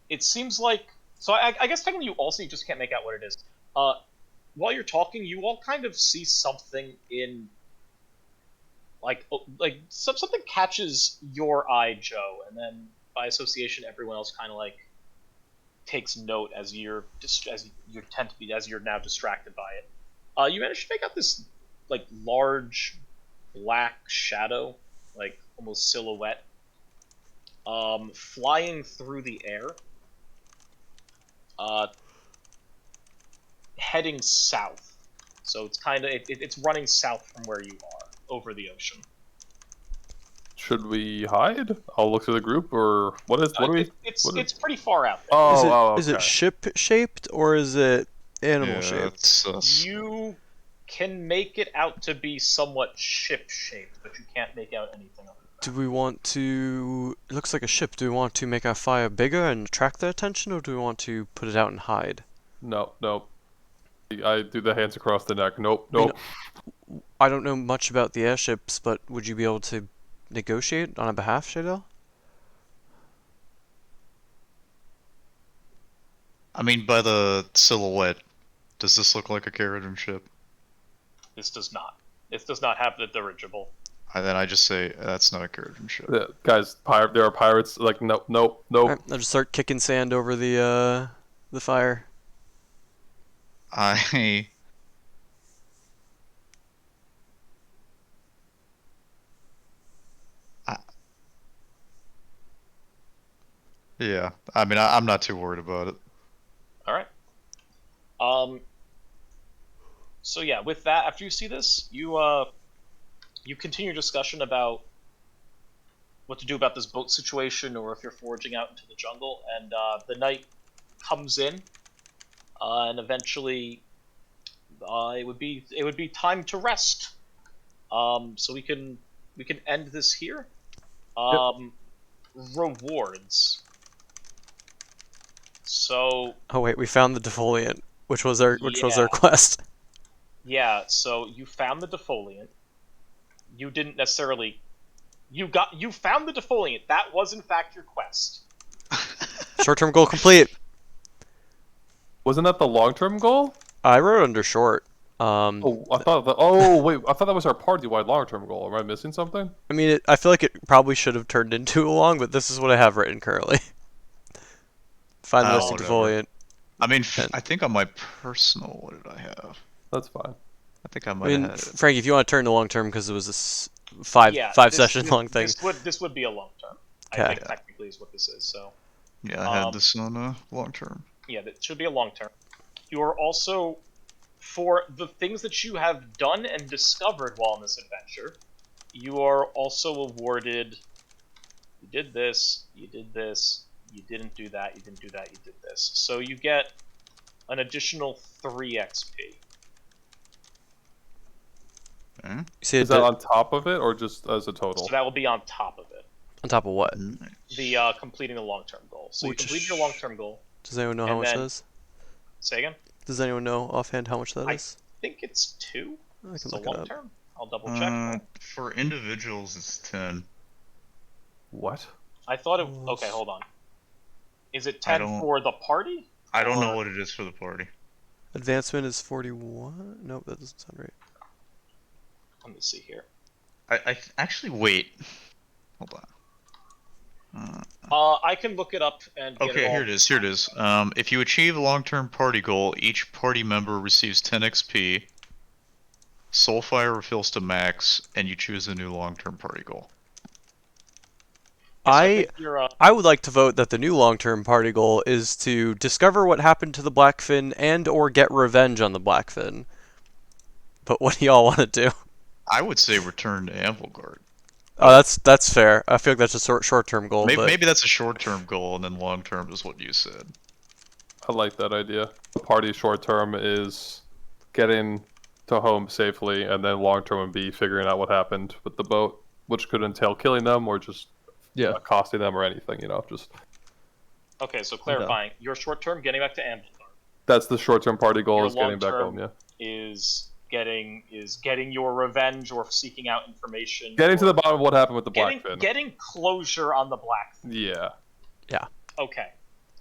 It seems like... So I guess technically you also just can't make out what it is. While you're talking, you all kind of see something in... something catches your eye, Joe, and then by association, everyone else kind of like takes note as you're now distracted by it. You manage to make out this like large black shadow, like almost silhouette, flying through the air, heading south. So it's kind of it's running south from where you are over the ocean. Should we hide? I'll look through the group, or what is? What do we? It's pretty far out there. Oh, Is it okay. ship shaped or is it animal shaped? It's us. You can make it out to be somewhat ship-shaped, but you can't make out anything other than Do we want to... It looks like a ship. Do we want to make our fire bigger and attract their attention, or do we want to put it out and hide? No, no. I do the hands across the neck. Nope, I mean, nope. I don't know much about the airships, but would you be able to negotiate on our behalf, Shadel? I mean, by the silhouette, does this look like a Carradine ship? This does not. This does not have the dirigible. And then I just say, that's not a Carradine ship. Yeah, guys, there are pirates. Like, nope, nope, nope. Alright, I'll just start kicking sand over the fire. Yeah, I mean, I'm not too worried about it. All right. So yeah, with that, after you see this, you continue discussion about what to do about this boat situation, or if you're foraging out into the jungle. And the night comes in, and eventually, it would be time to rest. So we can end this here. Rewards. So Oh wait, we found the defoliant, which was our Yeah. quest. yeah, so you found the defoliant. You didn't necessarily. You found the defoliant. That was in fact your quest. Short-term goal complete. Wasn't that the long-term goal? I wrote under short. Oh, I thought that. Oh, wait, I thought that was our party-wide long-term goal. Am I missing something? I mean, I feel like it probably should have turned into a long, but this is what I have written currently. Find the rest of Whatever. defoliant. I mean, And- I think on my personal, what did I have? That's fine. I think I I might mean, have had it. Frank, if you want to turn to long term, because it was this five session long thing. This would be a long term. I Okay. think technically is what this is. So Yeah, I had this on long term. yeah, that should be a long term. You are also, for the things that you have done and discovered while on this adventure, you are also awarded. You did this. You did this. You didn't do that. You didn't do that. You did this. So you get an additional 3 XP. Okay. You see Is it that on top of it, or just as a total? So that will be on top of it. on top of what? The completing the long-term goal. So Which you completed is- your long-term goal. Does anyone know how And much then- that is? Say again. Does anyone know offhand how much that is? I think it's 2. I It's can a look it up. long-term. I'll double check. For individuals, it's 10. What? I thought it. Well, Okay, hold on. Is it I 10 don't- for the party? I don't know Or- what it is for the party. Advancement is 41. Nope, that doesn't sound right. Let me see here. Actually, wait. Hold on. I can look it up and get Okay, all. here it is. Here it is. If you achieve a long-term party goal, each party member receives 10 XP. Soulfire refills to max, and you choose a new long-term party goal. Yes, think you're, I would like to vote that the new long-term party goal is to discover what happened to the Blackfin and or get revenge on the Blackfin. But what do y'all want to do? I would say return to Anvilgard. Oh, that's fair. I feel like that's a short-term goal, but Maybe that's a short-term goal, and then long-term is what you said. I like that idea. The party short-term is getting to home safely, and then long-term would be figuring out what happened with the boat, which could entail killing them or just accosting them or anything, just... Okay, so clarifying. Your short-term, getting back to Ambledar, That's the short-term party goal, Your is getting back long-term- home, yeah. is getting your revenge or seeking out information. Getting to or the bottom of what happened with the getting, Blackfin. getting closure on the Blackfin. Yeah. Okay.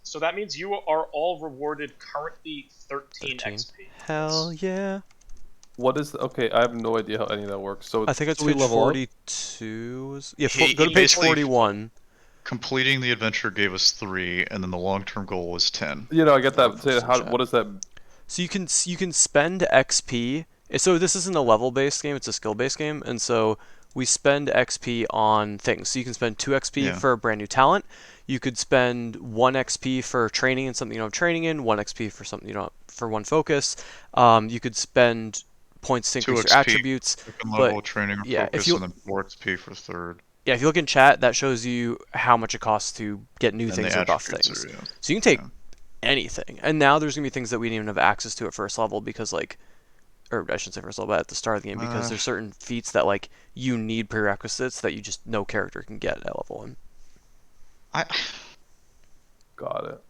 So that means you are all rewarded currently 13 XP. hell yeah. What is... Okay, I have no idea how any of that works. So I think it's So we page level up? 42. Yeah, He- go to he page basically- 41. Completing the adventure gave us 3, and then the long-term goal was 10. I get that. Posted chat. What is that? So you can spend XP. So this isn't a level-based game; it's a skill-based game, and so we spend XP on things. So you can spend 2 XP Yeah. for a brand new talent. You could spend 1 XP for training in something you don't have training in. 1 XP for something you don't for 1 focus. You could spend points to 2 increase your XP. attributes. Second But, level training or yeah, if focus, you- and then 4 XP for third. Yeah, if you look in chat, that shows you how much it costs to get new And things the or buff attributes things. are, yeah. So you can take Yeah. anything. And now there's gonna be things that we didn't even have access to at first level because like or I shouldn't say first level, but at the start of the game, because Uh. there's certain feats that like you need prerequisites that you just no character can get at level 1. I Got it.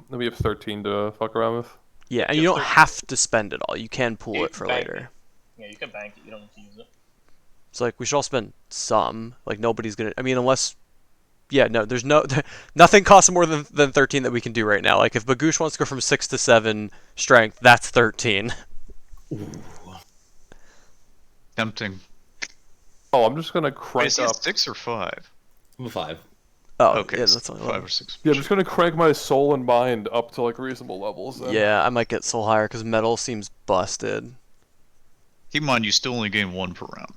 Then we have 13 to fuck around with. Yeah, and Yeah, you don't 13. have to spend it all. You can pool You it for can bank later. Yeah, you can bank it. You don't need to use it. So like we should all spend some. Like nobody's gonna. I mean, unless. Yeah, no. There's no. Nothing costs more than 13 that we can do right now. Like if Bagoosh wants to go from 6 to 7 strength, that's 13. tempting. Oh, I'm just gonna Wait, crank is it up. 6 or 5? I'm a 5. Oh, Okay, yeah, so that's only 5 11. or 6. Yeah, I'm just gonna crank my soul and mind up to like reasonable levels. Then. Yeah, I might get soul higher because metal seems busted. Keep in mind, you still only gain 1 per round.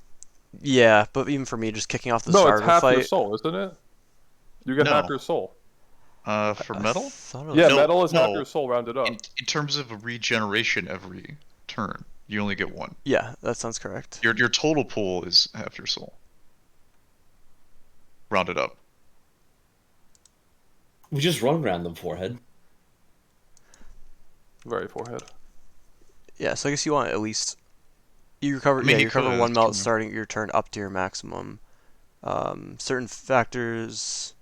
Yeah, but even for me, just kicking off the No, start it's of the half your fight. soul, isn't it? You get No. half your soul. For I metal? thought it was- Yeah, No, metal is half no. your soul rounded up. In terms of regeneration every turn, you only get 1. Yeah, that sounds correct. Your total pool is half your soul. Rounded up. We just run random forehead. Very forehead. Yeah, so I guess you want at least you recover. I mean, yeah, you you recover could, 1 melt true. starting your turn up to your maximum. Certain factors.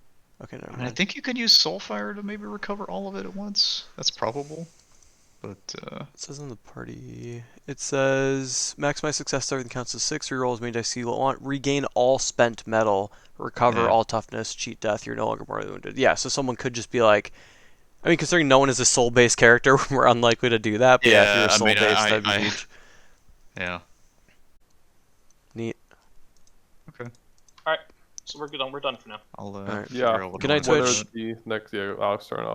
Okay, never I mean, I mind. think you can use Soulfire to maybe recover all of it at once. That's probable. But, It says in the party. It says maximize success starting counts as 6. Reroll as many dice you want. Regain all spent metal. Recover Yeah. all toughness. Cheat death. You're no longer mortally wounded. Yeah, so someone could just be like. I mean, considering no one is a soul-based character, we're unlikely to do that. But yeah, if you're a Yeah, I mean, soul-based, I- that'd be I- huge. yeah. Neat. Okay. All right, so we're good. We're done for now. I'll Alright. figure Yeah. out what Good I night, wanna What do. Twitch. are the next? Yeah, Alex, turn off.